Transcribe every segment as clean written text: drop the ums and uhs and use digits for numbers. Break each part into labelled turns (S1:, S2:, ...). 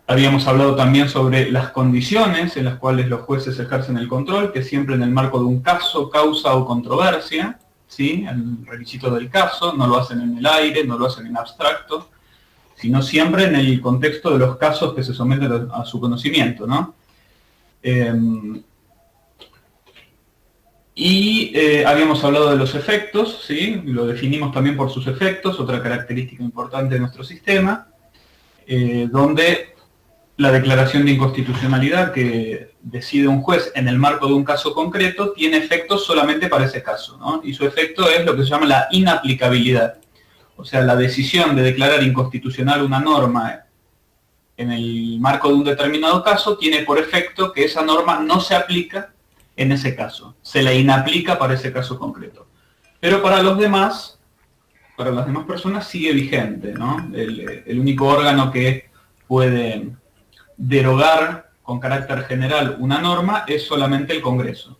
S1: Habíamos hablado también sobre las condiciones en las cuales los jueces ejercen el control, que siempre en el marco de un caso, causa o controversia, ¿sí? El requisito del caso, no lo hacen en el aire, no lo hacen en abstracto, sino siempre en el contexto de los casos que se someten a su conocimiento, ¿no? Habíamos hablado de los efectos, ¿sí? Lo definimos también por sus efectos, otra característica importante de nuestro sistema, donde la declaración de inconstitucionalidad que decide un juez en el marco de un caso concreto tiene efectos solamente para ese caso, ¿no? Y su efecto es lo que se llama la inaplicabilidad. O sea, la decisión de declarar inconstitucional una norma en el marco de un determinado caso tiene por efecto que esa norma no se aplica en ese caso, se la inaplica para ese caso concreto. Pero para los demás, para las demás personas sigue vigente, ¿no? El único órgano que puede derogar con carácter general una norma es solamente el Congreso,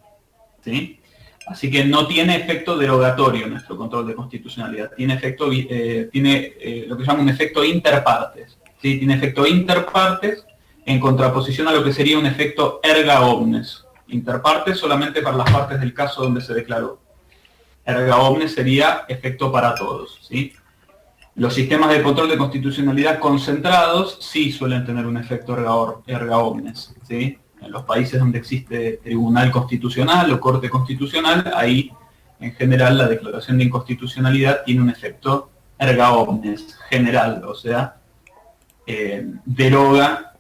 S1: ¿sí? Así que no tiene efecto derogatorio nuestro control de constitucionalidad, tiene efecto, lo que se llama un efecto interpartes, ¿sí? Tiene efecto interpartes en contraposición a lo que sería un efecto erga omnes. Interpartes solamente para las partes del caso donde se declaró. Erga omnes sería efecto para todos, ¿sí? Los sistemas de control de constitucionalidad concentrados sí suelen tener un efecto erga omnes, ¿sí? En los países donde existe tribunal constitucional o corte constitucional, ahí en general la declaración de inconstitucionalidad tiene un efecto erga omnes general, o sea, deroga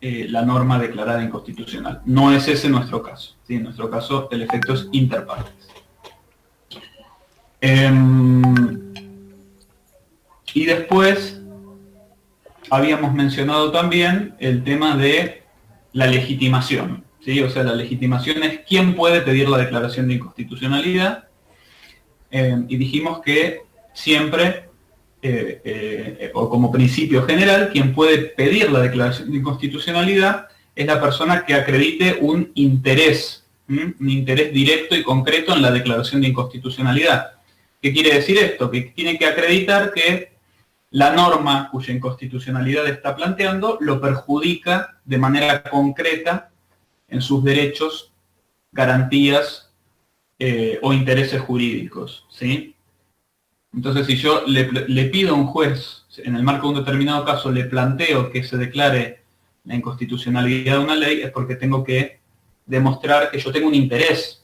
S1: la norma declarada inconstitucional. No es ese nuestro caso, ¿sí? En nuestro caso el efecto es interpartes. Y después habíamos mencionado también el tema de la legitimación, ¿sí? O sea, la legitimación es quién puede pedir la declaración de inconstitucionalidad, y dijimos que siempre, o como principio general, quien puede pedir la declaración de inconstitucionalidad es la persona que acredite un interés directo y concreto en la declaración de inconstitucionalidad. ¿Qué quiere decir esto? Que tiene que acreditar que la norma cuya inconstitucionalidad está planteando lo perjudica de manera concreta en sus derechos, garantías o intereses jurídicos, ¿sí? Entonces, si yo le pido a un juez, en el marco de un determinado caso, le planteo que se declare la inconstitucionalidad de una ley, es porque tengo que demostrar que yo tengo un interés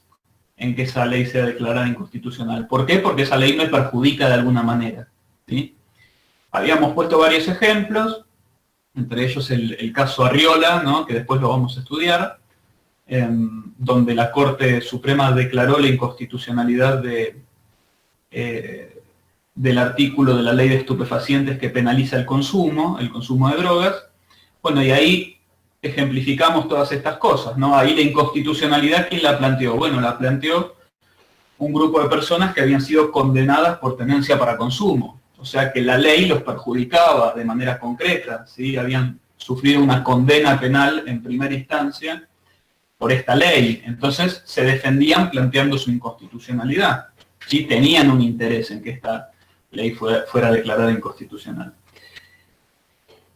S1: en que esa ley sea declarada inconstitucional. ¿Por qué? Porque esa ley me perjudica de alguna manera, ¿sí? Habíamos puesto varios ejemplos, entre ellos el caso Arriola, ¿no? Que después lo vamos a estudiar, donde la Corte Suprema declaró la inconstitucionalidad del artículo de la ley de estupefacientes que penaliza el consumo de drogas. Bueno, y ahí ejemplificamos todas estas cosas, ¿no? Ahí la inconstitucionalidad, ¿quién la planteó? Bueno, la planteó un grupo de personas que habían sido condenadas por tenencia para consumo. O sea que la ley los perjudicaba de manera concreta, ¿sí? Habían sufrido una condena penal en primera instancia por esta ley. Entonces se defendían planteando su inconstitucionalidad, ¿sí? Tenían un interés en que esta ley fuera declarada inconstitucional.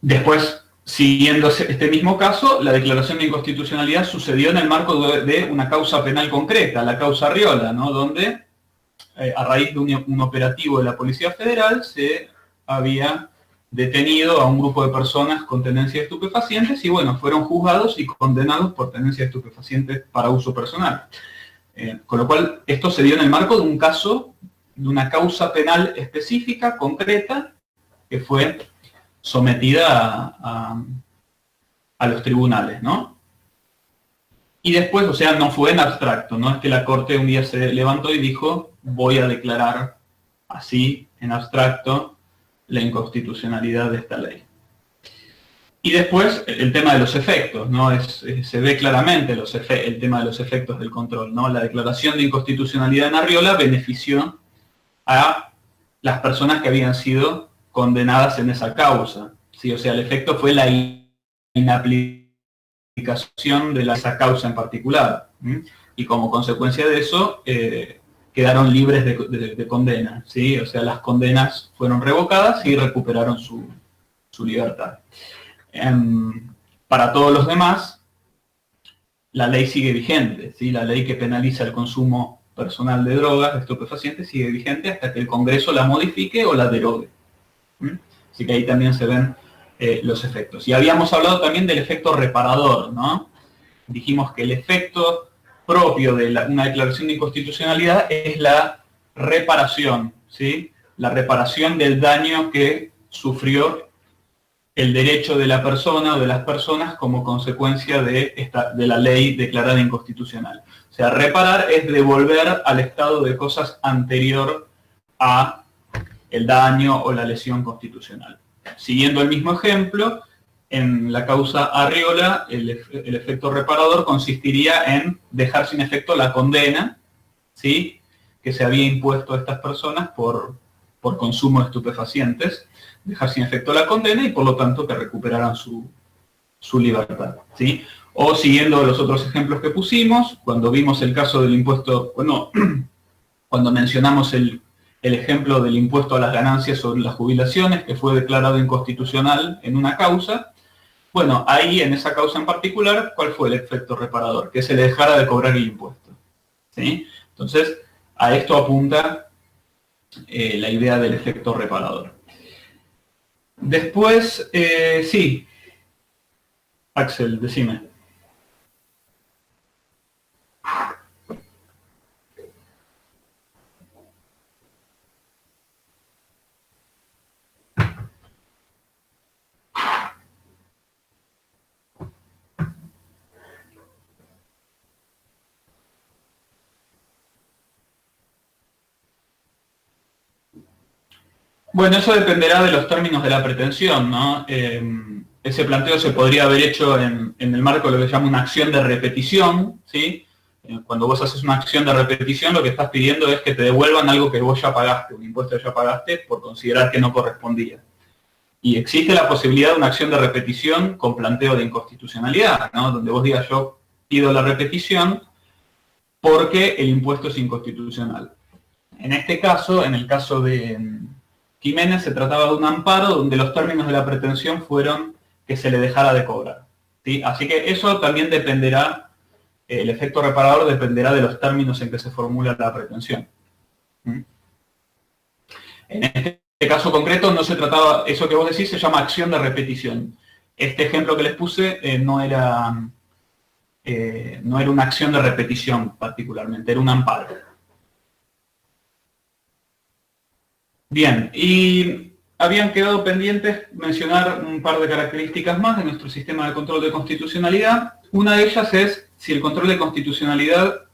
S1: Después, siguiendo este mismo caso, la declaración de inconstitucionalidad sucedió en el marco de una causa penal concreta, la causa Arriola, ¿no? Donde a raíz de un operativo de la Policía Federal se había detenido a un grupo de personas con tenencia de estupefacientes y bueno, fueron juzgados y condenados por tenencia de estupefacientes para uso personal. Con lo cual, esto se dio en el marco de un caso, de una causa penal específica, concreta, que fue sometida a los tribunales, ¿no? Y después, o sea, no fue en abstracto, no es que la Corte un día se levantó y dijo, voy a declarar así, en abstracto, la inconstitucionalidad de esta ley. Y después, el tema de los efectos, ¿no? Se ve claramente el tema de los efectos del control, ¿no? La declaración de inconstitucionalidad en Arriola benefició a las personas que habían sido condenadas en esa causa, ¿sí? O sea, el efecto fue la inaplicación de esa causa en particular, ¿sí? Y como consecuencia de eso, quedaron libres de condena, ¿sí? O sea, las condenas fueron revocadas y recuperaron su libertad. Para todos los demás, la ley sigue vigente, ¿sí? La ley que penaliza el consumo personal de drogas, de estupefacientes, sigue vigente hasta que el Congreso la modifique o la derogue. Así que ahí también se ven los efectos. Y habíamos hablado también del efecto reparador, ¿no? Dijimos que el efecto propio de una declaración de inconstitucionalidad es la reparación, ¿sí? La reparación del daño que sufrió el derecho de la persona o de las personas como consecuencia de la ley declarada inconstitucional. O sea, reparar es devolver al estado de cosas anterior a el daño o la lesión constitucional. Siguiendo el mismo ejemplo, en la causa Arriola, el efecto reparador consistiría en dejar sin efecto la condena, ¿sí?, que se había impuesto a estas personas por consumo de estupefacientes, dejar sin efecto la condena y por lo tanto que recuperaran su libertad, ¿sí? O siguiendo los otros ejemplos que pusimos, cuando vimos el caso del impuesto, bueno, cuando mencionamos el ejemplo del impuesto a las ganancias sobre las jubilaciones, que fue declarado inconstitucional en una causa, bueno, ahí en esa causa en particular, ¿cuál fue el efecto reparador? Que se le dejara de cobrar el impuesto, ¿sí? Entonces, a esto apunta la idea del efecto reparador. Después, sí, Axel, decime. Bueno, eso dependerá de los términos de la pretensión, ¿no? Ese planteo se podría haber hecho en el marco de lo que se llama una acción de repetición, ¿sí? Cuando vos haces una acción de repetición, lo que estás pidiendo es que te devuelvan algo que vos ya pagaste, un impuesto que ya pagaste, por considerar que no correspondía. Y existe la posibilidad de una acción de repetición con planteo de inconstitucionalidad, ¿no? Donde vos digas, yo pido la repetición porque el impuesto es inconstitucional. En este caso, en el caso de Jiménez, se trataba de un amparo donde los términos de la pretensión fueron que se le dejara de cobrar, ¿sí? Así que eso también dependerá, el efecto reparador dependerá de los términos en que se formula la pretensión. En este caso concreto no se trataba, eso que vos decís se llama acción de repetición. Este ejemplo que les puse no era una acción de repetición particularmente, era un amparo. Bien, y habían quedado pendientes mencionar un par de características más de nuestro sistema de control de constitucionalidad. Una de ellas es si el control de constitucionalidad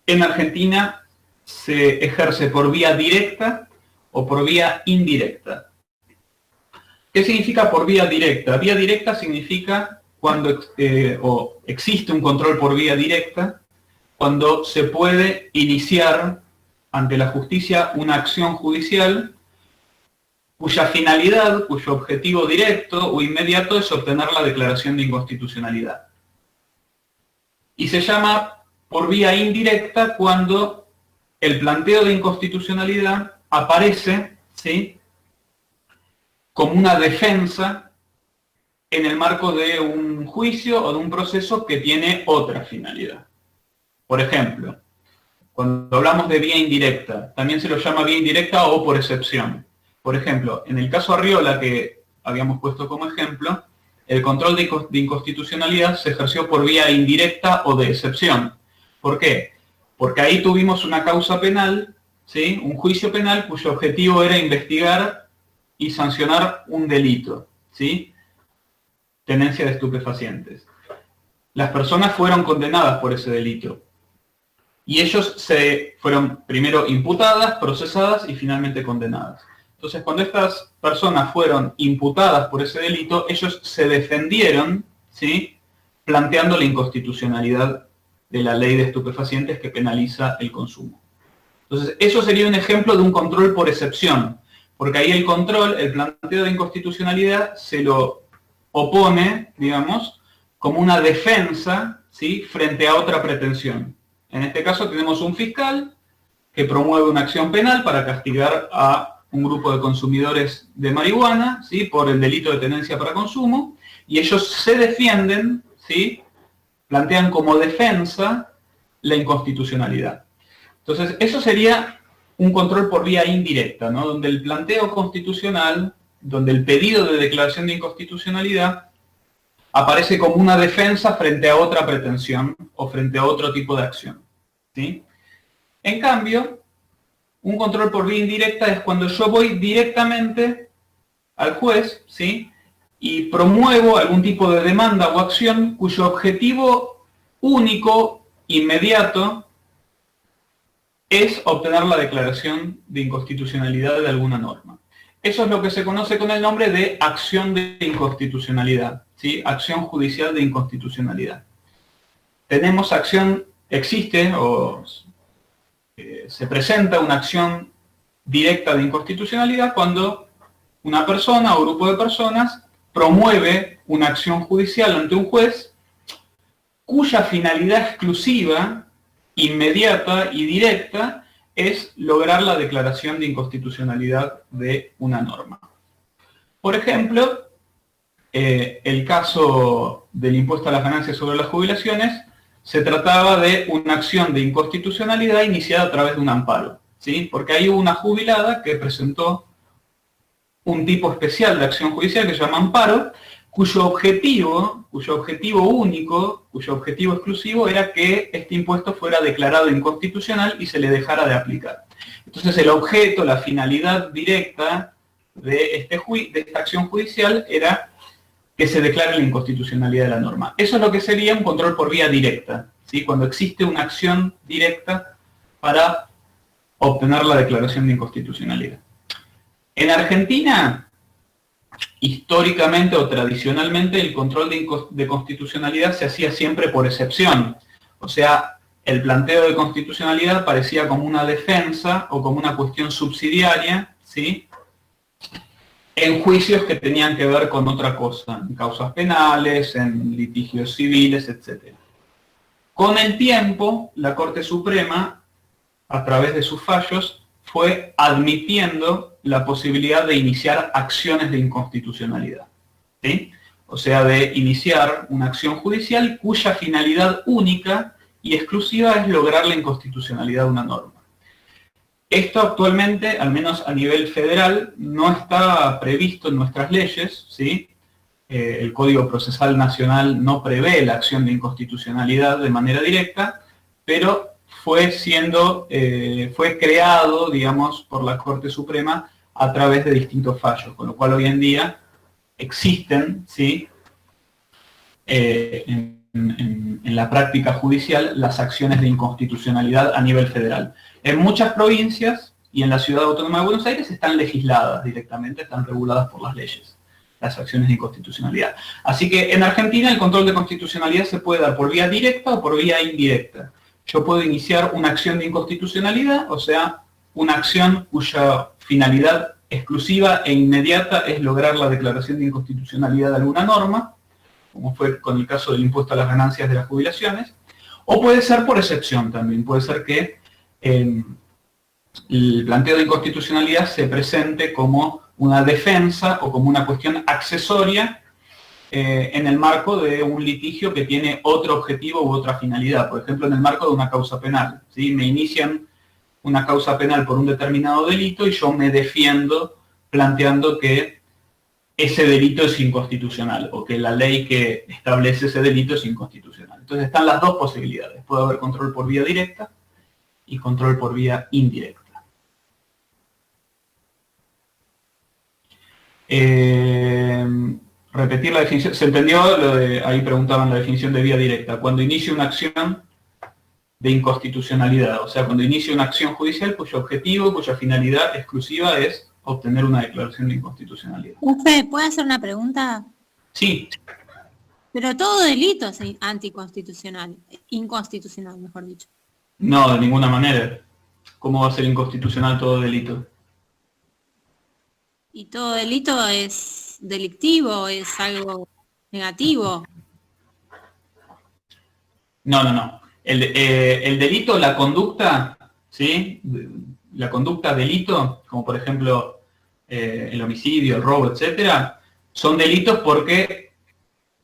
S1: en Argentina se ejerce por vía directa o por vía indirecta. ¿Qué significa por vía directa? Vía directa significa cuando existe un control por vía directa, cuando se puede iniciar ante la justicia una acción judicial cuya finalidad, cuyo objetivo directo o inmediato es obtener la declaración de inconstitucionalidad. Y se llama por vía indirecta cuando el planteo de inconstitucionalidad aparece, ¿sí?, como una defensa en el marco de un juicio o de un proceso que tiene otra finalidad. Por ejemplo, cuando hablamos de vía indirecta, también se lo llama vía indirecta o por excepción. Por ejemplo, en el caso Arriola, que habíamos puesto como ejemplo, el control de inconstitucionalidad se ejerció por vía indirecta o de excepción. ¿Por qué? Porque ahí tuvimos una causa penal, ¿sí?, un juicio penal cuyo objetivo era investigar y sancionar un delito, ¿sí?, tenencia de estupefacientes. Las personas fueron condenadas por ese delito. Y ellos fueron primero imputadas, procesadas y finalmente condenadas. Entonces, cuando estas personas fueron imputadas por ese delito, ellos se defendieron, ¿sí?, planteando la inconstitucionalidad de la ley de estupefacientes que penaliza el consumo. Entonces, eso sería un ejemplo de un control por excepción, porque ahí el control, el planteo de inconstitucionalidad, se lo opone, digamos, como una defensa, ¿sí?, frente a otra pretensión. En este caso tenemos un fiscal que promueve una acción penal para castigar a un grupo de consumidores de marihuana, ¿sí?, por el delito de tenencia para consumo, y ellos se defienden, ¿sí? Plantean como defensa la inconstitucionalidad. Entonces, eso sería un control por vía indirecta, ¿no? Donde el planteo constitucional, donde el pedido de declaración de inconstitucionalidad aparece como una defensa frente a otra pretensión o frente a otro tipo de acción, ¿sí? En cambio, un control por vía indirecta es cuando yo voy directamente al juez, ¿sí? Y promuevo algún tipo de demanda o acción cuyo objetivo único, inmediato, es obtener la declaración de inconstitucionalidad de alguna norma. Eso es lo que se conoce con el nombre de acción de inconstitucionalidad, ¿sí? Acción judicial de inconstitucionalidad. Tenemos acción, existe o se presenta una acción directa de inconstitucionalidad cuando una persona o grupo de personas promueve una acción judicial ante un juez cuya finalidad exclusiva, inmediata y directa es lograr la declaración de inconstitucionalidad de una norma. Por ejemplo, el caso del impuesto a las ganancias sobre las jubilaciones se trataba de una acción de inconstitucionalidad iniciada a través de un amparo, ¿sí? Porque ahí hubo una jubilada que presentó un tipo especial de acción judicial que se llama amparo, cuyo objetivo único, cuyo objetivo exclusivo era que este impuesto fuera declarado inconstitucional y se le dejara de aplicar. Entonces el objeto, la finalidad directa de esta acción judicial era que se declare la inconstitucionalidad de la norma. Eso es lo que sería un control por vía directa, ¿sí? Cuando existe una acción directa para obtener la declaración de inconstitucionalidad. En Argentina, históricamente o tradicionalmente, el control de constitucionalidad se hacía siempre por excepción. O sea, el planteo de constitucionalidad parecía como una defensa o como una cuestión subsidiaria, ¿sí? En juicios que tenían que ver con otra cosa, en causas penales, en litigios civiles, etc. Con el tiempo, la Corte Suprema, a través de sus fallos, fue admitiendo la posibilidad de iniciar acciones de inconstitucionalidad, ¿sí? O sea, de iniciar una acción judicial cuya finalidad única y exclusiva es lograr la inconstitucionalidad de una norma. Esto actualmente, al menos a nivel federal, no está previsto en nuestras leyes, ¿sí? El Código Procesal Nacional no prevé la acción de inconstitucionalidad de manera directa, pero fue creado, digamos, por la Corte Suprema a través de distintos fallos, con lo cual hoy en día existen, ¿sí? En la práctica judicial las acciones de inconstitucionalidad a nivel federal. En muchas provincias y en la Ciudad Autónoma de Buenos Aires están legisladas directamente, están reguladas por las leyes, las acciones de inconstitucionalidad. Así que en Argentina el control de constitucionalidad se puede dar por vía directa o por vía indirecta. Yo puedo iniciar una acción de inconstitucionalidad, o sea, una acción cuya finalidad exclusiva e inmediata es lograr la declaración de inconstitucionalidad de alguna norma, como fue con el caso del impuesto a las ganancias de las jubilaciones, o puede ser por excepción también, puede ser que el planteo de inconstitucionalidad se presente como una defensa o como una cuestión accesoria en el marco de un litigio que tiene otro objetivo u otra finalidad, por ejemplo en el marco de una causa penal, ¿sí? Me inician una causa penal por un determinado delito y yo me defiendo planteando que ese delito es inconstitucional o que la ley que establece ese delito es inconstitucional. Entonces están las dos posibilidades. Puede haber control por vía directa y control por vía indirecta. Repetir la definición. ¿Se entendió? Ahí preguntaban la definición de vía directa. Cuando inicio una acción de inconstitucionalidad, o sea, cuando inicio una acción judicial cuyo objetivo, cuya finalidad exclusiva es obtener una declaración de inconstitucionalidad.
S2: Profe, ¿puedo hacer una pregunta?
S1: Sí.
S2: Pero todo delito es anticonstitucional, inconstitucional, mejor dicho.
S1: No, de ninguna manera. ¿Cómo va a ser inconstitucional todo delito?
S2: ¿Y todo delito es delictivo, es algo negativo?
S1: No. El delito, la conducta, ¿sí? La conducta delito, como por ejemplo el homicidio, el robo, etcétera, son delitos porque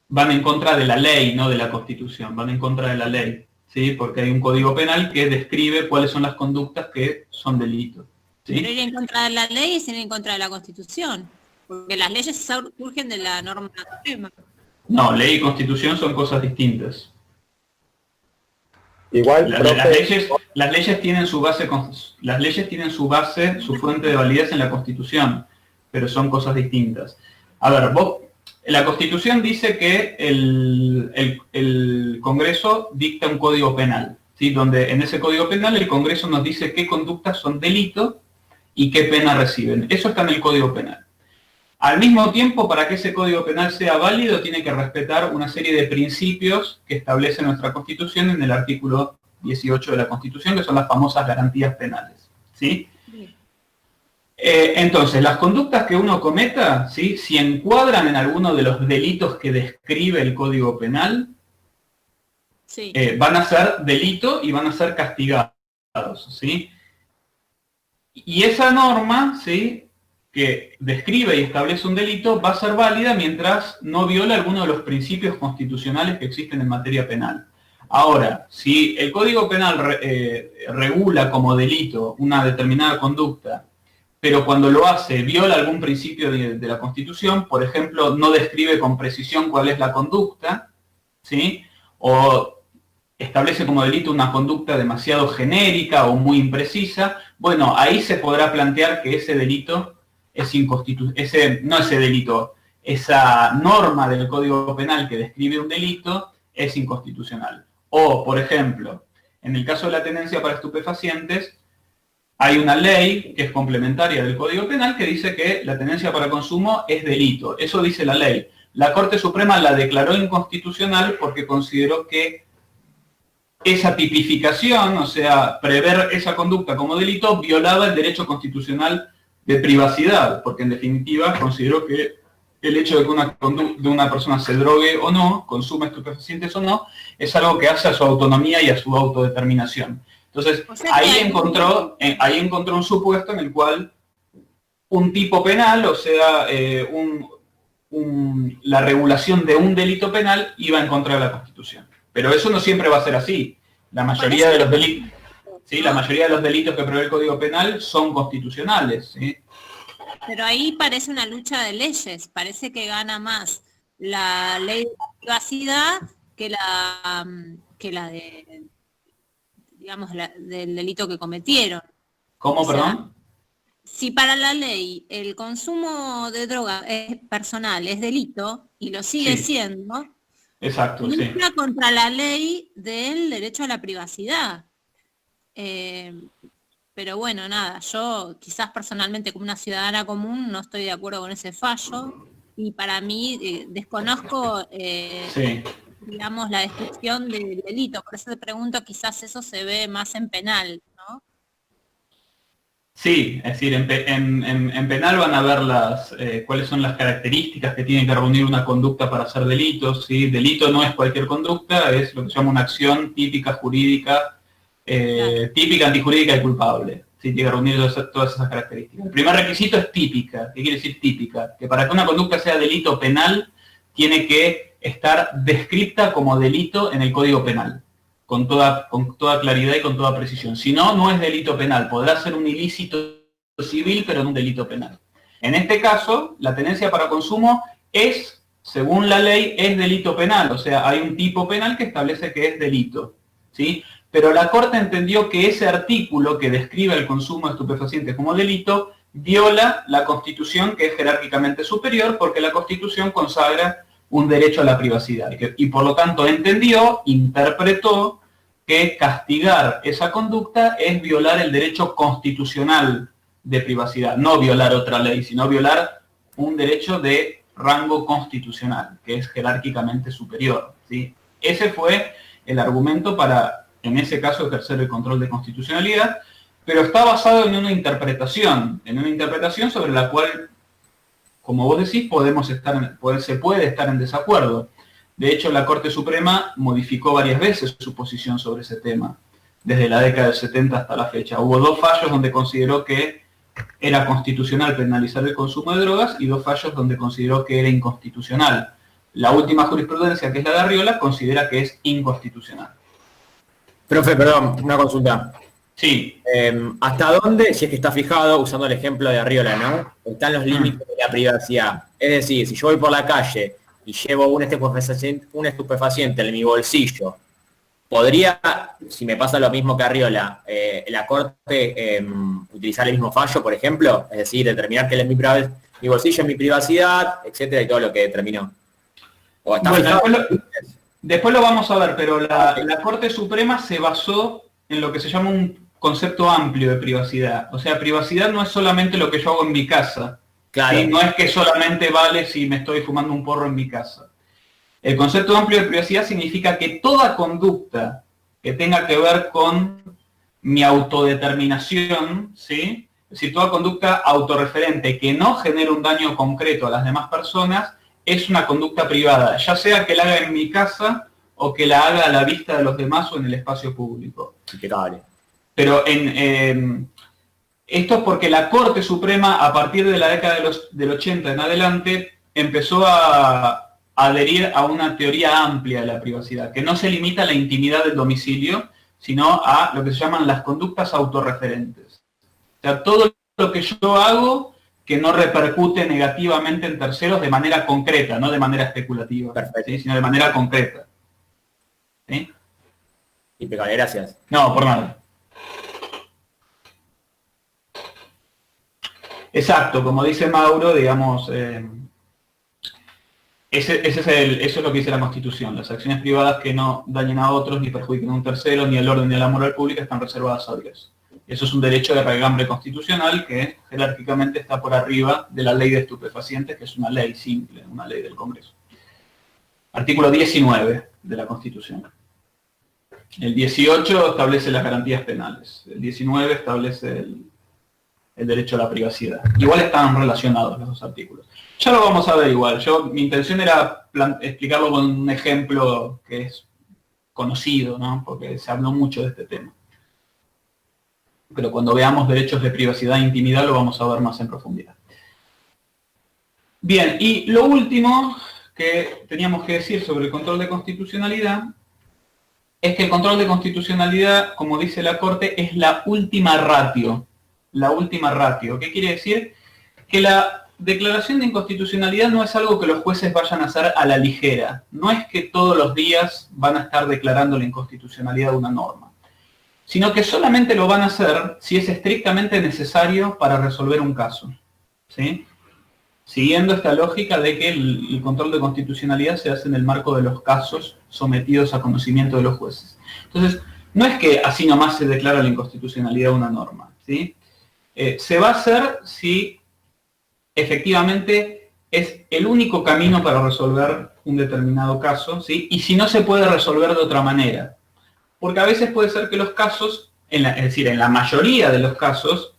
S1: van en contra de la ley, no de la Constitución, van en contra de la ley, ¿sí? Porque hay un código penal que describe cuáles son las conductas que son delitos, ¿sí?
S2: Pero ir en contra de la ley es ir en contra de la Constitución, porque las leyes surgen de la norma suprema.
S1: No, ley y Constitución son cosas distintas.
S3: Igual,
S1: las leyes tienen su base, su fuente de validez en la Constitución, pero son cosas distintas. A ver, la Constitución dice que el Congreso dicta un código penal, ¿sí? Donde en ese código penal el Congreso nos dice qué conductas son delito y qué pena reciben. Eso está en el código penal. Al mismo tiempo, para que ese código penal sea válido, tiene que respetar una serie de principios que establece nuestra Constitución en el artículo 18 de la Constitución, que son las famosas garantías penales, ¿sí? Entonces, las conductas que uno cometa, ¿sí? Si encuadran en alguno de los delitos que describe el Código Penal, sí, van a ser delito y van a ser castigados, ¿sí? Y esa norma, ¿sí?, que describe y establece un delito va a ser válida mientras no viola alguno de los principios constitucionales que existen en materia penal. Ahora, si el Código Penal regula como delito una determinada conducta, pero cuando lo hace viola algún principio de la Constitución, por ejemplo, no describe con precisión cuál es la conducta, ¿sí?, o establece como delito una conducta demasiado genérica o muy imprecisa, bueno, ahí se podrá plantear que ese delito es inconstitucional, esa norma del Código Penal que describe un delito es inconstitucional. O, por ejemplo, en el caso de la tenencia para estupefacientes, hay una ley que es complementaria del Código Penal que dice que la tenencia para consumo es delito. Eso dice la ley. La Corte Suprema la declaró inconstitucional porque consideró que esa tipificación, o sea, prever esa conducta como delito, violaba el derecho constitucional de privacidad, porque en definitiva consideró que el hecho de que una persona se drogue o no, consuma estupefacientes o no, es algo que hace a su autonomía y a su autodeterminación. Entonces, o sea, ahí encontró un supuesto en el cual un tipo penal, o sea, la regulación de un delito penal iba en contra de la Constitución. Pero eso no siempre va a ser así. La mayoría de los delitos, ¿sí?, la mayoría de los delitos que prevé el Código Penal son constitucionales, ¿sí?
S2: Pero ahí parece una lucha de leyes, parece que gana más la ley de privacidad que la de, digamos, del delito que cometieron.
S1: ¿Cómo, perdón?
S2: Si para la ley el consumo de droga personal es delito y lo sigue siendo,
S1: exacto,
S2: lucha contra la ley del derecho a la privacidad. Pero bueno, nada, yo quizás personalmente como una ciudadana común no estoy de acuerdo con ese fallo y para mí desconozco, digamos, la descripción del delito. Por eso te pregunto, quizás eso se ve más en penal, ¿no?
S1: Sí, es decir, en penal van a ver cuáles son las características que tiene que reunir una conducta para hacer delitos, ¿sí? Delito no es cualquier conducta, es lo que se llama una acción típica jurídica, típica, antijurídica y culpable. ¿Sí? Tiene que reunir todas esas características. El primer requisito es típica. ¿Qué quiere decir típica? Que para que una conducta sea delito penal, tiene que estar descripta como delito en el Código Penal, con toda claridad y con toda precisión. Si no, no es delito penal. Podrá ser un ilícito civil, pero no un delito penal. En este caso, la tenencia para consumo es, según la ley, es delito penal. O sea, hay un tipo penal que establece que es delito, ¿sí? Pero la Corte entendió que ese artículo que describe el consumo de estupefacientes como delito viola la Constitución, que es jerárquicamente superior, porque la Constitución consagra un derecho a la privacidad. Y por lo tanto interpretó que castigar esa conducta es violar el derecho constitucional de privacidad. No violar otra ley, sino violar un derecho de rango constitucional, que es jerárquicamente superior, ¿sí? Ese fue el argumento para, en ese caso, ejercer el control de constitucionalidad, pero está basado en una interpretación sobre la cual, como vos decís, se puede estar en desacuerdo. De hecho, la Corte Suprema modificó varias veces su posición sobre ese tema, desde la década del 70 hasta la fecha. Hubo 2 fallos donde consideró que era constitucional penalizar el consumo de drogas y 2 fallos donde consideró que era inconstitucional La última jurisprudencia, que es la de Arriola, considera que es inconstitucional.
S3: Profe, perdón, una consulta.
S1: Sí.
S3: ¿Hasta dónde, si es que está fijado, usando el ejemplo de Arriola, ¿no?, están los límites de la privacidad? Es decir, si yo voy por la calle y llevo un estupefaciente en mi bolsillo, ¿podría, si me pasa lo mismo que Arriola, la Corte utilizar el mismo fallo, por ejemplo? Es decir, determinar que mi bolsillo es mi privacidad, etcétera, y todo lo que determinó. ¿O está
S1: bueno, después lo vamos a ver, pero la Corte Suprema se basó en lo que se llama un concepto amplio de privacidad. O sea, privacidad no es solamente lo que yo hago en mi casa.
S3: Claro.
S1: ¿Sí? No es que solamente vale si me estoy fumando un porro en mi casa. El concepto amplio de privacidad significa que toda conducta que tenga que ver con mi autodeterminación, ¿sí?, es decir, toda conducta autorreferente que no genere un daño concreto a las demás personas, es una conducta privada, ya sea que la haga en mi casa o que la haga a la vista de los demás o en el espacio público.
S3: Impecable.
S1: Pero esto es porque la Corte Suprema, a partir de la década del 80 en adelante, empezó a adherir a una teoría amplia de la privacidad, que no se limita a la intimidad del domicilio, sino a lo que se llaman las conductas autorreferentes. O sea, todo lo que yo hago que no repercute negativamente en terceros de manera concreta, no de manera especulativa, ¿sí?, sino de manera concreta. ¿Sí?
S3: Impecable, gracias.
S1: No, por nada. Exacto, como dice Mauro, digamos, eso es lo que dice la Constitución. Las acciones privadas que no dañen a otros, ni perjudiquen a un tercero, ni al orden ni a la moral pública, están reservadas a Dios. Eso es un derecho de regambre constitucional que jerárquicamente está por arriba de la ley de estupefacientes, que es una ley simple, una ley del Congreso. Artículo 19 de la Constitución. El 18 establece las garantías penales. El 19 establece el derecho a la privacidad. Igual están relacionados los dos artículos. Ya lo vamos a ver igual. Mi intención era explicarlo con un ejemplo que es conocido, ¿no?, porque se habló mucho de este tema. Pero cuando veamos derechos de privacidad e intimidad lo vamos a ver más en profundidad. Bien, y lo último que teníamos que decir sobre el control de constitucionalidad es que el control de constitucionalidad, como dice la Corte, es la última ratio. La última ratio. ¿Qué quiere decir? Que la declaración de inconstitucionalidad no es algo que los jueces vayan a hacer a la ligera. No es que todos los días van a estar declarando la inconstitucionalidad de una norma, sino que solamente lo van a hacer si es estrictamente necesario para resolver un caso, ¿sí?, siguiendo esta lógica de que el control de constitucionalidad se hace en el marco de los casos sometidos a conocimiento de los jueces. Entonces, no es que así nomás se declara la inconstitucionalidad de una norma, ¿sí? Se va a hacer si efectivamente es el único camino para resolver un determinado caso, ¿sí?, y si no se puede resolver de otra manera. Porque a veces puede ser que los casos, es decir, en la mayoría de los casos,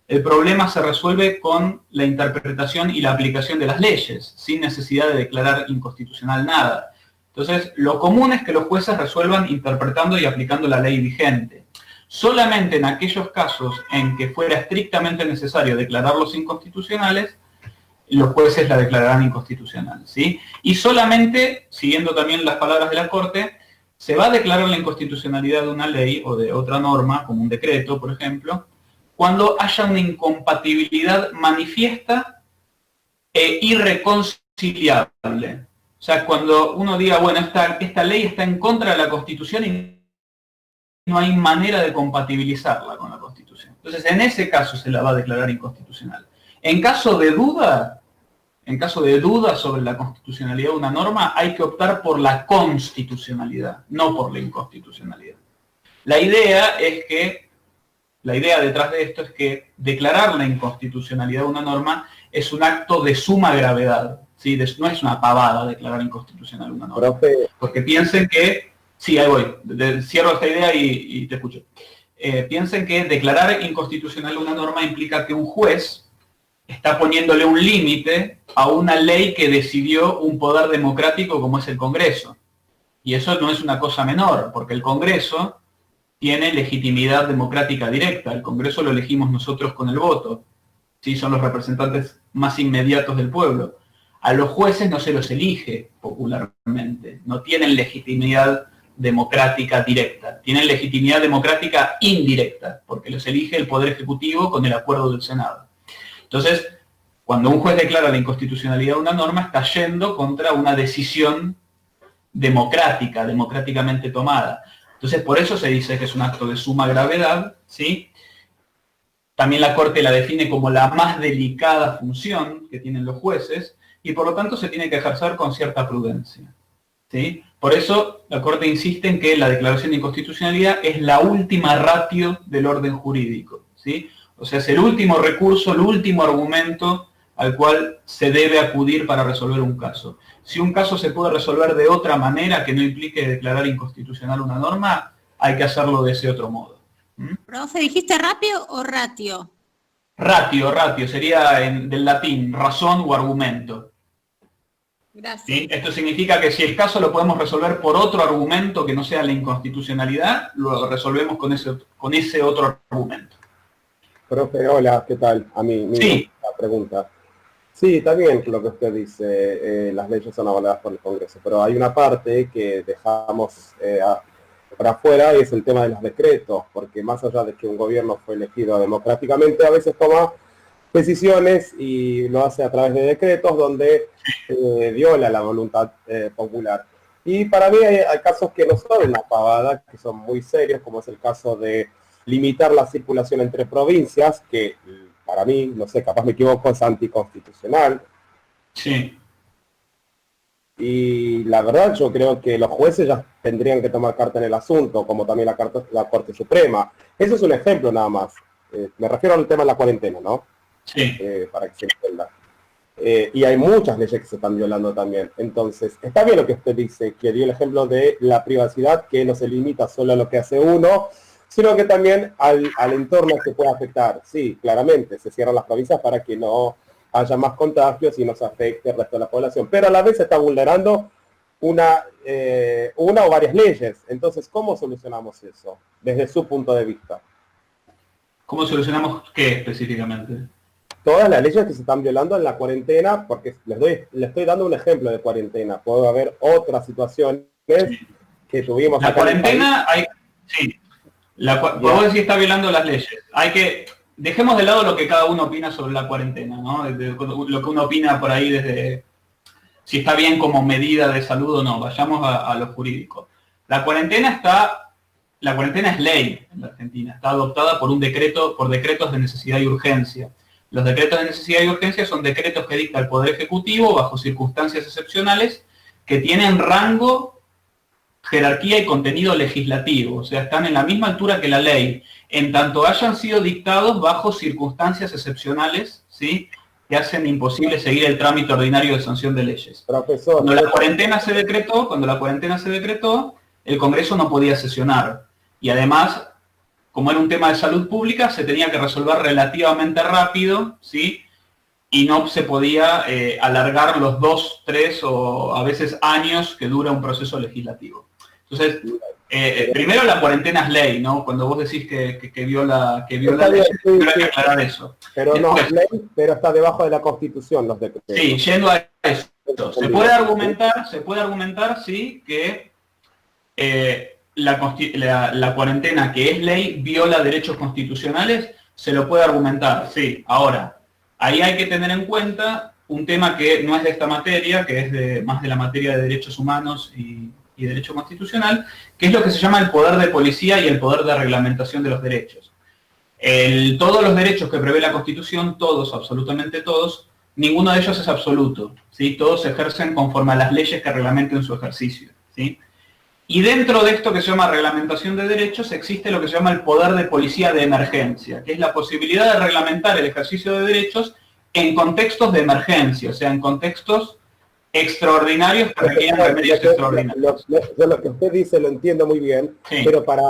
S1: el problema se resuelve con la interpretación y la aplicación de las leyes, sin necesidad de declarar inconstitucional nada. Entonces, lo común es que los jueces resuelvan interpretando y aplicando la ley vigente. Solamente en aquellos casos en que fuera estrictamente necesario declararlos inconstitucionales, los jueces la declararán inconstitucional, ¿sí? Y solamente, siguiendo también las palabras de la Corte, se va a declarar la inconstitucionalidad de una ley o de otra norma, como un decreto, por ejemplo, cuando haya una incompatibilidad manifiesta e irreconciliable. O sea, cuando uno diga, bueno, esta ley está en contra de la Constitución y no hay manera de compatibilizarla con la Constitución. Entonces, en ese caso se la va a declarar inconstitucional. En caso de duda sobre la constitucionalidad de una norma, hay que optar por la constitucionalidad, no por la inconstitucionalidad. La idea detrás de esto es que declarar la inconstitucionalidad de una norma es un acto de suma gravedad, ¿sí? No es una pavada declarar inconstitucional una norma. Porque piensen que, sí, ahí voy, cierro esta idea y te escucho. Piensen que declarar inconstitucional una norma implica que un juez está poniéndole un límite a una ley que decidió un poder democrático como es el Congreso. Y eso no es una cosa menor, porque el Congreso tiene legitimidad democrática directa. El Congreso lo elegimos nosotros con el voto. ¿Sí? Son los representantes más inmediatos del pueblo. A los jueces no se los elige popularmente, no tienen legitimidad democrática directa, tienen legitimidad democrática indirecta, porque los elige el Poder Ejecutivo con el acuerdo del Senado. Entonces, cuando un juez declara la inconstitucionalidad de una norma, está yendo contra una decisión democrática, democráticamente tomada. Entonces, por eso se dice que es un acto de suma gravedad, ¿sí? También la Corte la define como la más delicada función que tienen los jueces, y por lo tanto se tiene que ejercer con cierta prudencia, ¿sí? Por eso la Corte insiste en que la declaración de inconstitucionalidad es la última ratio del orden jurídico, ¿sí? O sea, es el último recurso, el último argumento al cual se debe acudir para resolver un caso. Si un caso se puede resolver de otra manera que no implique declarar inconstitucional una norma, hay que hacerlo de ese otro modo.
S2: Profe, ¿dijiste ratio o ratio?
S1: Ratio, sería del latín, razón o argumento.
S2: Gracias.
S1: ¿Sí? Esto significa que si el caso lo podemos resolver por otro argumento que no sea la inconstitucionalidad, lo resolvemos con ese otro argumento.
S4: Profe, hola, ¿qué tal? A mí
S1: sí.
S4: La pregunta. Sí, está bien lo que usted dice, las leyes son avaladas por el Congreso, pero hay una parte que dejamos para afuera y es el tema de los decretos, porque más allá de que un gobierno fue elegido democráticamente, a veces toma decisiones y lo hace a través de decretos donde viola la voluntad popular. Y para mí hay casos que no son una pavada, que son muy serios, como es el caso de limitar la circulación entre provincias, que para mí, no sé, capaz me equivoco, es anticonstitucional.
S1: Sí.
S4: Y la verdad yo creo que los jueces ya tendrían que tomar carta en el asunto, como también la Corte Suprema. Eso es un ejemplo nada más. Me refiero al tema de la cuarentena, ¿no?
S1: Sí.
S4: Para que se entienda. Y hay muchas leyes que se están violando también. Entonces, está bien lo que usted dice, que dio el ejemplo de la privacidad, que no se limita solo a lo que hace uno, sino que también al entorno que puede afectar. Sí, claramente, se cierran las provincias para que no haya más contagios y no se afecte el resto de la población. Pero a la vez se está vulnerando una o varias leyes. Entonces, ¿cómo solucionamos eso desde su punto de vista?
S1: ¿Cómo solucionamos qué específicamente?
S4: Todas las leyes que se están violando en la cuarentena, porque les estoy dando un ejemplo de cuarentena. Puede haber otras situaciones que tuvimos.
S1: La cuarentena hay... Sí. Vos decís está violando las leyes. Dejemos de lado lo que cada uno opina sobre la cuarentena, ¿no? Lo que uno opina por ahí desde si está bien como medida de salud o no. Vayamos a lo jurídico. La cuarentena es ley en la Argentina. Está adoptada por decretos de necesidad y urgencia. Los decretos de necesidad y urgencia son decretos que dicta el Poder Ejecutivo bajo circunstancias excepcionales que tienen rango, jerarquía y contenido legislativo, o sea, están en la misma altura que la ley, en tanto hayan sido dictados bajo circunstancias excepcionales, ¿sí?, que hacen imposible seguir el trámite ordinario de sanción de leyes.
S4: Profesor,
S1: cuando la cuarentena se decretó, el Congreso no podía sesionar, y además, como era un tema de salud pública, se tenía que resolver relativamente rápido, ¿sí?, y no se podía alargar los 2, 3 o a veces años que dura un proceso legislativo. Entonces, primero la cuarentena es ley, ¿no? Cuando vos decís que viola ley, hay que aclarar eso.
S4: Pero
S1: después,
S4: no es ley, pero está debajo de la Constitución los decretos.
S1: Sí, yendo a eso. Se puede argumentar, sí, que la cuarentena, que es ley, viola derechos constitucionales, se lo puede argumentar, sí. Ahora, ahí hay que tener en cuenta un tema que no es de esta materia, que es más de la materia de derechos humanos y derecho constitucional, que es lo que se llama el poder de policía y el poder de reglamentación de los derechos. Todos los derechos que prevé la Constitución, todos, absolutamente todos, ninguno de ellos es absoluto, ¿sí? Todos se ejercen conforme a las leyes que reglamenten su ejercicio, ¿sí? Y dentro de esto que se llama reglamentación de derechos existe lo que se llama el poder de policía de emergencia, que es la posibilidad de reglamentar el ejercicio de derechos en contextos de emergencia, o sea, en contextos extraordinarios que requieren remedios extraordinarios.
S4: Yo lo que usted dice lo entiendo muy bien, sí. Pero para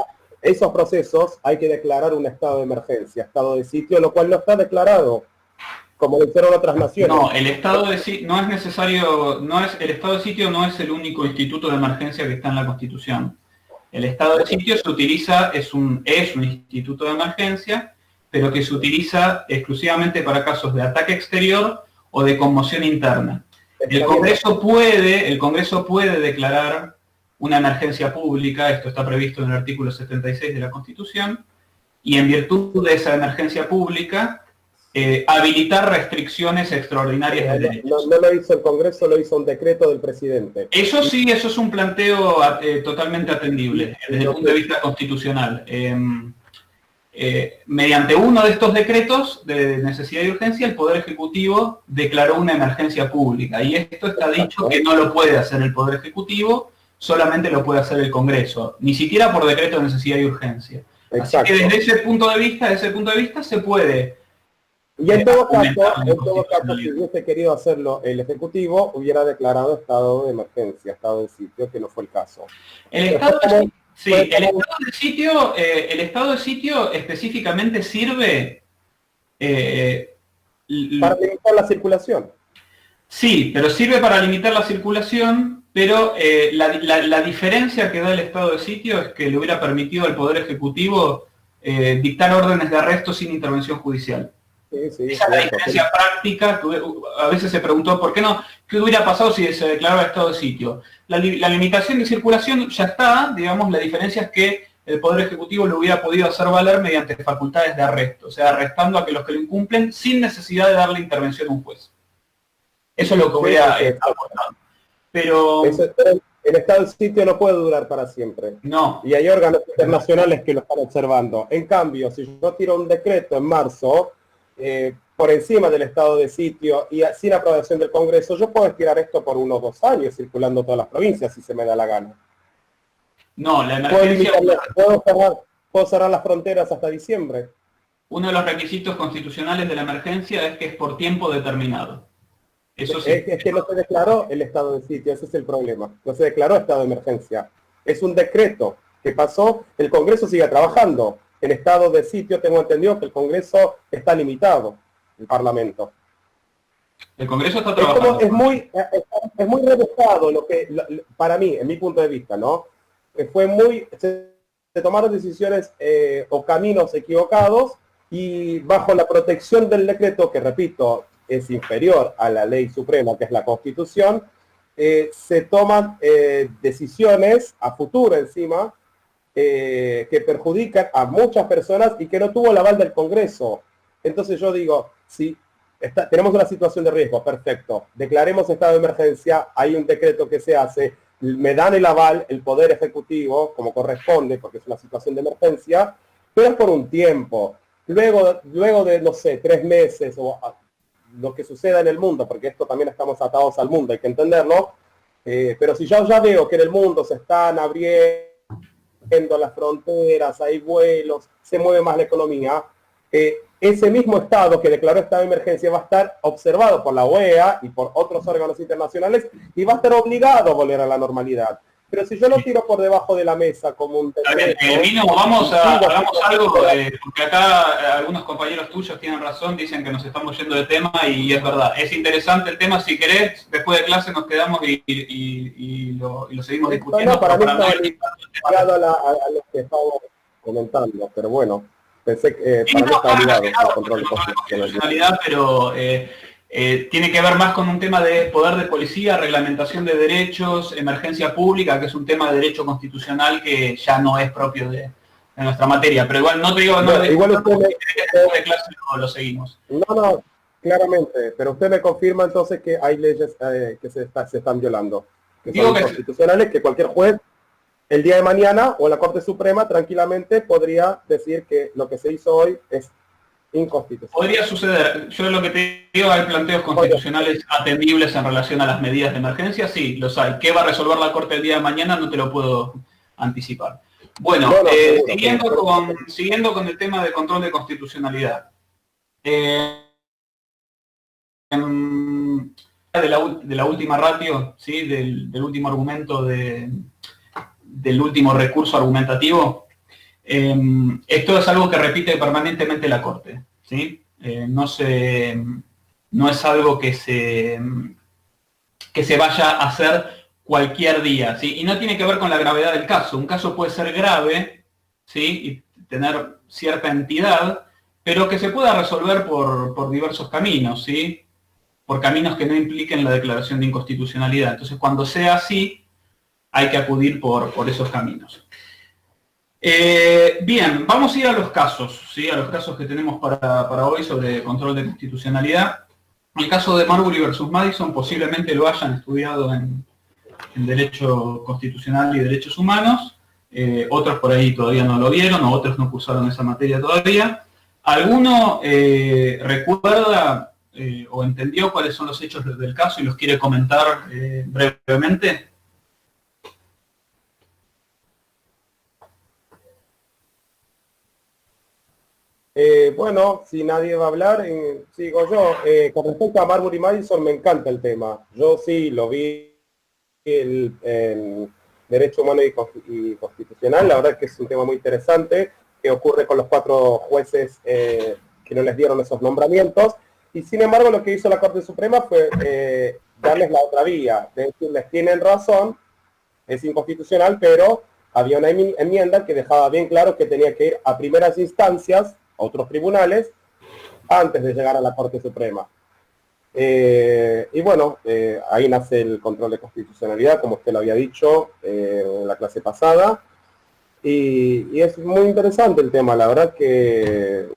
S4: esos procesos hay que declarar un estado de emergencia, estado de sitio, lo cual no está declarado, como lo hicieron otras naciones.
S1: No, el estado de sitio no es necesario, el estado de sitio no es el único instituto de emergencia que está en la Constitución. El estado de sitio se utiliza, es un instituto de emergencia, pero que se utiliza exclusivamente para casos de ataque exterior o de conmoción interna. El Congreso puede declarar una emergencia pública, esto está previsto en el artículo 76 de la Constitución, y en virtud de esa emergencia pública, habilitar restricciones extraordinarias de derechos.
S4: No lo hizo el Congreso, lo hizo un decreto del presidente.
S1: Eso sí, eso es un planteo totalmente atendible desde el punto de vista constitucional. Mediante uno de estos decretos de necesidad y urgencia, el Poder Ejecutivo declaró una emergencia pública. Y esto está dicho que no lo puede hacer el Poder Ejecutivo, solamente lo puede hacer el Congreso, ni siquiera por decreto de necesidad y urgencia. Exacto. Así que desde ese punto de vista se puede.
S4: Y en todo caso, si hubiese querido hacerlo el Ejecutivo, hubiera declarado estado de emergencia, estado de sitio, que no fue el caso.
S1: El estado de sitio específicamente sirve
S4: para limitar la circulación.
S1: Sí, pero sirve para limitar la circulación, pero la diferencia que da el estado de sitio es que le hubiera permitido al Poder Ejecutivo dictar órdenes de arresto sin intervención judicial. Esa es la diferencia práctica. A veces se preguntó por qué no, qué hubiera pasado si se declaraba estado de sitio. La limitación de circulación ya está, digamos, la diferencia es que el Poder Ejecutivo lo hubiera podido hacer valer mediante facultades de arresto, o sea, arrestando a los que lo incumplen sin necesidad de darle intervención a un juez. Eso es lo que hubiera aportado. Pero
S4: el estado de sitio no puede durar para siempre.
S1: No.
S4: Y hay órganos internacionales que lo están observando. En cambio, si yo tiro un decreto en marzo, por encima del estado de sitio y sin aprobación del Congreso, yo puedo estirar esto por 1 o 2 años circulando todas las provincias si se me da la gana.
S1: No, la emergencia...
S4: ¿Puedo cerrar las fronteras hasta diciembre?
S1: Uno de los requisitos constitucionales de la emergencia es que es por tiempo determinado. Eso sí.
S4: Es que no se declaró el estado de sitio, ese es el problema. No se declaró estado de emergencia. Es un decreto que pasó, el Congreso sigue trabajando. En estado de sitio tengo entendido que el Congreso está limitado, el Parlamento.
S1: El Congreso está trabajando.
S4: Es muy rebuscado para mí, en mi punto de vista, ¿no? Se tomaron decisiones o caminos equivocados y bajo la protección del decreto, que repito, es inferior a la ley suprema, que es la Constitución, se toman decisiones a futuro encima, que perjudican a muchas personas y que no tuvo el aval del Congreso. Entonces yo digo, si tenemos una situación de riesgo, perfecto, declaremos estado de emergencia, hay un decreto que se hace, me dan el aval, el Poder Ejecutivo, como corresponde, porque es una situación de emergencia, pero es por un tiempo. Luego de, no sé, 3 meses o lo que suceda en el mundo, porque esto también estamos atados al mundo, hay que entenderlo, pero si yo ya veo que en el mundo se están abriendo las fronteras, hay vuelos, se mueve más la economía, ese mismo Estado que declaró estado de emergencia va a estar observado por la OEA y por otros órganos internacionales y va a estar obligado a volver a la normalidad. Pero si yo lo tiro por debajo de la mesa como un...
S1: hagamos algo, porque acá algunos compañeros tuyos tienen razón, dicen que nos estamos yendo de tema y es verdad. Es interesante el tema, si querés, después de clase nos quedamos y lo seguimos discutiendo.
S4: No, para mí está ligado a lo que estamos comentando, pero bueno, pensé que para mí está ligado al control de
S1: constitucionalidad, pero... tiene que ver más con un tema de poder de policía, reglamentación de derechos, emergencia pública, que es un tema de derecho constitucional que ya no es propio de nuestra materia. Pero igual no te digo,
S4: igual usted
S1: de clase lo seguimos.
S4: No, claramente, pero usted me confirma entonces que hay leyes que se están violando, que son constitucionales, que cualquier juez el día de mañana o la Corte Suprema tranquilamente podría decir que lo que se hizo hoy es inconstitucional.
S1: Podría suceder. Yo lo que te digo, hay planteos constitucionales atendibles en relación a las medidas de emergencia, sí, los hay. ¿Qué va a resolver la Corte el día de mañana? No te lo puedo anticipar. Bueno, siguiendo con el tema de control de constitucionalidad. De la última ratio, ¿sí? del último argumento, del último recurso argumentativo. Esto es algo que repite permanentemente la Corte, ¿sí? No es algo que se vaya a hacer cualquier día, ¿sí? Y no tiene que ver con la gravedad del caso. Un caso puede ser grave, ¿sí? Y tener cierta entidad, pero que se pueda resolver por diversos caminos, ¿sí? por caminos que no impliquen la declaración de inconstitucionalidad. Entonces, cuando sea así, hay que acudir por esos caminos. Bien, vamos a ir a los casos, ¿sí? A los casos que tenemos para hoy sobre control de constitucionalidad. El caso de Marbury versus Madison posiblemente lo hayan estudiado en Derecho Constitucional y Derechos Humanos. Otros por ahí todavía no lo vieron, o otros no cursaron esa materia todavía. ¿Alguno recuerda o entendió cuáles son los hechos del caso y los quiere comentar brevemente?
S4: Bueno, si nadie va a hablar, sigo yo. Con respecto a Marbury y Madison, me encanta el tema. Yo sí lo vi en Derecho Humano y Constitucional. La verdad es que es un tema muy interesante, que ocurre con los 4 jueces que no les dieron esos nombramientos. Y sin embargo, lo que hizo la Corte Suprema fue darles la otra vía, de decirles, tienen razón, es inconstitucional, pero había una enmienda que dejaba bien claro que tenía que ir a primeras instancias, a otros tribunales, antes de llegar a la Corte Suprema. Y bueno, ahí nace el control de constitucionalidad, como usted lo había dicho en la clase pasada, y es muy interesante el tema, la verdad que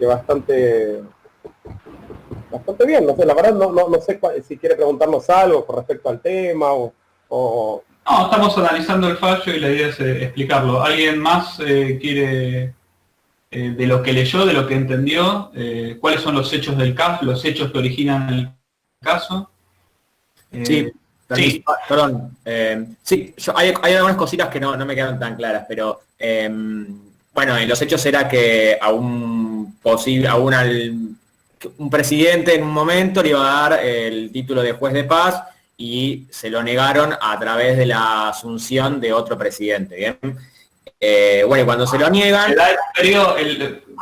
S4: bastante bien. No sé, la verdad no sé si quiere preguntarnos algo con respecto al tema o...
S1: No, estamos analizando el fallo y la idea es explicarlo. ¿Alguien más quiere, de lo que leyó, de lo que entendió, cuáles son los hechos del caso, los hechos que originan el caso?
S3: Sí, sí, perdón. Sí, hay algunas cositas que no me quedaron tan claras, pero bueno, los hechos era que un presidente en un momento le iba a dar el título de juez de paz y se lo negaron a través de la asunción de otro presidente, ¿bien? Bueno, y cuando se lo niegan...
S1: Se da el periodo,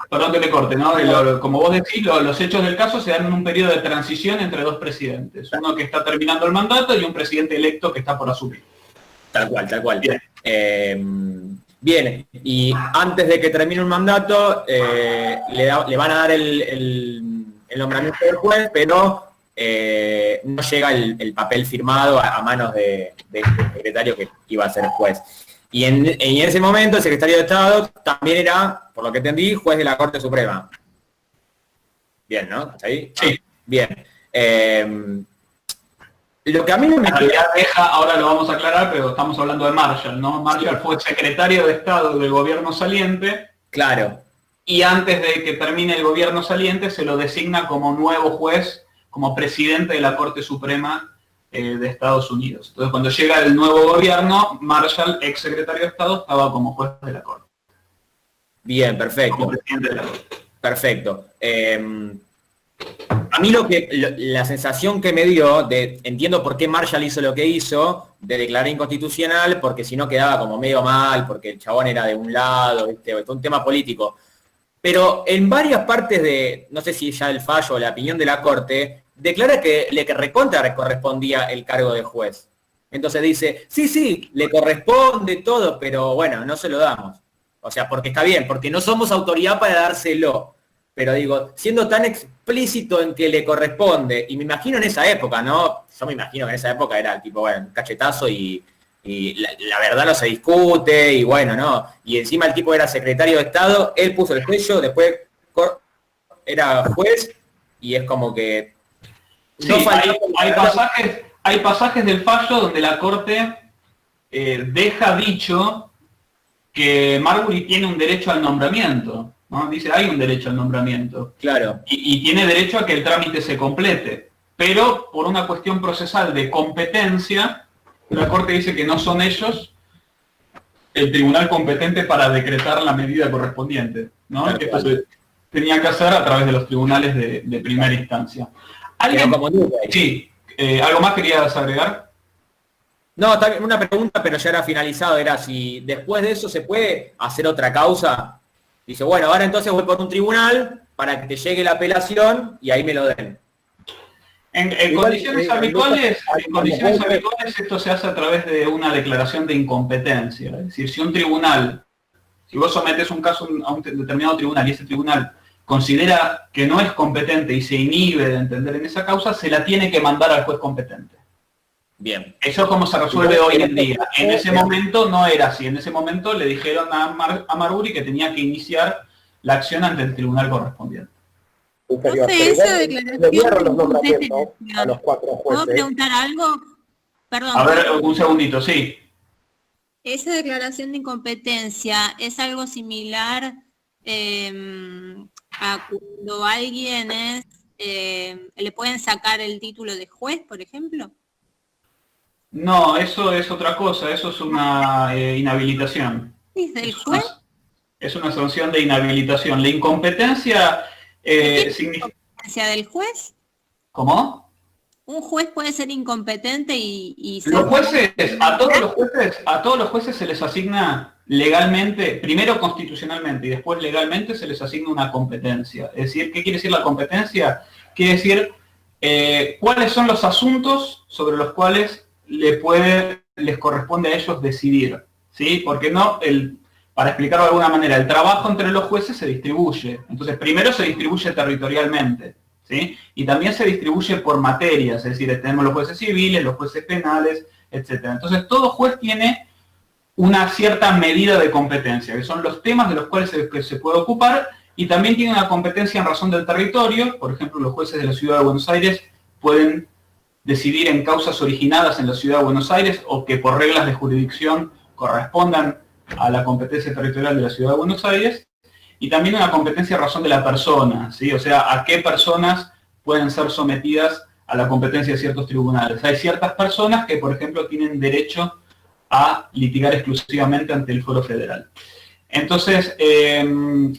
S1: perdón que me corte, ¿no? Como vos decís, los hechos del caso se dan en un periodo de transición entre 2 presidentes. Uno que está terminando el mandato y un presidente electo que está por asumir.
S3: Tal cual. Bien, y antes de que termine un mandato, le van a dar el nombramiento del juez, pero no llega el papel firmado a manos de este secretario que iba a ser juez. Y en ese momento el secretario de Estado también era, por lo que entendí, juez de la Corte Suprema. Bien, ¿no? ¿Está ahí?
S1: Sí.
S3: Bien. Lo que a mí no me
S1: deja, ahora lo vamos a aclarar, pero estamos hablando de Marshall, ¿no? Marshall fue secretario de Estado del gobierno saliente.
S3: Claro.
S1: Y antes de que termine el gobierno saliente se lo designa como nuevo juez, como presidente de la Corte Suprema de Estados Unidos. Entonces, cuando llega el nuevo gobierno, Marshall, ex secretario de Estado, estaba como juez de la Corte.
S3: Bien, perfecto.
S1: Como presidente de la Corte.
S3: Perfecto. A mí la sensación que me dio, entiendo por qué Marshall hizo lo que hizo, de declarar inconstitucional, porque si no quedaba como medio mal, porque el chabón era de un lado, ¿viste? Fue un tema político. Pero en varias partes de, no sé si ya el fallo o la opinión de la Corte, declara que le correspondía el cargo de juez. Entonces dice, sí, le corresponde todo, pero bueno, no se lo damos. O sea, porque está bien, porque no somos autoridad para dárselo. Pero digo, siendo tan explícito en que le corresponde, y me imagino en esa época, ¿no? Yo me imagino que en esa época era tipo, bueno, un cachetazo y la verdad no se discute, y bueno, ¿no? Y encima el tipo era secretario de Estado, él puso el sello, después era juez, y es como que...
S1: Sí, no hay pasajes del fallo donde la Corte deja dicho que Marbury tiene un derecho al nombramiento, ¿no? Dice, hay un derecho al nombramiento.
S3: Claro.
S1: Y tiene derecho a que el trámite se complete. Pero por una cuestión procesal de competencia, la Corte dice que no son ellos el tribunal competente para decretar la medida correspondiente, ¿no? Esto se tenía que hacer a través de los tribunales de primera instancia. ¿Alguien? Sí. ¿Algo más querías agregar?
S3: No, una pregunta, pero ya era finalizado, era si después de eso se puede hacer otra causa. Dice, bueno, ahora entonces voy por un tribunal para que te llegue la apelación y ahí me lo den.
S1: En condiciones habituales, esto se hace a través de una declaración de incompetencia. Es decir, si vos sometes un caso a un determinado tribunal y ese tribunal considera que no es competente y se inhibe de entender en esa causa, se la tiene que mandar al juez competente.
S3: Bien.
S1: Eso es como se resuelve hoy en día. En ese momento no era así. En ese momento le dijeron a Marbury que tenía que iniciar la acción ante el tribunal correspondiente.
S4: Le dieron los nombramientos a los 4 jueces.
S2: ¿Puedo preguntar algo? Perdón.
S1: A ver, un segundito, sí.
S2: ¿Esa declaración de incompetencia es algo similar a cuando alguien le pueden sacar el título de juez, por ejemplo?
S1: No, eso es otra cosa, eso es una inhabilitación.
S2: ¿Es del juez?
S1: Es una sanción de inhabilitación. La incompetencia significa...
S2: ¿Incompetencia del juez?
S1: ¿Cómo?
S2: Un juez puede ser incompetente y
S1: los jueces, a todos los jueces se les asigna legalmente, primero constitucionalmente y después legalmente se les asigna una competencia. Es decir, ¿qué quiere decir la competencia? Quiere decir cuáles son los asuntos sobre los cuales les corresponde a ellos decidir, ¿sí? Porque no, para explicarlo de alguna manera, el trabajo entre los jueces se distribuye. Entonces, primero se distribuye territorialmente, ¿sí? Y también se distribuye por materias, es decir, tenemos los jueces civiles, los jueces penales, etc. Entonces, todo juez tiene una cierta medida de competencia, que son los temas de los cuales se puede ocupar, y también tiene una competencia en razón del territorio. Por ejemplo, los jueces de la Ciudad de Buenos Aires pueden decidir en causas originadas en la Ciudad de Buenos Aires o que por reglas de jurisdicción correspondan a la competencia territorial de la Ciudad de Buenos Aires, y también una competencia a razón de la persona, ¿sí? O sea, a qué personas pueden ser sometidas a la competencia de ciertos tribunales. Hay ciertas personas que, por ejemplo, tienen derecho a litigar exclusivamente ante el Foro Federal. Entonces,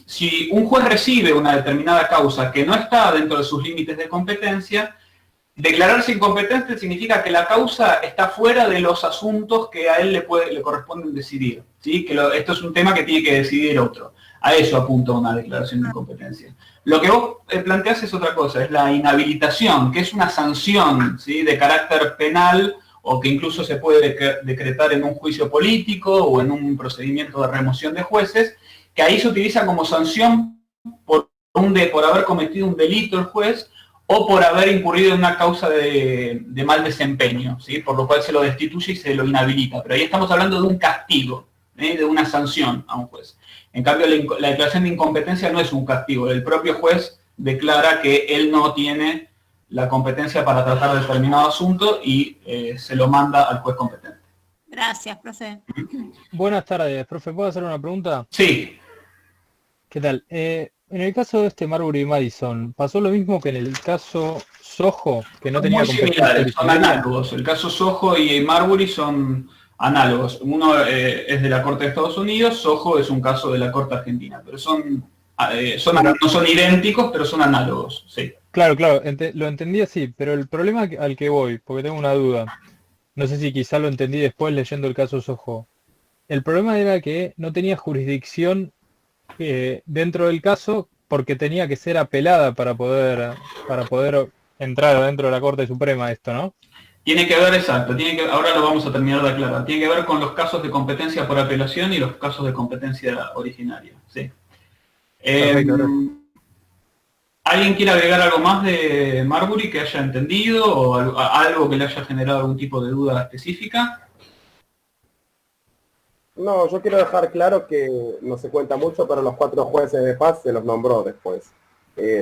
S1: si un juez recibe una determinada causa que no está dentro de sus límites de competencia, declararse incompetente significa que la causa está fuera de los asuntos que a él le corresponden decidir, ¿sí? Esto es un tema que tiene que decidir otro. A eso apunta una declaración de incompetencia. Lo que vos planteás es otra cosa, es la inhabilitación, que es una sanción, ¿sí? De carácter penal, o que incluso se puede decretar en un juicio político o en un procedimiento de remoción de jueces, que ahí se utiliza como sanción por haber cometido un delito el juez, o por haber incurrido en una causa de mal desempeño, ¿sí? Por lo cual se lo destituye y se lo inhabilita. Pero ahí estamos hablando de un castigo, de una sanción a un juez. En cambio, la declaración de incompetencia no es un castigo. El propio juez declara que él no tiene la competencia para tratar determinado asunto y se lo manda al juez competente.
S2: Gracias, profe.
S5: Buenas tardes, profe. ¿Puedo hacer una pregunta?
S1: Sí.
S5: ¿Qué tal? En el caso de Marbury y Madison, ¿pasó lo mismo que en el caso Sojo, que no tenía competencia?
S1: Son análogos. El caso Sojo y Marbury son análogos. Uno es de la Corte de Estados Unidos, Sojo es un caso de la Corte Argentina, pero no son idénticos, pero son análogos, sí.
S5: Claro, lo entendí así, pero el problema al que voy, porque tengo una duda, no sé si quizá lo entendí después leyendo el caso Sojo. El problema era que no tenía jurisdicción dentro del caso porque tenía que ser apelada para poder entrar dentro de la Corte Suprema esto, ¿no?
S1: Tiene que ver, exacto, ahora lo vamos a terminar de aclarar, tiene que ver con los casos de competencia por apelación y los casos de competencia originaria, sí. ¿Alguien quiere agregar algo más de Marbury que haya entendido o algo que le haya generado algún tipo de duda específica?
S4: No, yo quiero dejar claro que no se cuenta mucho, pero los 4 jueces de paz se los nombró después.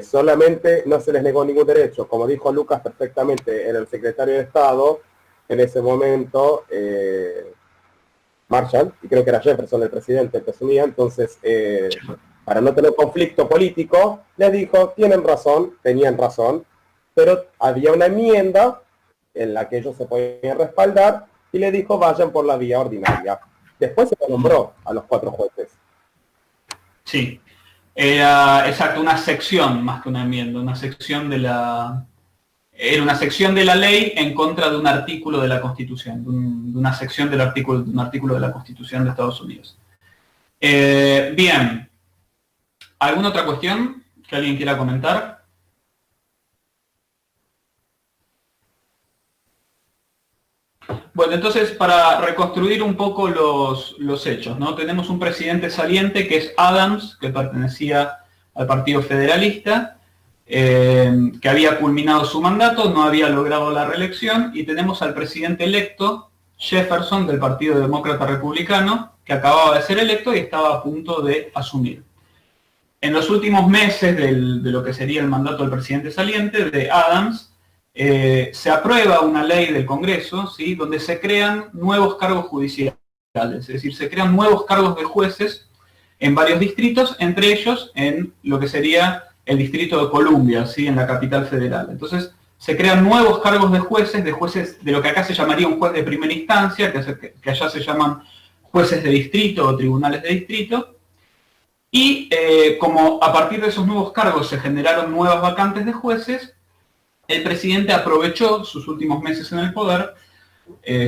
S4: Solamente no se les negó ningún derecho. Como dijo Lucas perfectamente, era el secretario de Estado, en ese momento, Marshall, y creo que era Jefferson el presidente, el que asumía, entonces, para no tener conflicto político, les dijo, tenían razón, pero había una enmienda en la que ellos se podían respaldar, y le dijo, vayan por la vía ordinaria. Después se nombró a los 4 jueces.
S1: Sí, era exacto, una sección más que una enmienda, una sección era una sección de la ley en contra de un artículo de la Constitución, de una sección de un artículo de la Constitución de Estados Unidos. Bien, ¿alguna otra cuestión que alguien quiera comentar? Bueno, entonces, para reconstruir un poco los hechos, ¿no? Tenemos un presidente saliente que es Adams, que pertenecía al Partido Federalista, que había culminado su mandato, no había logrado la reelección, y tenemos al presidente electo, Jefferson, del Partido Demócrata Republicano, que acababa de ser electo y estaba a punto de asumir. En los últimos meses de lo que sería el mandato del presidente saliente, de Adams, se aprueba una ley del Congreso, ¿sí?, donde se crean nuevos cargos judiciales, es decir, se crean nuevos cargos de jueces en varios distritos, entre ellos en lo que sería el distrito de Columbia, ¿sí?, en la capital federal. Entonces, se crean nuevos cargos de jueces de lo que acá se llamaría un juez de primera instancia, que allá se llaman jueces de distrito o tribunales de distrito, y como a partir de esos nuevos cargos se generaron nuevas vacantes de jueces, el presidente aprovechó sus últimos meses en el poder,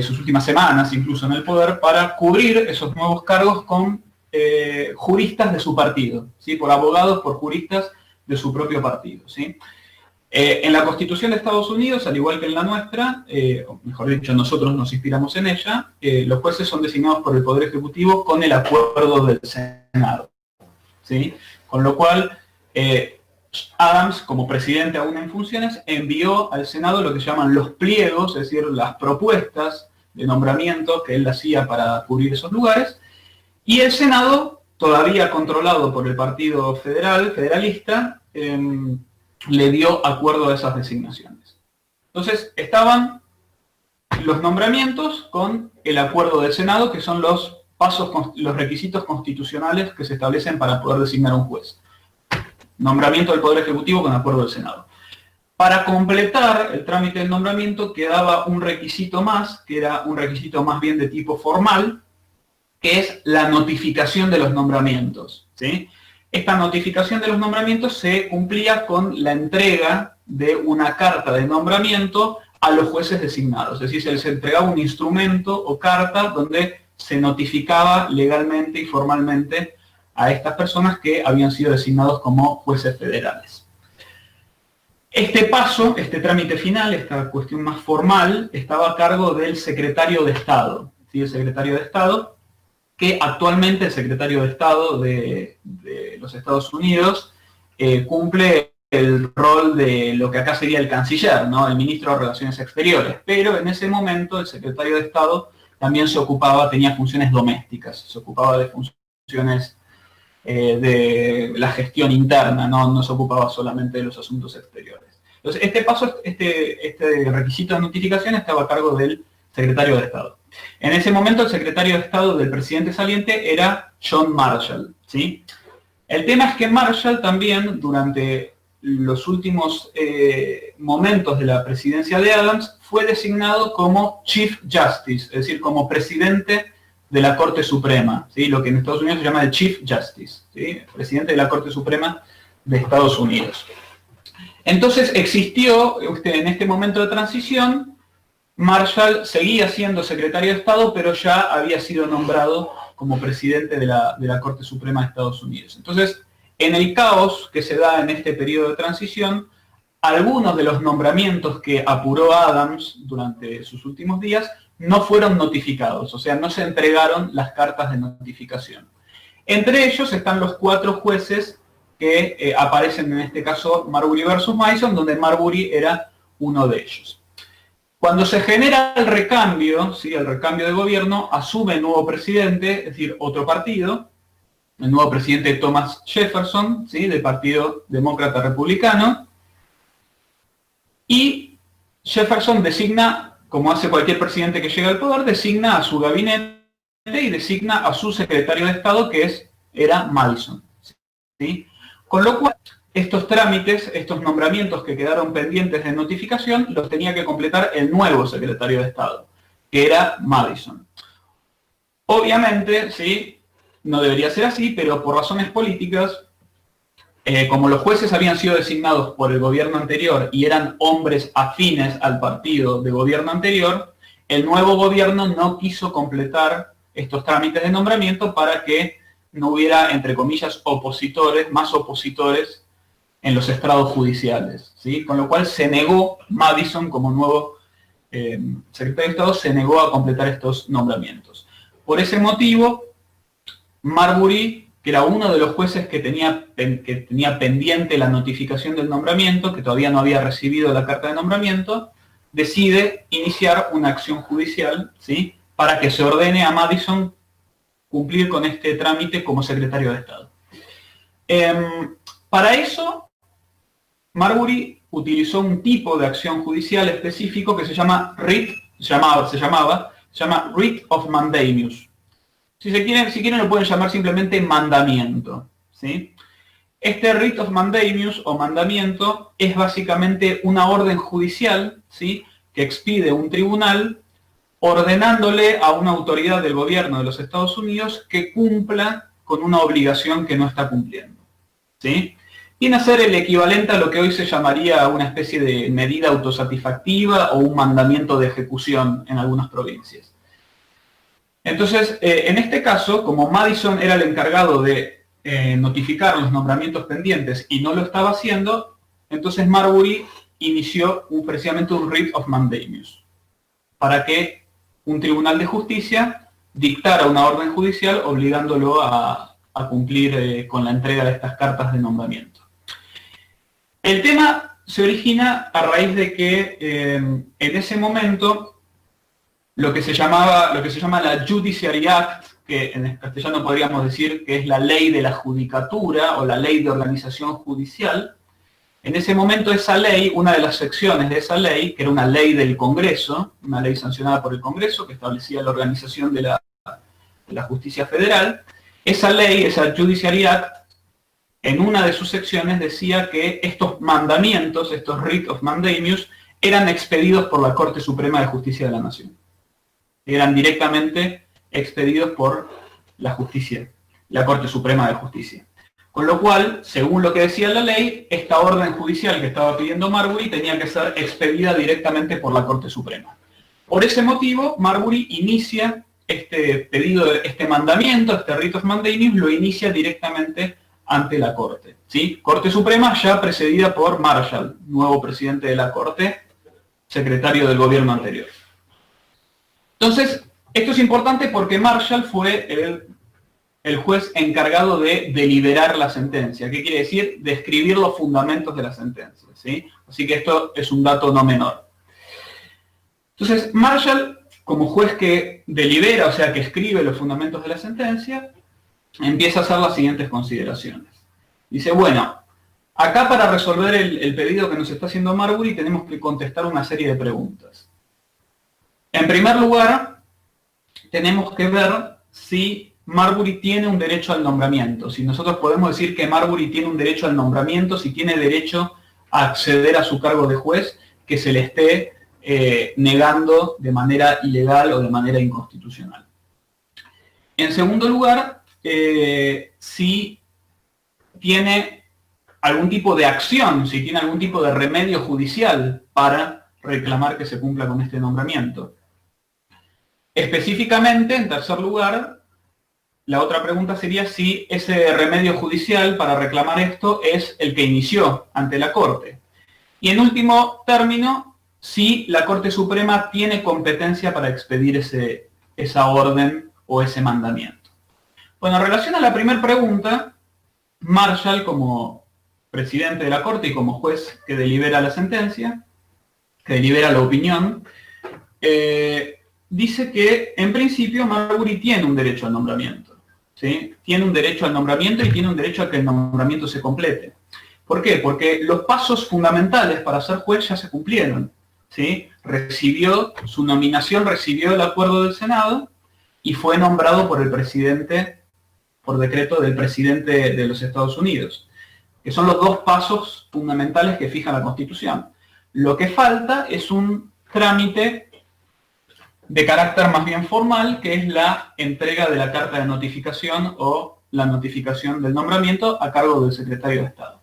S1: sus últimas semanas incluso en el poder, para cubrir esos nuevos cargos con juristas de su partido, ¿sí?, por abogados, por juristas de su propio partido, ¿sí? En la Constitución de Estados Unidos, al igual que en la nuestra, o mejor dicho, nosotros nos inspiramos en ella, los jueces son designados por el Poder Ejecutivo con el acuerdo del Senado, ¿sí? Con lo cual, Adams, como presidente aún en funciones, envió al Senado lo que llaman los pliegos, es decir, las propuestas de nombramiento que él hacía para cubrir esos lugares, y el Senado, todavía controlado por el Partido Federalista, le dio acuerdo a esas designaciones. Entonces, estaban los nombramientos con el acuerdo del Senado, que son los requisitos constitucionales que se establecen para poder designar a un juez. Nombramiento del Poder Ejecutivo con acuerdo del Senado. Para completar el trámite del nombramiento quedaba un requisito más, que era un requisito más bien de tipo formal, que es la notificación de los nombramientos, ¿sí? Esta notificación de los nombramientos se cumplía con la entrega de una carta de nombramiento a los jueces designados. Es decir, se les entregaba un instrumento o carta donde se notificaba legalmente y formalmente a estas personas que habían sido designados como jueces federales. Este paso, este trámite final, esta cuestión más formal, estaba a cargo del secretario de Estado, ¿sí? El secretario de Estado, que actualmente el secretario de Estado de los Estados Unidos cumple el rol de lo que acá sería el canciller, ¿no?, el ministro de Relaciones Exteriores, pero en ese momento el secretario de Estado también tenía funciones domésticas, se ocupaba de funciones de la gestión interna, no se ocupaba solamente de los asuntos exteriores. Entonces, este requisito de notificación estaba a cargo del secretario de Estado. En ese momento el secretario de Estado del presidente saliente era John Marshall, ¿sí? El tema es que Marshall también, durante los últimos momentos de la presidencia de Adams, fue designado como Chief Justice, es decir, como presidente de la Corte Suprema, ¿sí?, lo que en Estados Unidos se llama el Chief Justice, ¿sí?, presidente de la Corte Suprema de Estados Unidos. Entonces existió, en este momento de transición, Marshall seguía siendo secretario de Estado, pero ya había sido nombrado como presidente de la Corte Suprema de Estados Unidos. Entonces, en el caos que se da en este periodo de transición, algunos de los nombramientos que apuró Adams durante sus últimos días no fueron notificados, o sea, no se entregaron las cartas de notificación. Entre ellos están los 4 jueces que aparecen en este caso Marbury versus Mason, donde Marbury era uno de ellos. Cuando se genera el recambio, ¿sí?, el recambio de gobierno, asume el nuevo presidente, es decir, otro partido, el nuevo presidente Thomas Jefferson, ¿sí?, del Partido Demócrata Republicano, y Jefferson designa, como hace cualquier presidente que llega al poder, designa a su gabinete y designa a su secretario de Estado, que era Madison, ¿sí? Con lo cual, estos trámites, estos nombramientos que quedaron pendientes de notificación, los tenía que completar el nuevo secretario de Estado, que era Madison. Obviamente, ¿sí?, no debería ser así, pero por razones políticas, como los jueces habían sido designados por el gobierno anterior y eran hombres afines al partido de gobierno anterior, el nuevo gobierno no quiso completar estos trámites de nombramiento para que no hubiera, entre comillas, más opositores en los estrados judiciales, ¿sí? Con lo cual se negó, Madison como nuevo secretario de Estado, se negó a completar estos nombramientos. Por ese motivo, Marbury que era uno de los jueces que tenía pendiente la notificación del nombramiento, que todavía no había recibido la carta de nombramiento, decide iniciar una acción judicial, ¿sí?, para que se ordene a Madison cumplir con este trámite como secretario de Estado. Para eso, Marbury utilizó un tipo de acción judicial específico que se llama writ of mandamus. Si quieren lo pueden llamar simplemente mandamiento, ¿sí? Este writ of mandamus o mandamiento es básicamente una orden judicial, ¿sí?, que expide un tribunal ordenándole a una autoridad del gobierno de los Estados Unidos que cumpla con una obligación que no está cumpliendo, ¿sí? Viene a ser el equivalente a lo que hoy se llamaría una especie de medida autosatisfactiva o un mandamiento de ejecución en algunas provincias. Entonces, en este caso, como Madison era el encargado de notificar los nombramientos pendientes y no lo estaba haciendo, entonces Marbury inició precisamente un writ of mandamus para que un tribunal de justicia dictara una orden judicial obligándolo a cumplir con la entrega de estas cartas de nombramiento. El tema se origina a raíz de que en ese momento lo que se llama la Judiciary Act, que en castellano podríamos decir que es la ley de la judicatura o la ley de organización judicial. En ese momento esa ley, una de las secciones de esa ley, que era una ley del Congreso, una ley sancionada por el Congreso que establecía la organización de la justicia federal, esa ley, esa Judiciary Act, en una de sus secciones decía que estos mandamientos, estos writ of mandamus, eran expedidos por la Corte Suprema de Justicia de la Nación. Eran directamente expedidos por la justicia, la Corte Suprema de Justicia. Con lo cual, según lo que decía la ley, esta orden judicial que estaba pidiendo Marbury tenía que ser expedida directamente por la Corte Suprema. Por ese motivo, Marbury inicia este pedido, este mandamiento, este writ of mandamus, lo inicia directamente ante la Corte, ¿sí? Corte Suprema ya precedida por Marshall, nuevo presidente de la Corte, secretario del gobierno anterior. Entonces, esto es importante porque Marshall fue el juez encargado de deliberar la sentencia. ¿Qué quiere decir? De escribir los fundamentos de la sentencia, ¿sí? Así que esto es un dato no menor. Entonces, Marshall, como juez que delibera, o sea, que escribe los fundamentos de la sentencia, empieza a hacer las siguientes consideraciones. Dice, bueno, acá para resolver el pedido que nos está haciendo Marbury tenemos que contestar una serie de preguntas. En primer lugar, tenemos que ver si Marbury tiene un derecho al nombramiento, si nosotros podemos decir que Marbury tiene un derecho al nombramiento, si tiene derecho a acceder a su cargo de juez, que se le esté negando de manera ilegal o de manera inconstitucional. En segundo lugar, si tiene algún tipo de acción, si tiene algún tipo de remedio judicial para reclamar que se cumpla con este nombramiento. Específicamente, en tercer lugar, la otra pregunta sería si ese remedio judicial para reclamar esto es el que inició ante la Corte. Y en último término, si la Corte Suprema tiene competencia para expedir esa orden o ese mandamiento. Bueno, en relación a la primera pregunta, Marshall, como presidente de la Corte y como juez que delibera la sentencia, que delibera la opinión, dice que en principio Marbury tiene un derecho al nombramiento, ¿sí? Tiene un derecho al nombramiento y tiene un derecho a que el nombramiento se complete. ¿Por qué? Porque los pasos fundamentales para ser juez ya se cumplieron, ¿sí? Su nominación recibió el acuerdo del Senado y fue nombrado por el presidente, por decreto del presidente de los Estados Unidos, que son los dos pasos fundamentales que fija la Constitución. Lo que falta es un trámite de carácter más bien formal, que es la entrega de la carta de notificación o la notificación del nombramiento a cargo del secretario de Estado.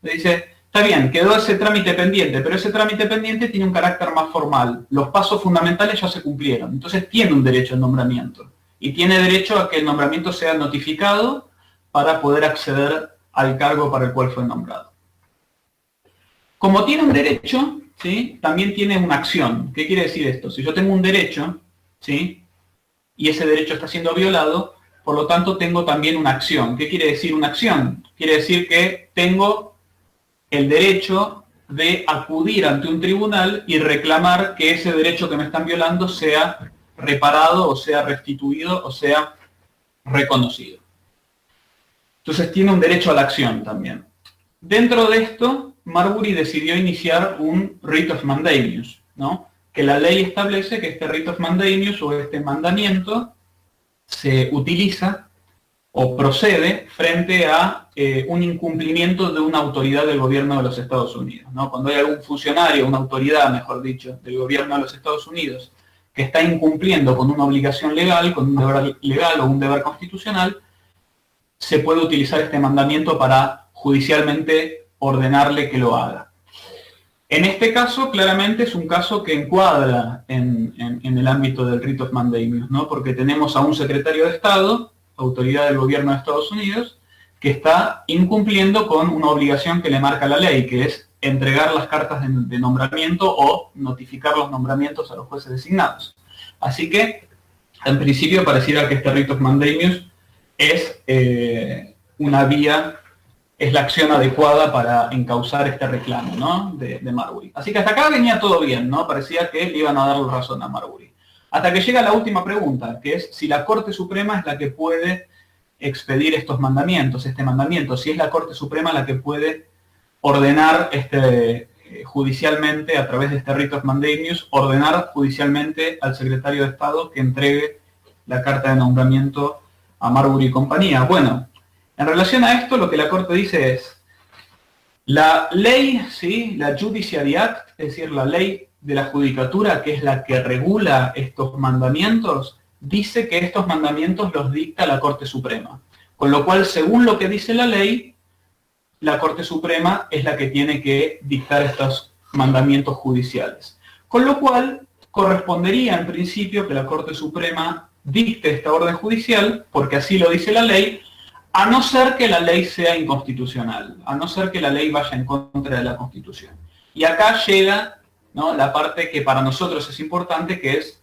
S1: Le dice, está bien, quedó ese trámite pendiente, pero ese trámite pendiente tiene un carácter más formal. Los pasos fundamentales ya se cumplieron, entonces tiene un derecho al nombramiento. Y tiene derecho a que el nombramiento sea notificado para poder acceder al cargo para el cual fue nombrado. Como tiene un derecho, ¿sí?, también tiene una acción. ¿Qué quiere decir esto? Si yo tengo un derecho, ¿sí?, y ese derecho está siendo violado, por lo tanto tengo también una acción. ¿Qué quiere decir una acción? Quiere decir que tengo el derecho de acudir ante un tribunal y reclamar que ese derecho que me están violando sea reparado, o sea restituido, o sea reconocido. Entonces tiene un derecho a la acción también. Dentro de esto, Marbury decidió iniciar un writ of mandamus, ¿no? Que la ley establece que este writ of mandamus, o este mandamiento, se utiliza o procede frente a un incumplimiento de una autoridad del gobierno de los Estados Unidos, ¿no? Cuando hay algún funcionario, una autoridad, mejor dicho, del gobierno de los Estados Unidos que está incumpliendo con una obligación legal, con un deber legal o un deber constitucional, se puede utilizar este mandamiento para judicialmente ordenarle que lo haga. En este caso, claramente es un caso que encuadra en el ámbito del writ of mandamus, ¿no? Porque tenemos a un secretario de Estado, autoridad del gobierno de Estados Unidos, que está incumpliendo con una obligación que le marca la ley, que es entregar las cartas de nombramiento o notificar los nombramientos a los jueces designados. Así que, en principio, pareciera que este writ of mandamus es una vía, es la acción adecuada para encauzar este reclamo, ¿no? de Marbury. Así que hasta acá venía todo bien, ¿no? Parecía que le iban a dar razón a Marbury. Hasta que llega la última pregunta, que es si la Corte Suprema es la que puede expedir estos mandamientos, este mandamiento, si es la Corte Suprema la que puede ordenar judicialmente, a través de este writ of mandamus, ordenar judicialmente al secretario de Estado que entregue la carta de nombramiento a Marbury y compañía. Bueno, en relación a esto, lo que la Corte dice es, la ley, ¿sí? La Judiciary Act, es decir, la ley de la judicatura, que es la que regula estos mandamientos, dice que estos mandamientos los dicta la Corte Suprema. Con lo cual, según lo que dice la ley, la Corte Suprema es la que tiene que dictar estos mandamientos judiciales. Con lo cual, correspondería en principio que la Corte Suprema dicte esta orden judicial, porque así lo dice la ley, a no ser que la ley sea inconstitucional, a no ser que la ley vaya en contra de la Constitución. Y acá llega, ¿no?, la parte que para nosotros es importante, que es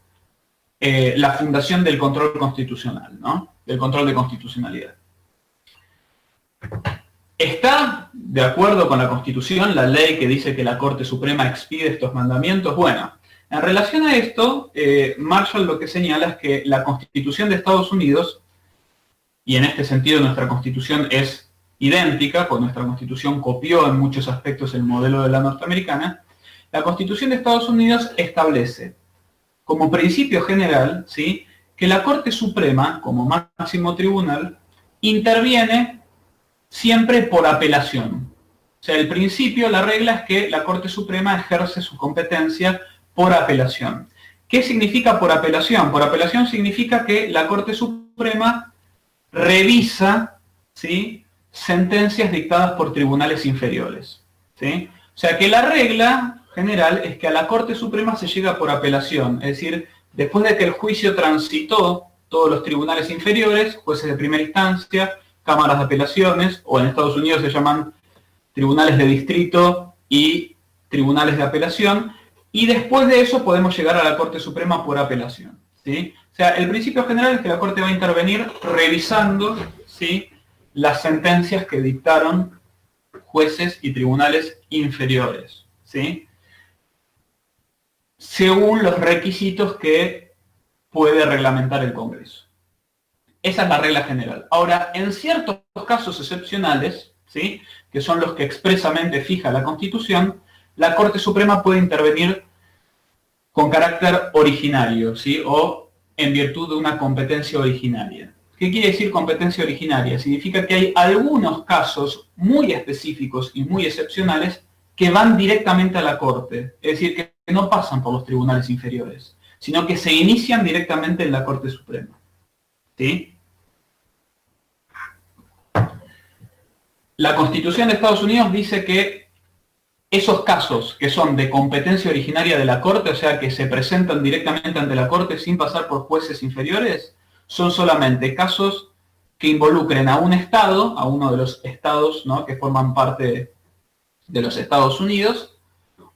S1: la fundación del control constitucional, ¿no?, del control de constitucionalidad. ¿Está de acuerdo con la Constitución la ley que dice que la Corte Suprema expide estos mandamientos? Bueno, en relación a esto, Marshall lo que señala es que la Constitución de Estados Unidos, y en este sentido nuestra Constitución es idéntica, pues nuestra Constitución copió en muchos aspectos el modelo de la norteamericana, la Constitución de Estados Unidos establece como principio general, ¿sí?, que la Corte Suprema, como máximo tribunal, interviene siempre por apelación. O sea, el principio, la regla es que la Corte Suprema ejerce su competencia por apelación. ¿Qué significa por apelación? Por apelación significa que la Corte Suprema revisa, ¿sí?, sentencias dictadas por tribunales inferiores, ¿sí? O sea que la regla general es que a la Corte Suprema se llega por apelación, es decir, después de que el juicio transitó todos los tribunales inferiores, jueces de primera instancia, cámaras de apelaciones, o en Estados Unidos se llaman tribunales de distrito y tribunales de apelación, y después de eso podemos llegar a la Corte Suprema por apelación, ¿sí? O sea, el principio general es que la Corte va a intervenir revisando, ¿sí?, las sentencias que dictaron jueces y tribunales inferiores, ¿sí?, según los requisitos que puede reglamentar el Congreso. Esa es la regla general. Ahora, en ciertos casos excepcionales, ¿sí?, que son los que expresamente fija la Constitución, la Corte Suprema puede intervenir con carácter originario, ¿sí?, o en virtud de una competencia originaria. ¿Qué quiere decir competencia originaria? Significa que hay algunos casos muy específicos y muy excepcionales que van directamente a la Corte, es decir, que no pasan por los tribunales inferiores, sino que se inician directamente en la Corte Suprema, ¿sí? La Constitución de Estados Unidos dice que esos casos que son de competencia originaria de la Corte, o sea, que se presentan directamente ante la Corte sin pasar por jueces inferiores, son solamente casos que involucren a un Estado, a uno de los Estados, ¿no?, que forman parte de los Estados Unidos,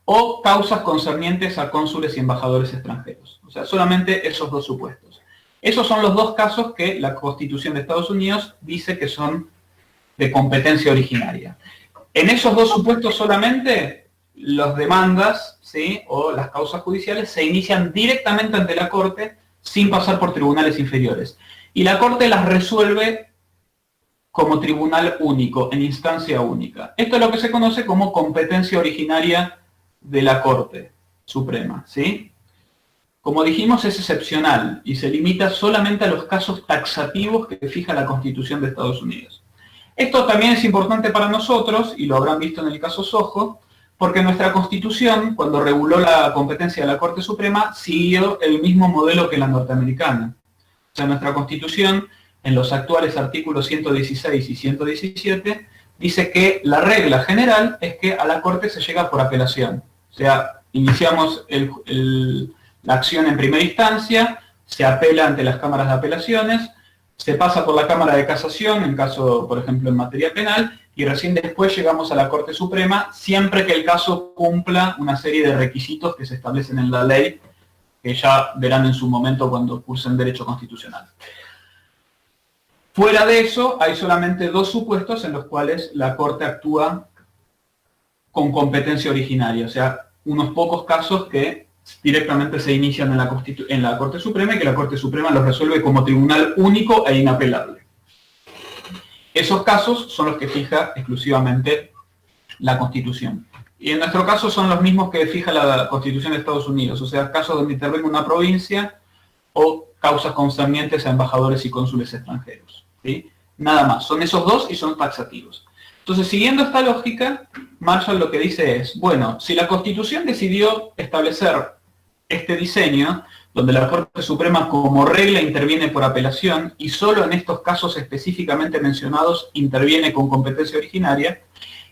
S1: o causas concernientes a cónsules y embajadores extranjeros. O sea, solamente esos dos supuestos. Esos son los dos casos que la Constitución de Estados Unidos dice que son de competencia originaria. En esos dos supuestos solamente, las demandas, ¿sí?, o las causas judiciales se inician directamente ante la Corte sin pasar por tribunales inferiores. Y la Corte las resuelve como tribunal único, en instancia única. Esto es lo que se conoce como competencia originaria de la Corte Suprema, ¿sí? Como dijimos, es excepcional y se limita solamente a los casos taxativos que fija la Constitución de Estados Unidos. Esto también es importante para nosotros, y lo habrán visto en el caso Sojo, porque nuestra Constitución, cuando reguló la competencia de la Corte Suprema, siguió el mismo modelo que la norteamericana. O sea, nuestra Constitución, en los actuales artículos 116 y 117, dice que la regla general es que a la Corte se llega por apelación. O sea, iniciamos la acción en primera instancia, se apela ante las cámaras de apelaciones, se pasa por la Cámara de Casación, en caso, por ejemplo, en materia penal, y recién después llegamos a la Corte Suprema, siempre que el caso cumpla una serie de requisitos que se establecen en la ley, que ya verán en su momento cuando cursen Derecho Constitucional. Fuera de eso, hay solamente dos supuestos en los cuales la Corte actúa con competencia originaria, o sea, unos pocos casos que directamente se inician en la Corte Suprema y que la Corte Suprema los resuelve como tribunal único e inapelable. Esos casos son los que fija exclusivamente la Constitución. Y en nuestro caso son los mismos que fija la Constitución de Estados Unidos, o sea, casos donde intervenga una provincia o causas concernientes a embajadores y cónsules extranjeros, ¿sí? Nada más, son esos dos y son taxativos. Entonces, siguiendo esta lógica, Marshall lo que dice es, bueno, si la Constitución decidió establecer este diseño, donde la Corte Suprema como regla interviene por apelación y solo en estos casos específicamente mencionados interviene con competencia originaria,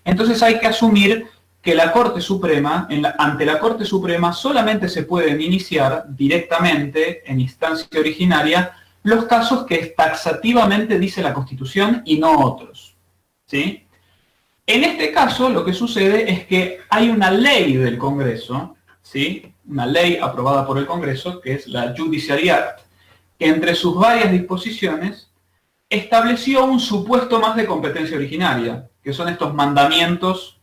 S1: entonces hay que asumir que la Corte Suprema, ante la Corte Suprema solamente se pueden iniciar directamente en instancia originaria los casos que taxativamente dice la Constitución y no otros, ¿sí? En este caso lo que sucede es que hay una ley del Congreso, ¿sí?, una ley aprobada por el Congreso, que es la Judiciary Act, que entre sus varias disposiciones estableció un supuesto más de competencia originaria, que son estos mandamientos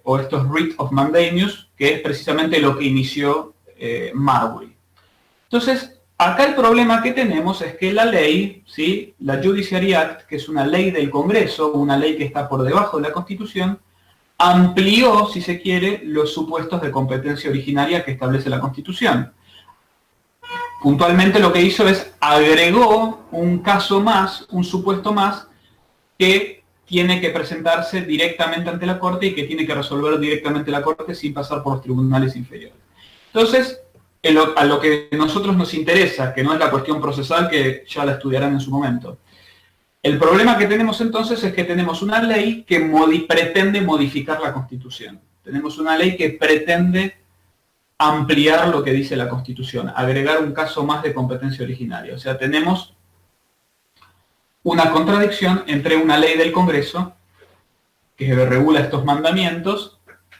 S1: o estos writ of mandamus, que es precisamente lo que inició Marbury. Entonces, acá el problema que tenemos es que la ley, ¿sí?, la Judiciary Act, que es una ley del Congreso, una ley que está por debajo de la Constitución, amplió, si se quiere, los supuestos de competencia originaria que establece la Constitución. Puntualmente lo que hizo es agregó un caso más, un supuesto más, que tiene que presentarse directamente ante la Corte y que tiene que resolver directamente la Corte sin pasar por los tribunales inferiores. Entonces, a lo que a nosotros nos interesa, que no es la cuestión procesal, que ya la estudiarán en su momento. El problema que tenemos entonces es que tenemos una ley que pretende modificar la Constitución. Tenemos una ley que pretende ampliar lo que dice la Constitución, agregar un caso más de competencia originaria. O sea, tenemos una contradicción entre una ley del Congreso, que regula estos mandamientos,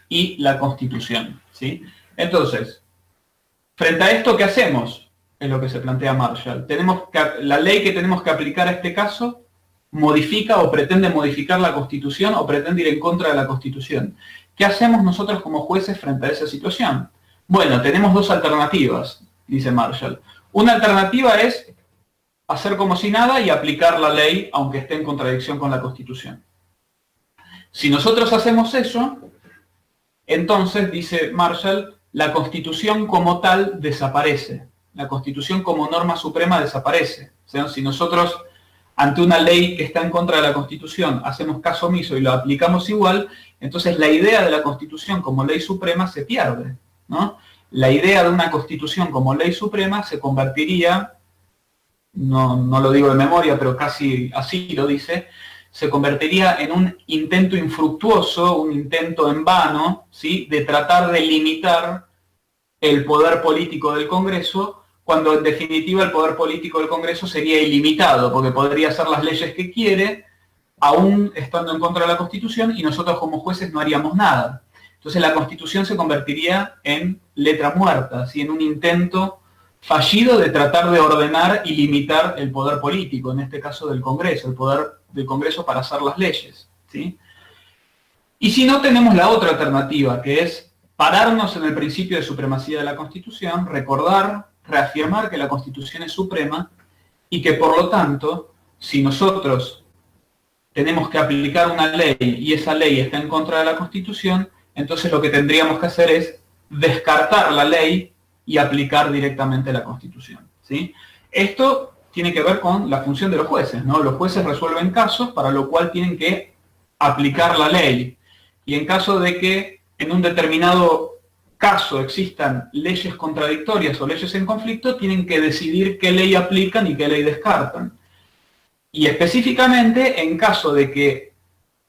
S1: y la Constitución, ¿sí? Entonces, frente a esto, ¿qué hacemos? Es lo que se plantea Marshall. La ley que tenemos que aplicar a este caso modifica o pretende modificar la Constitución o pretende ir en contra de la Constitución. ¿Qué hacemos nosotros como jueces frente a esa situación? Bueno, tenemos dos alternativas, dice Marshall. Una alternativa es hacer como si nada y aplicar la ley aunque esté en contradicción con la Constitución. Si nosotros hacemos eso, entonces, dice Marshall, la Constitución como tal desaparece. La Constitución como norma suprema desaparece. O sea, si nosotros ante una ley que está en contra de la Constitución hacemos caso omiso y lo aplicamos igual, entonces la idea de la Constitución como ley suprema se pierde, ¿no? La idea de una Constitución como ley suprema se convertiría, no lo digo de memoria, pero casi así lo dice, se convertiría en un intento infructuoso, un intento en vano, ¿sí?, de tratar de limitar el poder político del Congreso, cuando en definitiva el poder político del Congreso sería ilimitado, porque podría hacer las leyes que quiere, aún estando en contra de la Constitución, y nosotros como jueces no haríamos nada. Entonces la Constitución se convertiría en letra muerta, ¿sí?, en un intento fallido de tratar de ordenar y limitar el poder político, en este caso del Congreso, el poder del Congreso para hacer las leyes, ¿sí? Y si no, tenemos la otra alternativa, que es pararnos en el principio de supremacía de la Constitución, recordar, reafirmar que la Constitución es suprema y que por lo tanto, si nosotros tenemos que aplicar una ley y esa ley está en contra de la Constitución, entonces lo que tendríamos que hacer es descartar la ley y aplicar directamente la Constitución, ¿sí? Esto tiene que ver con la función de los jueces, ¿no? Los jueces resuelven casos, para lo cual tienen que aplicar la ley. Y en caso de que en un determinado caso existan leyes contradictorias o leyes en conflicto, tienen que decidir qué ley aplican y qué ley descartan. Y específicamente, en caso de que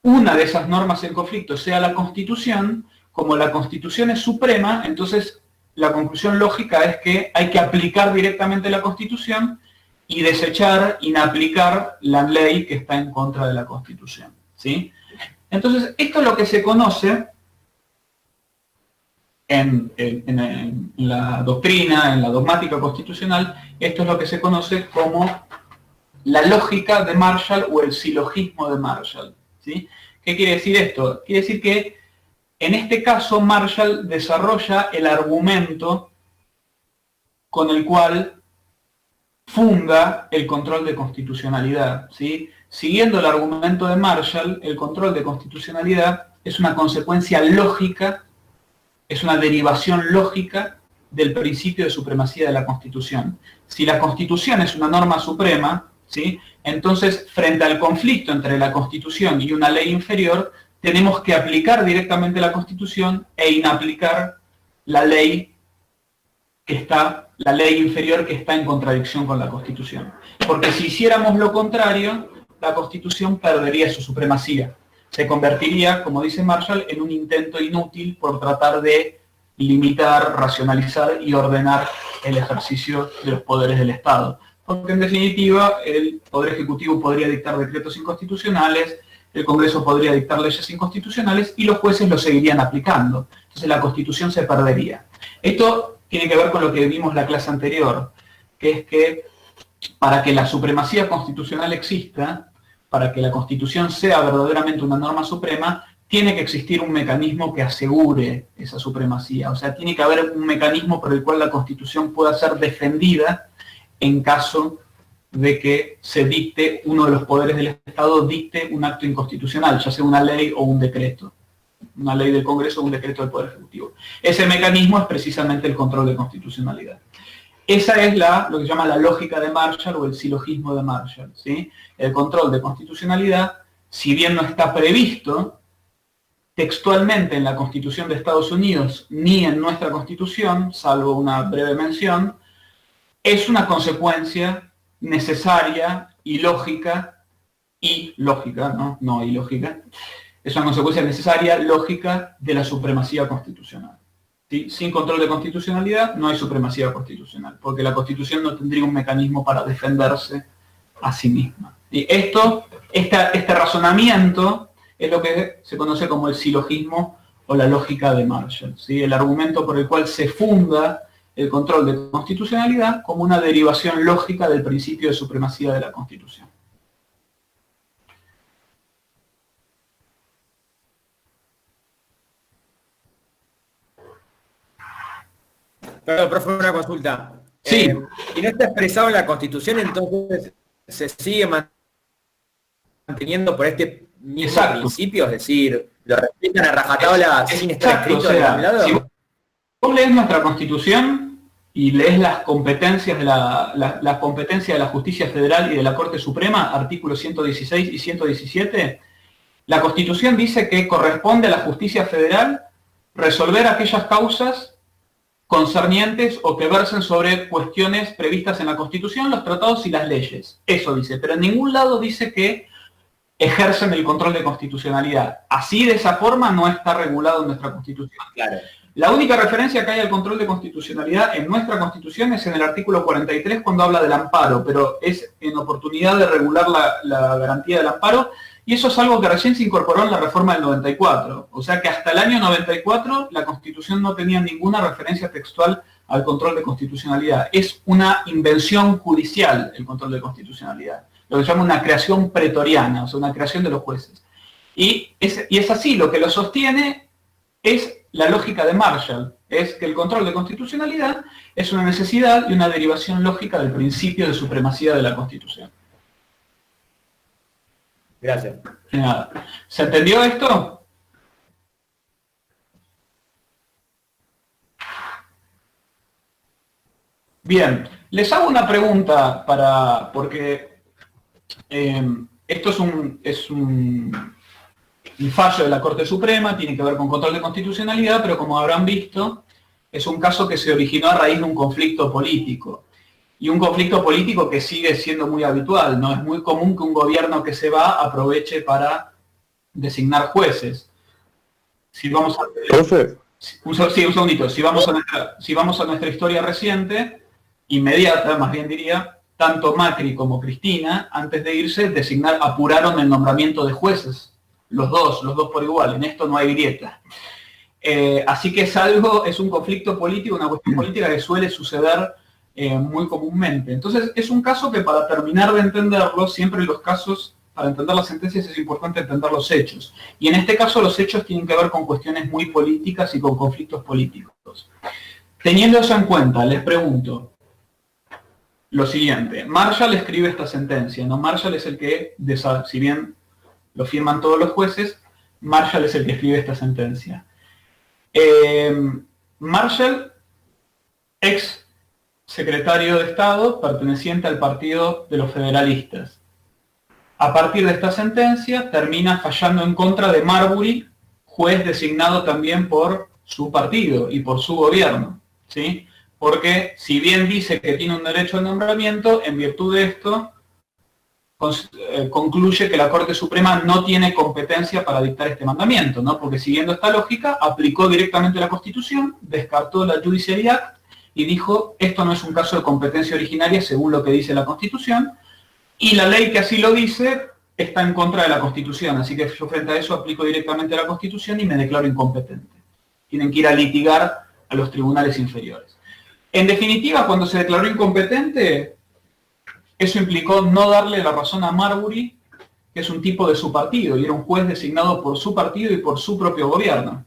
S1: una de esas normas en conflicto sea la Constitución, como la Constitución es suprema, entonces la conclusión lógica es que hay que aplicar directamente la Constitución y desechar, inaplicar la ley que está en contra de la Constitución, ¿sí? Entonces, esto es lo que se conoce en la doctrina, en la dogmática constitucional, esto es lo que se conoce como la lógica de Marshall o el silogismo de Marshall, ¿sí? ¿Qué quiere decir esto? Quiere decir que en este caso Marshall desarrolla el argumento con el cual funda el control de constitucionalidad, ¿sí? Siguiendo el argumento de Marshall, el control de constitucionalidad es una consecuencia lógica, es una derivación lógica del principio de supremacía de la Constitución. Si la Constitución es una norma suprema, ¿sí? Entonces, frente al conflicto entre la Constitución y una ley inferior, tenemos que aplicar directamente la Constitución e inaplicar la ley inferior que está en contradicción con la Constitución. Porque si hiciéramos lo contrario, la Constitución perdería su supremacía. Se convertiría, como dice Marshall, en un intento inútil por tratar de limitar, racionalizar y ordenar el ejercicio de los poderes del Estado. Porque en definitiva, el Poder Ejecutivo podría dictar decretos inconstitucionales, el Congreso podría dictar leyes inconstitucionales y los jueces lo seguirían aplicando. Entonces la Constitución se perdería. Esto tiene que ver con lo que vimos en la clase anterior, que es que para que la supremacía constitucional exista, para que la Constitución sea verdaderamente una norma suprema, tiene que existir un mecanismo que asegure esa supremacía. O sea, tiene que haber un mecanismo por el cual la Constitución pueda ser defendida en caso de que se dicte, uno de los poderes del Estado dicte un acto inconstitucional, ya sea una ley o un decreto. Una ley del Congreso o un decreto del Poder Ejecutivo. Ese mecanismo es precisamente el control de constitucionalidad. Esa es lo que se llama la lógica de Marshall o el silogismo de Marshall, ¿sí? El control de constitucionalidad, si bien no está previsto textualmente en la Constitución de Estados Unidos ni en nuestra Constitución, salvo una breve mención, es una consecuencia necesaria y lógica, no ilógica, es una consecuencia necesaria, lógica, de la supremacía constitucional. ¿Sí? Sin control de constitucionalidad no hay supremacía constitucional, porque la Constitución no tendría un mecanismo para defenderse a sí misma. Y este razonamiento es lo que se conoce como el silogismo o la lógica de Marshall, ¿sí? El argumento por el cual se funda el control de constitucionalidad como una derivación lógica del principio de supremacía de la Constitución.
S3: Pero, profe, una consulta.
S1: Sí.
S3: Si no está expresado en la Constitución, entonces se sigue manteniendo por este mismo principio, es decir, lo respetan a rajatabla sin estar escrito,
S1: o sea,
S3: de lado.
S1: Si vos lees nuestra Constitución y lees las competencias de la competencia de la Justicia Federal y de la Corte Suprema, artículos 116 y 117, la Constitución dice que corresponde a la Justicia Federal resolver aquellas causas concernientes o que versen sobre cuestiones previstas en la Constitución, los tratados y las leyes. Eso dice, pero en ningún lado dice que ejercen el control de constitucionalidad. Así, de esa forma, no está regulado en nuestra Constitución.
S3: Claro.
S1: La única referencia que hay al control de constitucionalidad en nuestra Constitución es en el artículo 43 cuando habla del amparo, pero es en oportunidad de regular la garantía del amparo, y eso es algo que recién se incorporó en la reforma del 94. O sea que hasta el año 94 la Constitución no tenía ninguna referencia textual al control de constitucionalidad. Es una invención judicial el control de constitucionalidad, lo que se llama una creación pretoriana, o sea, una creación de los jueces. Y es así, lo que lo sostiene es la lógica de Marshall, es que el control de constitucionalidad es una necesidad y una derivación lógica del principio de supremacía de la Constitución.
S3: Gracias.
S1: Nada. ¿Se entendió esto? Bien, les hago una pregunta porque esto es un fallo de la Corte Suprema, tiene que ver con control de constitucionalidad, pero como habrán visto, es un caso que se originó a raíz de un conflicto político. Y un conflicto político que sigue siendo muy habitual, ¿no? Es muy común que un gobierno que se va aproveche para designar jueces. Si vamos a... un segundito. Si vamos a nuestra historia reciente, inmediata, más bien diría, tanto Macri como Cristina, antes de irse, apuraron el nombramiento de jueces. Los dos por igual. En esto no hay grieta. Así que es un conflicto político, una cuestión política que suele suceder muy comúnmente. Entonces, es un caso que para terminar de entenderlo, siempre los casos, para entender las sentencias es importante entender los hechos. Y en este caso los hechos tienen que ver con cuestiones muy políticas y con conflictos políticos. Teniendo eso en cuenta, les pregunto lo siguiente. Marshall escribe esta sentencia, ¿no? Marshall es el que, si bien lo firman todos los jueces, Marshall es el que escribe esta sentencia. Marshall, ex secretario de Estado, perteneciente al Partido de los Federalistas. A partir de esta sentencia, termina fallando en contra de Marbury, juez designado también por su partido y por su gobierno, ¿sí? Porque si bien dice que tiene un derecho al nombramiento, en virtud de esto, concluye que la Corte Suprema no tiene competencia para dictar este mandamiento, ¿no? Porque siguiendo esta lógica, aplicó directamente la Constitución, descartó la Judiciary Act y dijo, esto no es un caso de competencia originaria según lo que dice la Constitución, y la ley que así lo dice está en contra de la Constitución, así que yo frente a eso aplico directamente la Constitución y me declaro incompetente. Tienen que ir a litigar a los tribunales inferiores. En definitiva, cuando se declaró incompetente, eso implicó no darle la razón a Marbury, que es un tipo de su partido, y era un juez designado por su partido y por su propio gobierno.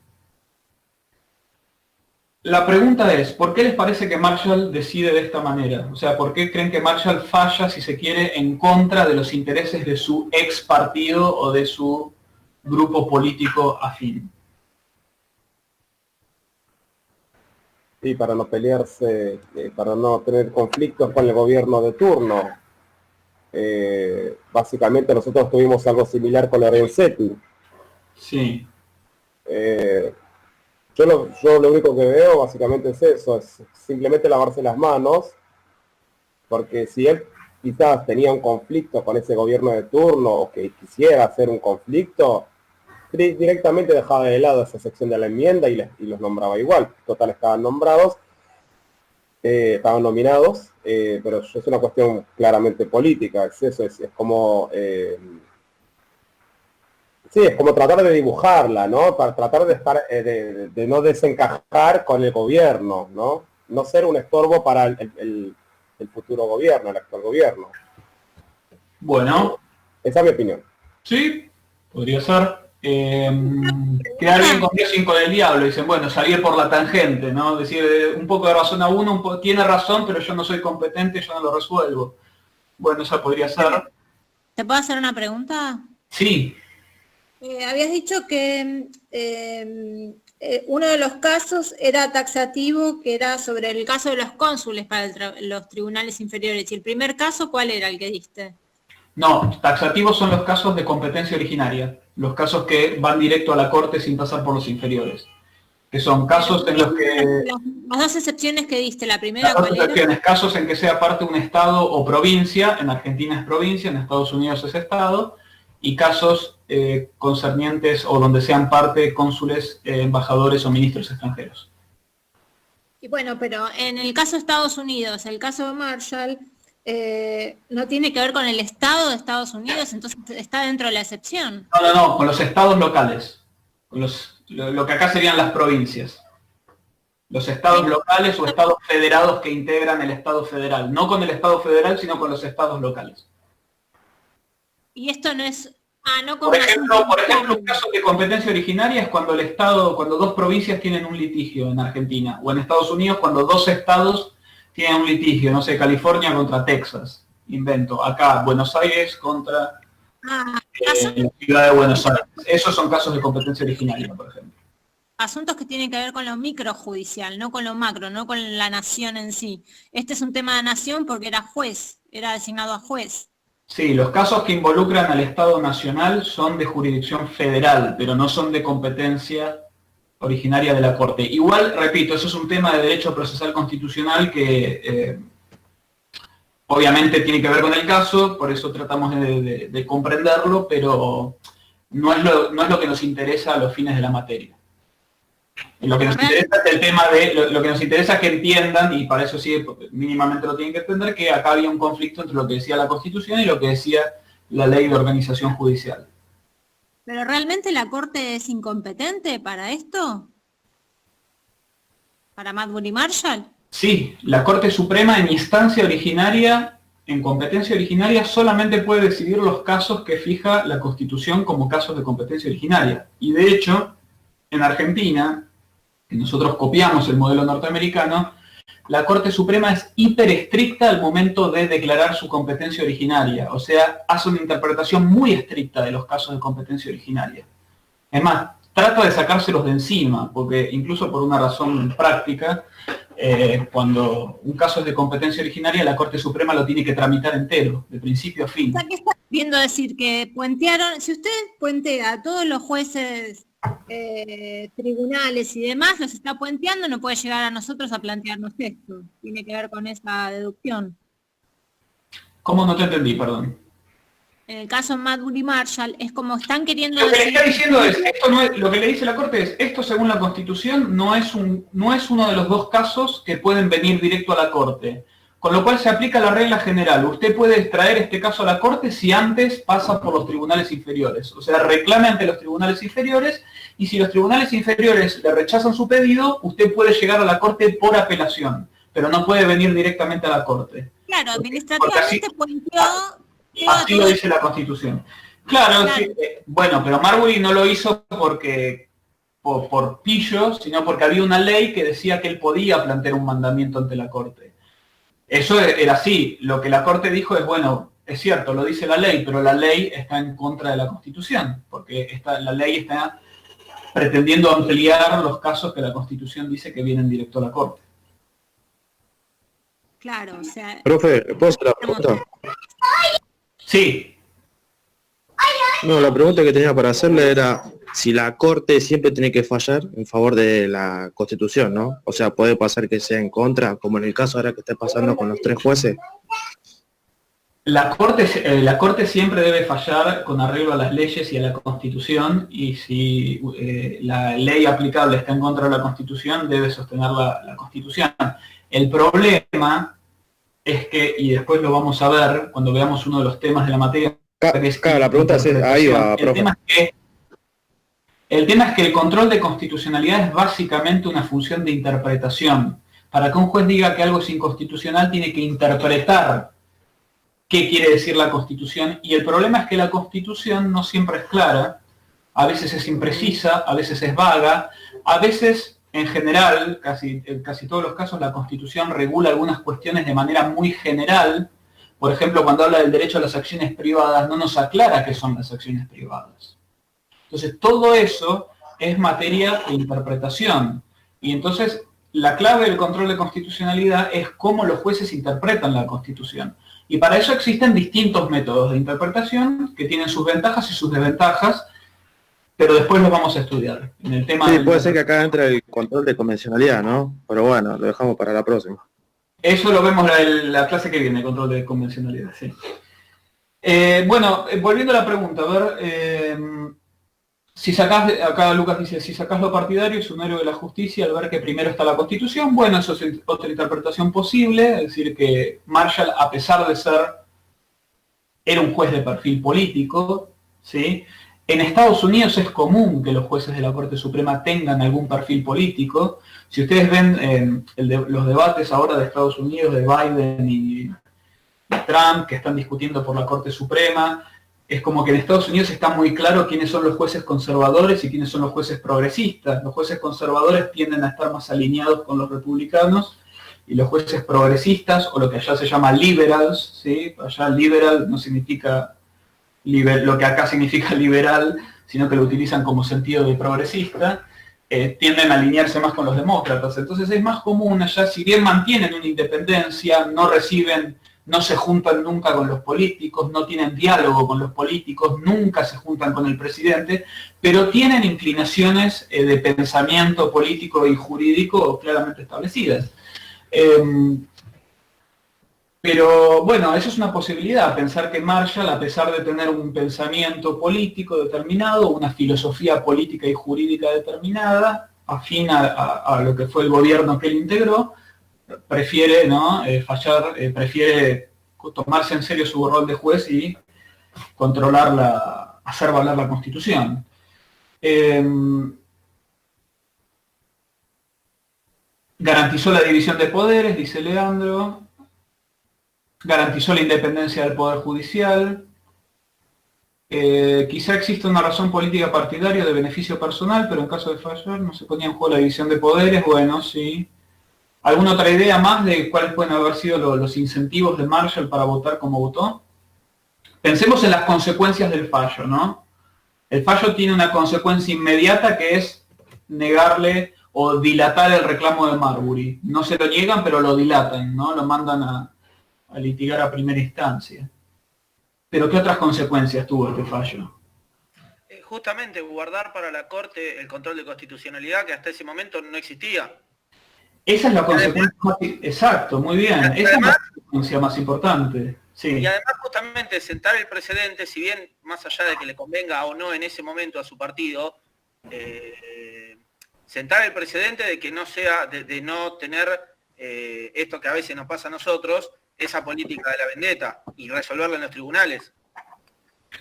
S1: La pregunta es, ¿por qué les parece que Marshall decide de esta manera? O sea, ¿por qué creen que Marshall falla, si se quiere, en contra de los intereses de su ex partido o de su grupo político afín?
S4: Sí, para no pelearse, para no tener conflictos con el gobierno de turno. Básicamente nosotros tuvimos algo similar con Lorenzetti.
S1: Sí.
S4: Yo lo único que veo básicamente es eso, es simplemente lavarse las manos, porque si él quizás tenía un conflicto con ese gobierno de turno o que quisiera hacer un conflicto, directamente dejaba de lado esa sección de la enmienda y los nombraba igual. Total, estaban nombrados, estaban nominados, pero es una cuestión claramente política, es eso, es como... sí, es como tratar de dibujarla, ¿no? Para tratar de estar, de no desencajar con el gobierno, ¿no? No ser un estorbo para el futuro gobierno, el actual gobierno.
S1: Bueno.
S4: Esa es mi opinión.
S1: Sí, podría ser. Quedar bien con Dios y con el diablo. Dicen, bueno, salir por la tangente, ¿no? Decir, un poco de razón a uno, tiene razón, pero yo no soy competente, yo no lo resuelvo. Bueno, esa podría ser.
S2: ¿Te puedo hacer una pregunta?
S1: Sí.
S2: Habías dicho que uno de los casos era taxativo, que era sobre el caso de los cónsules para los tribunales inferiores. ¿Y el primer caso cuál era el que diste?
S1: No, taxativos son los casos de competencia originaria, los casos que van directo a la Corte sin pasar por los inferiores, que son casos en los que...
S2: Las dos excepciones que diste, la primera...
S1: Las dos excepciones, casos en que sea parte de un estado o provincia, en Argentina es provincia, en Estados Unidos es estado, y casos concernientes o donde sean parte cónsules, embajadores o ministros extranjeros.
S2: Y bueno, pero en el caso de Estados Unidos, el caso de Marshall, no tiene que ver con el Estado de Estados Unidos, entonces está dentro de la excepción.
S1: No, con los estados locales, con lo que acá serían las provincias. Los estados locales o estados federados que integran el Estado federal. No con el Estado federal, sino con los estados locales.
S2: Y esto no es... no
S1: por ejemplo, un caso de competencia originaria es cuando el Estado, cuando dos provincias tienen un litigio en Argentina, o en Estados Unidos cuando dos estados tienen un litigio, no sé, California contra Texas, invento, acá Buenos Aires contra la ciudad de Buenos Aires. Esos son casos de competencia originaria, por ejemplo.
S2: Asuntos que tienen que ver con lo microjudicial, no con lo macro, no con la nación en sí. Este es un tema de nación porque era juez, era designado a juez.
S1: Sí, los casos que involucran al Estado Nacional son de jurisdicción federal, pero no son de competencia originaria de la Corte. Igual, repito, eso es un tema de derecho procesal constitucional que obviamente tiene que ver con el caso, por eso tratamos de comprenderlo, pero no es lo que nos interesa a los fines de la materia. Lo que nos interesa es el tema de, lo que nos interesa es que entiendan, y para eso sí mínimamente lo tienen que entender, que acá había un conflicto entre lo que decía la Constitución y lo que decía la Ley de Organización Judicial.
S2: ¿Pero realmente la Corte es incompetente para esto? ¿Para Marbury Marshall?
S1: Sí, la Corte Suprema en instancia originaria, en competencia originaria, solamente puede decidir los casos que fija la Constitución como casos de competencia originaria. Y de hecho, en Argentina, que nosotros copiamos el modelo norteamericano, la Corte Suprema es hiper estricta al momento de declarar su competencia originaria. O sea, hace una interpretación muy estricta de los casos de competencia originaria. Es más, trata de sacárselos de encima, porque incluso por una razón práctica, cuando un caso es de competencia originaria, la Corte Suprema lo tiene que tramitar entero, de principio a fin.
S2: O sea, ¿qué está queriendo decir? Que puentearon, si usted puentea a todos los jueces, tribunales y demás, los está puenteando, no puede llegar a nosotros a plantearnos esto. Tiene que ver con esa deducción.
S1: ¿Cómo? No te entendí, perdón.
S2: En el caso Marbury Marshall es como están queriendo
S1: lo que
S2: decir...
S1: le está diciendo es, esto no es, lo que le dice la Corte es, esto según la Constitución no es uno de los dos casos que pueden venir directo a la Corte. Con lo cual se aplica la regla general. Usted puede traer este caso a la Corte si antes pasa por los tribunales inferiores. O sea, reclame ante los tribunales inferiores y si los tribunales inferiores le rechazan su pedido, usted puede llegar a la Corte por apelación, pero no puede venir directamente a la Corte.
S2: Claro, administrativamente
S1: así lo dice la Constitución. Claro. Sí, bueno, pero Marbury no lo hizo porque por pillo, sino porque había una ley que decía que él podía plantear un mandamiento ante la Corte. Eso era así. Lo que la Corte dijo es, bueno, es cierto, lo dice la ley, pero la ley está en contra de la Constitución, porque la ley está pretendiendo ampliar los casos que la Constitución dice que vienen directo a la Corte.
S2: Claro, o sea...
S6: Profe, ¿puedo hacer la pregunta?
S1: Sí.
S6: No, la pregunta que tenía para hacerle era si la Corte siempre tiene que fallar en favor de la Constitución, ¿no? O sea, puede pasar que sea en contra, como en el caso ahora que está pasando con los 3 jueces.
S1: La Corte siempre debe fallar con arreglo a las leyes y a la Constitución, y si la ley aplicable está en contra de la Constitución, debe sostener la Constitución. El problema es que, y después lo vamos a ver cuando veamos uno de los temas de la materia,
S6: Claro, la pregunta es, ahí va, profe.
S1: El tema es que el control de constitucionalidad es básicamente una función de interpretación. Para que un juez diga que algo es inconstitucional, tiene que interpretar qué quiere decir la Constitución, y el problema es que la Constitución no siempre es clara, a veces es imprecisa, a veces es vaga, a veces, en general, en casi todos los casos, la Constitución regula algunas cuestiones de manera muy general. Por ejemplo, cuando habla del derecho a las acciones privadas, no nos aclara qué son las acciones privadas. Entonces, todo eso es materia de interpretación. Y entonces, la clave del control de constitucionalidad es cómo los jueces interpretan la Constitución. Y para eso existen distintos métodos de interpretación que tienen sus ventajas y sus desventajas, pero después los vamos a estudiar. En el tema
S6: sí, puede ser que acá entre el control de convencionalidad, ¿no? Pero bueno, lo dejamos para la próxima.
S1: Eso lo vemos la clase que viene, control de convencionalidad, sí. Bueno, volviendo a la pregunta, a ver, si sacás, acá Lucas dice, si sacás lo partidario es un héroe de la justicia al ver que primero está la Constitución. Bueno, eso es otra interpretación posible, es decir, que Marshall, a pesar de era un juez de perfil político, ¿sí? En Estados Unidos es común que los jueces de la Corte Suprema tengan algún perfil político. Si ustedes ven los debates ahora de Estados Unidos, de Biden y Trump, que están discutiendo por la Corte Suprema, es como que en Estados Unidos está muy claro quiénes son los jueces conservadores y quiénes son los jueces progresistas. Los jueces conservadores tienden a estar más alineados con los republicanos y los jueces progresistas, o lo que allá se llama liberals, ¿sí? Allá liberal no significa lo que acá significa liberal, sino que lo utilizan como sentido de progresista, tienden a alinearse más con los demócratas. Entonces es más común allá, si bien mantienen una independencia, no se juntan nunca con los políticos, no tienen diálogo con los políticos, nunca se juntan con el presidente, pero tienen inclinaciones de pensamiento político y jurídico claramente establecidas. Pero bueno, eso es una posibilidad, pensar que Marshall, a pesar de tener un pensamiento político determinado, una filosofía política y jurídica determinada, afín a lo que fue el gobierno que él integró, prefiere prefiere tomarse en serio su rol de juez y hacer valer la Constitución. Garantizó la división de poderes, dice Leandro. Garantizó la independencia del Poder Judicial. Quizá exista una razón política partidaria de beneficio personal, pero en caso de fallar no se ponía en juego la división de poderes. Bueno, sí. ¿Alguna otra idea más de cuáles pueden haber sido los incentivos de Marshall para votar como votó? Pensemos en las consecuencias del fallo, ¿no? El fallo tiene una consecuencia inmediata que es negarle o dilatar el reclamo de Marbury. No se lo niegan, pero lo dilatan, ¿no? Lo mandan a litigar a primera instancia. Pero ¿qué otras consecuencias tuvo este fallo?
S7: Justamente guardar para la Corte el control de constitucionalidad que hasta ese momento no existía.
S1: Esa es la consecuencia más... Exacto, muy bien. Esa es la consecuencia más importante. Sí.
S7: Y además justamente sentar el precedente, si bien más allá de que le convenga o no en ese momento a su partido, sentar el precedente de que no sea, de no tener esto que a veces nos pasa a nosotros, esa política de la vendetta y resolverla en los tribunales.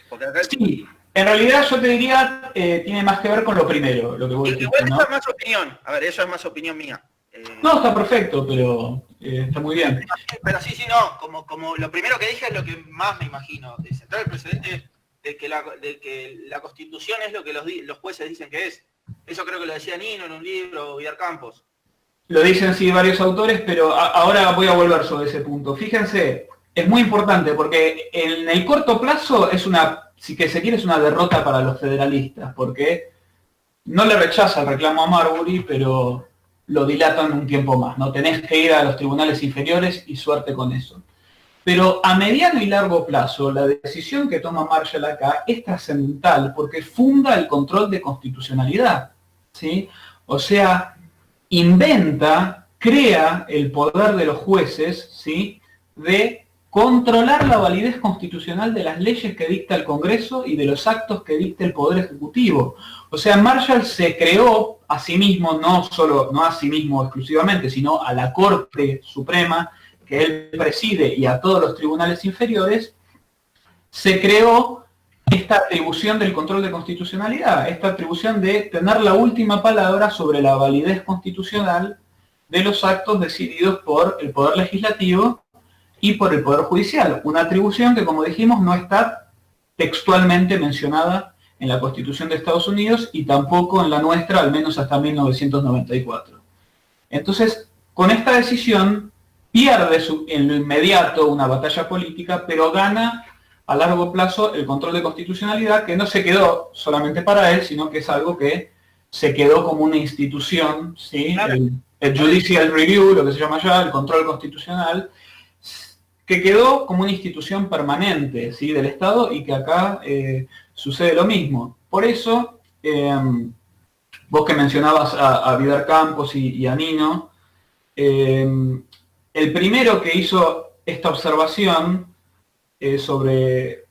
S7: Porque acá
S1: sí, en realidad yo te diría, tiene más que ver con lo primero, lo que vos dijiste,
S7: igual
S1: ¿no?
S7: eso es más opinión, a ver, eso es más opinión mía.
S1: No, está perfecto, pero está muy bien.
S7: Pero sí, no, como lo primero que dije es lo que más me imagino, de sentar el precedente de que la Constitución es lo que los jueces dicen que es. Eso creo que lo decía Nino en un libro, Villar Campos.
S1: Lo dicen sí varios autores, pero ahora voy a volver sobre ese punto. Fíjense, es muy importante porque en el corto plazo si que se quiere, es una derrota para los federalistas, porque no le rechaza el reclamo a Marbury, pero lo dilatan un tiempo más, ¿no? Tenés que ir a los tribunales inferiores y suerte con eso. Pero a mediano y largo plazo, la decisión que toma Marshall acá es trascendental porque funda el control de constitucionalidad, ¿sí? O sea, crea el poder de los jueces, ¿sí?, de controlar la validez constitucional de las leyes que dicta el Congreso y de los actos que dicta el Poder Ejecutivo. O sea, Marshall se creó a sí mismo, no a sí mismo exclusivamente, sino a la Corte Suprema que él preside y a todos los tribunales inferiores, se creó esta atribución del control de constitucionalidad, esta atribución de tener la última palabra sobre la validez constitucional de los actos decididos por el Poder Legislativo y por el Poder Judicial. Una atribución que, como dijimos, no está textualmente mencionada en la Constitución de Estados Unidos y tampoco en la nuestra, al menos hasta 1994. Entonces, con esta decisión, pierde en lo inmediato una batalla política, pero gana a largo plazo el control de constitucionalidad, que no se quedó solamente para él, sino que es algo que se quedó como una institución, ¿sí?
S7: Claro.
S1: El Judicial Review, lo que se llama ya, el control constitucional, que quedó como una institución permanente, ¿sí?, del Estado, y que acá sucede lo mismo. Por eso, vos que mencionabas a Vidal Campos y a Nino, el primero que hizo esta observación sobre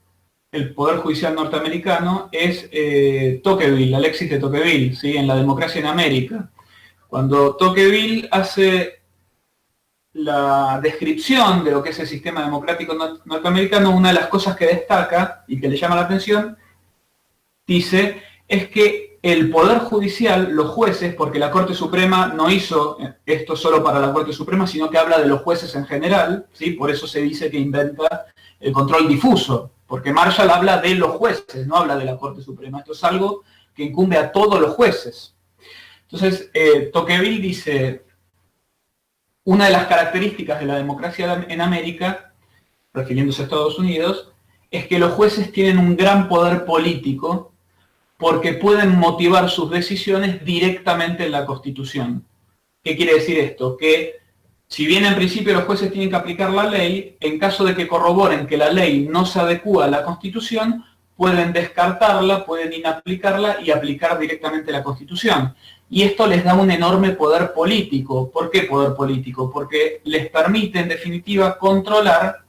S1: el Poder Judicial norteamericano es Tocqueville, Alexis de Tocqueville, ¿sí?, en La Democracia en América. Cuando Tocqueville hace la descripción de lo que es el sistema democrático norteamericano, una de las cosas que destaca y que le llama la atención dice es que el Poder Judicial, los jueces, porque la Corte Suprema no hizo esto solo para la Corte Suprema, sino que habla de los jueces en general, ¿sí? Por eso se dice que inventa el control difuso, porque Marshall habla de los jueces, no habla de la Corte Suprema. Esto es algo que incumbe a todos los jueces. Entonces, Tocqueville dice, una de las características de la democracia en América, refiriéndose a Estados Unidos, es que los jueces tienen un gran poder político porque pueden motivar sus decisiones directamente en la Constitución. ¿Qué quiere decir esto? Que si bien en principio los jueces tienen que aplicar la ley, en caso de que corroboren que la ley no se adecúa a la Constitución, pueden descartarla, pueden inaplicarla y aplicar directamente la Constitución. Y esto les da un enorme poder político. ¿Por qué poder político? Porque les permite, en definitiva, controlar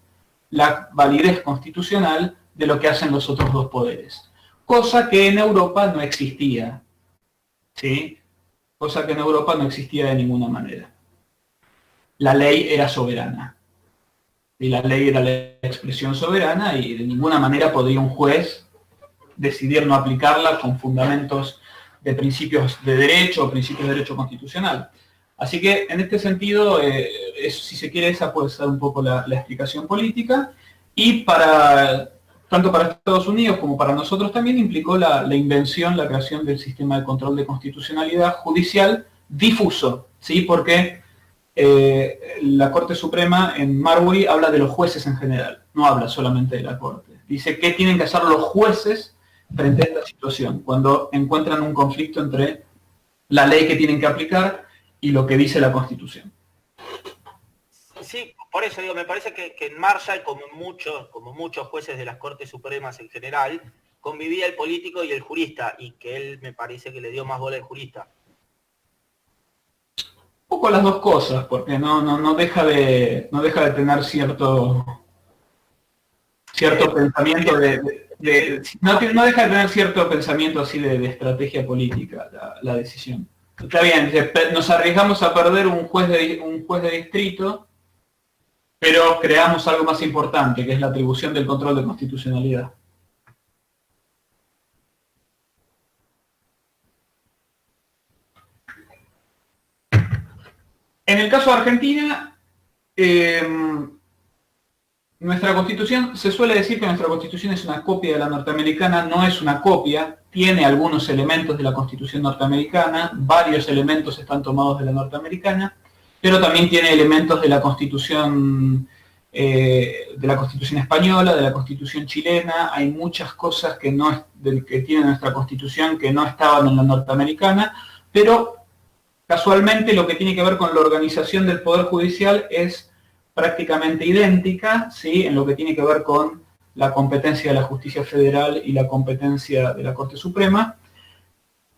S1: la validez constitucional de lo que hacen los otros dos poderes. Cosa que en Europa no existía. ¿Sí? Cosa que en Europa no existía de ninguna manera. La ley era soberana. Y la ley era la expresión soberana y de ninguna manera podía un juez decidir no aplicarla con fundamentos de principios de derecho o principios de derecho constitucional. Así que en este sentido, si se quiere, esa puede ser un poco la explicación política, y tanto para Estados Unidos como para nosotros también implicó la invención, la creación del sistema de control de constitucionalidad judicial difuso, ¿sí? Porque la Corte Suprema en Marbury habla de los jueces en general, no habla solamente de la Corte. Dice qué tienen que hacer los jueces frente a esta situación, cuando encuentran un conflicto entre la ley que tienen que aplicar y lo que dice la Constitución.
S7: Sí, por eso digo, me parece que en Marshall, como muchos jueces de las Cortes Supremas en general, convivía el político y el jurista, y que él me parece que le dio más bola al jurista.
S1: Un poco las dos cosas, porque no deja de tener cierto pensamiento no deja de tener cierto pensamiento así de estrategia política la decisión. Está bien, nos arriesgamos a perder un juez de distrito, pero creamos algo más importante, que es la atribución del control de constitucionalidad. En el caso de Argentina, nuestra Constitución, se suele decir que nuestra Constitución es una copia de la norteamericana. No es una copia, tiene algunos elementos de la Constitución norteamericana, varios elementos están tomados de la norteamericana, pero también tiene elementos de la Constitución española, de la Constitución chilena. Hay muchas cosas que tiene nuestra Constitución que no estaban en la norteamericana, pero casualmente lo que tiene que ver con la organización del Poder Judicial es prácticamente idéntica, ¿sí? En lo que tiene que ver con la competencia de la Justicia Federal y la competencia de la Corte Suprema.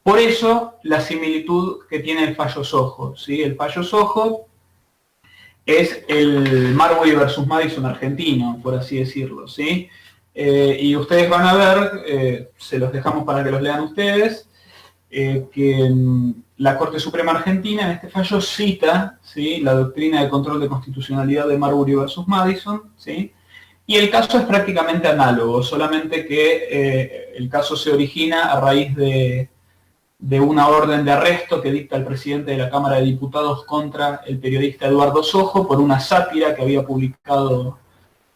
S1: Por eso la similitud que tiene el fallo Sojo, ¿sí? El fallo Sojo es el Marbury versus Madison argentino, por así decirlo, ¿sí? Y ustedes van a ver, se los dejamos para que los lean ustedes, que la Corte Suprema Argentina en este fallo cita, ¿sí?, la doctrina de control de constitucionalidad de Marbury versus Madison, ¿sí? Y el caso es prácticamente análogo, solamente que el caso se origina a raíz de una orden de arresto que dicta el presidente de la Cámara de Diputados contra el periodista Eduardo Sojo por una sátira que había publicado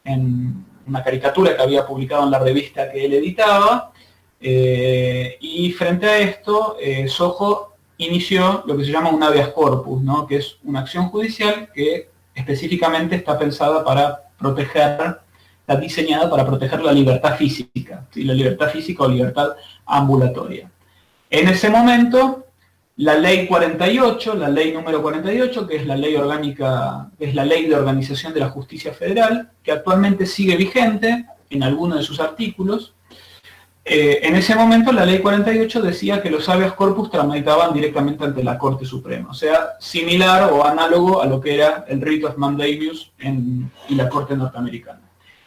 S1: en una caricatura que había publicado en la revista que él editaba. Y frente a esto, Sojo inició lo que se llama un habeas corpus, ¿no?, que es una acción judicial que específicamente está pensada para proteger, está diseñada para proteger la libertad física, ¿sí?, la libertad física o libertad ambulatoria. En ese momento, la ley 48, la ley número 48, que es la ley orgánica, es la ley de organización de la justicia federal, que actualmente sigue vigente en algunos de sus artículos. En ese momento la ley 48 decía que los habeas corpus tramitaban directamente ante la Corte Suprema, o sea, similar o análogo a lo que era el writ of mandamus y la Corte norteamericana.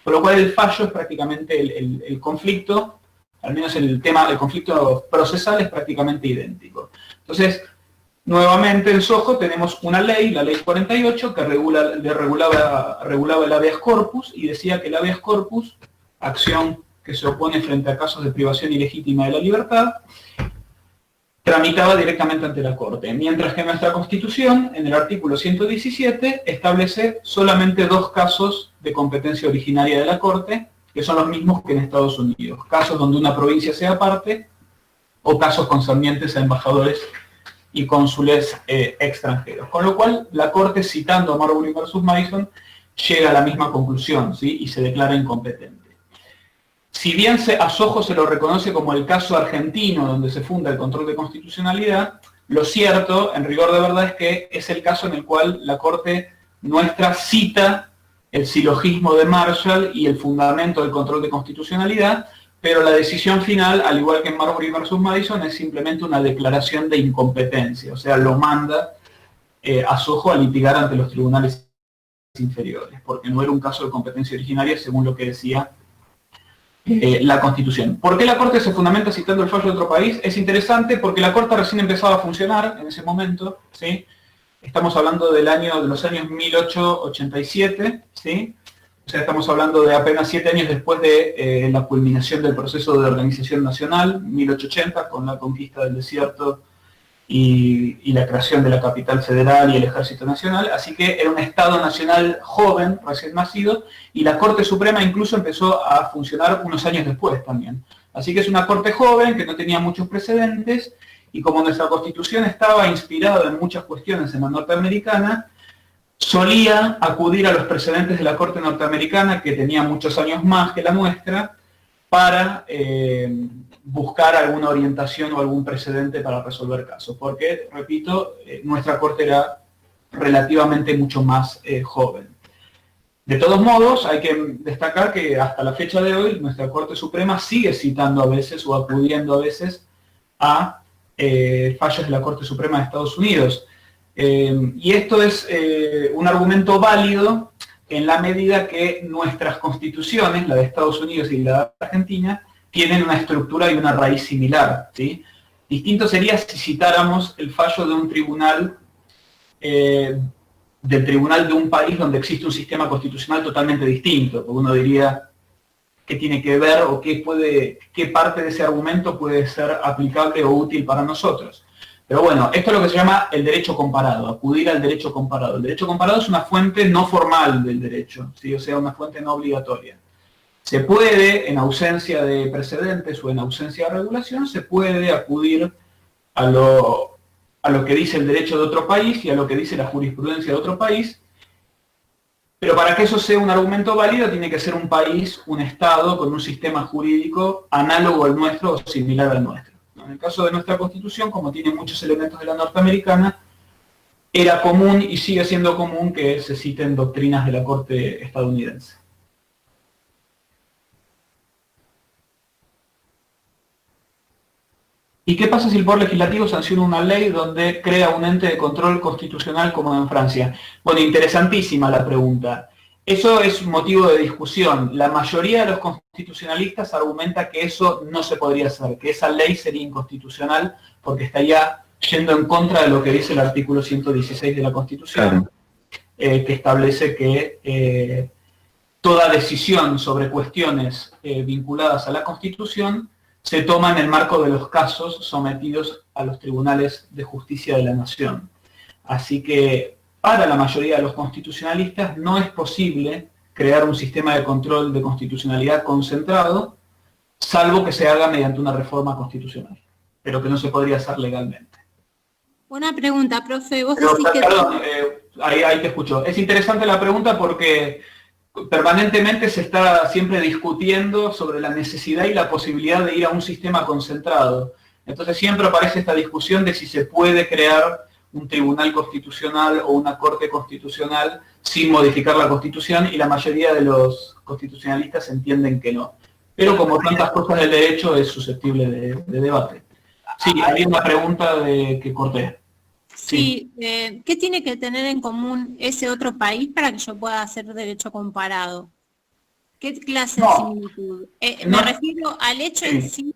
S1: Por lo cual el fallo es prácticamente el conflicto, al menos el conflicto procesal es prácticamente idéntico. Entonces, nuevamente en Sojo tenemos una ley, la ley 48, que regulaba el habeas corpus y decía que el habeas corpus, acción que se opone frente a casos de privación ilegítima de la libertad, tramitaba directamente ante la Corte, mientras que nuestra Constitución, en el artículo 117, establece solamente 2 casos de competencia originaria de la Corte, que son los mismos que en Estados Unidos, casos donde una provincia sea parte o casos concernientes a embajadores y cónsules extranjeros. Con lo cual, la Corte, citando a Marbury versus Madison, llega a la misma conclusión, ¿sí? Y se declara incompetente. Si bien a Sojo se lo reconoce como el caso argentino donde se funda el control de constitucionalidad, lo cierto, en rigor de verdad, es que es el caso en el cual la Corte nuestra cita el silogismo de Marshall y el fundamento del control de constitucionalidad, pero la decisión final, al igual que en Marbury versus Madison, es simplemente una declaración de incompetencia, o sea, lo manda a Sojo a litigar ante los tribunales inferiores, porque no era un caso de competencia originaria según lo que decía la Constitución. ¿Por qué la Corte se fundamenta citando el fallo de otro país? Es interesante porque la Corte recién empezaba a funcionar en ese momento, ¿sí? Estamos hablando de los años 1887, ¿sí? O sea, estamos hablando de apenas 7 años después de la culminación del proceso de organización nacional, 1880, con la conquista del desierto y la creación de la capital federal y el ejército nacional, así que era un Estado nacional joven, recién nacido, y la Corte Suprema incluso empezó a funcionar unos años después también. Así que es una Corte joven que no tenía muchos precedentes, y como nuestra Constitución estaba inspirada en muchas cuestiones en la norteamericana, solía acudir a los precedentes de la Corte norteamericana, que tenía muchos años más que la nuestra, para buscar alguna orientación o algún precedente para resolver casos, porque, repito, nuestra Corte era relativamente mucho más joven. De todos modos, hay que destacar que hasta la fecha de hoy nuestra Corte Suprema sigue citando a veces o acudiendo a veces a fallos de la Corte Suprema de Estados Unidos. Y esto es un argumento válido en la medida que nuestras constituciones, la de Estados Unidos y la de Argentina, tienen una estructura y una raíz similar, ¿sí? Distinto sería si citáramos el fallo de un tribunal, del tribunal de un país donde existe un sistema constitucional totalmente distinto, porque uno diría qué tiene que ver o qué parte de ese argumento puede ser aplicable o útil para nosotros. Pero bueno, esto es lo que se llama el derecho comparado, acudir al derecho comparado. El derecho comparado es una fuente no formal del derecho, ¿sí? O sea, una fuente no obligatoria. Se puede, en ausencia de precedentes o en ausencia de regulación, se puede acudir a lo que dice el derecho de otro país y a lo que dice la jurisprudencia de otro país, pero para que eso sea un argumento válido tiene que ser un país, un Estado, con un sistema jurídico análogo al nuestro o similar al nuestro. En el caso de nuestra Constitución, como tiene muchos elementos de la norteamericana, era común y sigue siendo común que se citen doctrinas de la Corte estadounidense. ¿Y qué pasa si el Poder Legislativo sanciona una ley donde crea un ente de control constitucional como en Francia? Bueno, interesantísima la pregunta. Eso es motivo de discusión. La mayoría de los constitucionalistas argumenta que eso no se podría hacer, que esa ley sería inconstitucional porque estaría yendo en contra de lo que dice el artículo 116 de la Constitución, claro, que establece que toda decisión sobre cuestiones vinculadas a la Constitución se toma en el marco de los casos sometidos a los tribunales de justicia de la Nación. Así que para la mayoría de los constitucionalistas no es posible crear un sistema de control de constitucionalidad concentrado, salvo que se haga mediante una reforma constitucional, pero que no se podría hacer legalmente.
S2: Una pregunta, profe, vos
S1: pero,
S2: decís que...
S1: Perdón, ahí te escucho. Es interesante la pregunta porque permanentemente se está siempre discutiendo sobre la necesidad y la posibilidad de ir a un sistema concentrado. Entonces siempre aparece esta discusión de si se puede crear un tribunal constitucional o una corte constitucional sin modificar la Constitución, y la mayoría de los constitucionalistas entienden que no. Pero como tantas cosas del derecho es susceptible de debate. Sí, había una pregunta que corté.
S2: Sí, ¿qué tiene que tener en común ese otro país para que yo pueda hacer derecho comparado? ¿Qué clase de similitud? Me refiero al hecho en sí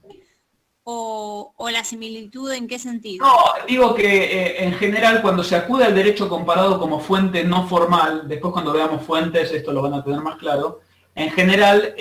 S2: o la similitud en qué sentido.
S1: No, digo que en general cuando se acude al derecho comparado como fuente no formal, después cuando veamos fuentes esto lo van a tener más claro, en general,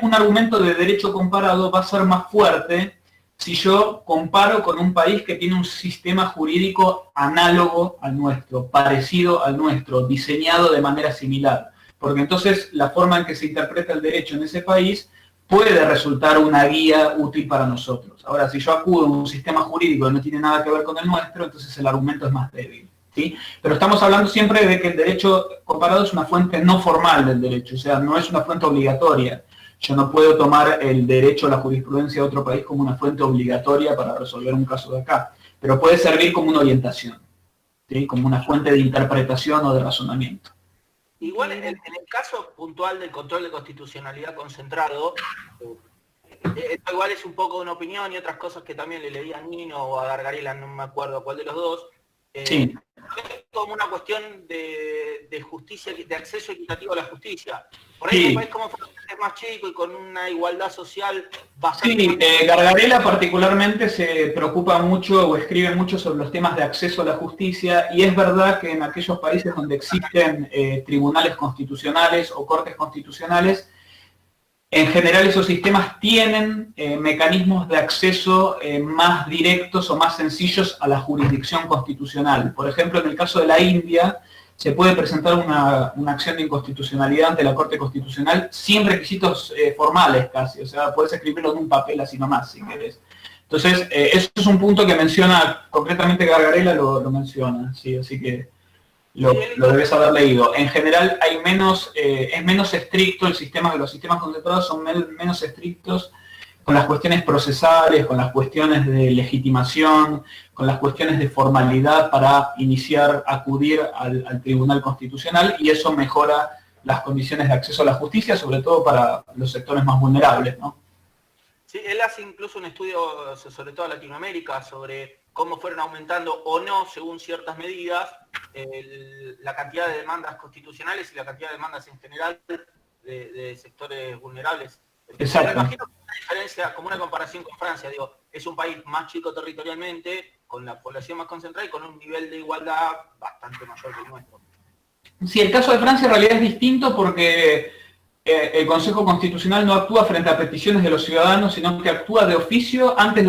S1: un argumento de derecho comparado va a ser más fuerte si yo comparo con un país que tiene un sistema jurídico análogo al nuestro, parecido al nuestro, diseñado de manera similar. Porque entonces la forma en que se interpreta el derecho en ese país puede resultar una guía útil para nosotros. Ahora, si yo acudo a un sistema jurídico que no tiene nada que ver con el nuestro, entonces el argumento es más débil, ¿sí? Pero estamos hablando siempre de que el derecho comparado es una fuente no formal del derecho, o sea, no es una fuente obligatoria. Yo no puedo tomar el derecho a la jurisprudencia de otro país como una fuente obligatoria para resolver un caso de acá, pero puede servir como una orientación, ¿sí? Como una fuente de interpretación o de razonamiento.
S7: Igual en el caso puntual del control de constitucionalidad concentrado, esto igual es un poco una opinión y otras cosas que también le leí a Nino o a Gargarella, no me acuerdo cuál de los dos.
S1: Sí.
S7: Es como una cuestión de justicia, de acceso equitativo a la justicia. Por ahí
S1: Sí.
S7: un país como Francia es más chico y con una igualdad social bastante...
S1: Sí, Gargarella particularmente se preocupa mucho o escribe mucho sobre los temas de acceso a la justicia, y es verdad que en aquellos países donde existen tribunales constitucionales o cortes constitucionales, en general esos sistemas tienen mecanismos de acceso más directos o más sencillos a la jurisdicción constitucional. Por ejemplo, en el caso de la India, se puede presentar una acción de inconstitucionalidad ante la Corte Constitucional sin requisitos formales casi, o sea, puedes escribirlo en un papel así nomás, si querés. Entonces, eso es un punto que menciona, concretamente Gargarella lo menciona, ¿sí? Así que lo debes haber leído. En general hay es menos estricto el sistema, los sistemas concentrados son menos estrictos con las cuestiones procesales, con las cuestiones de legitimación, con las cuestiones de formalidad para acudir al Tribunal Constitucional, y eso mejora las condiciones de acceso a la justicia, sobre todo para los sectores más vulnerables, ¿no?
S7: Sí, él hace incluso un estudio sobre toda Latinoamérica, sobre cómo fueron aumentando o no, según ciertas medidas, la cantidad de demandas constitucionales y la cantidad de demandas en general de sectores vulnerables.
S1: Exacto.
S7: Me imagino que una diferencia, como una comparación con Francia, digo, es un país más chico territorialmente, con la población más concentrada y con un nivel de igualdad bastante mayor que el nuestro.
S1: Sí, el caso de Francia en realidad es distinto porque el Consejo Constitucional no actúa frente a peticiones de los ciudadanos, sino que actúa de oficio antes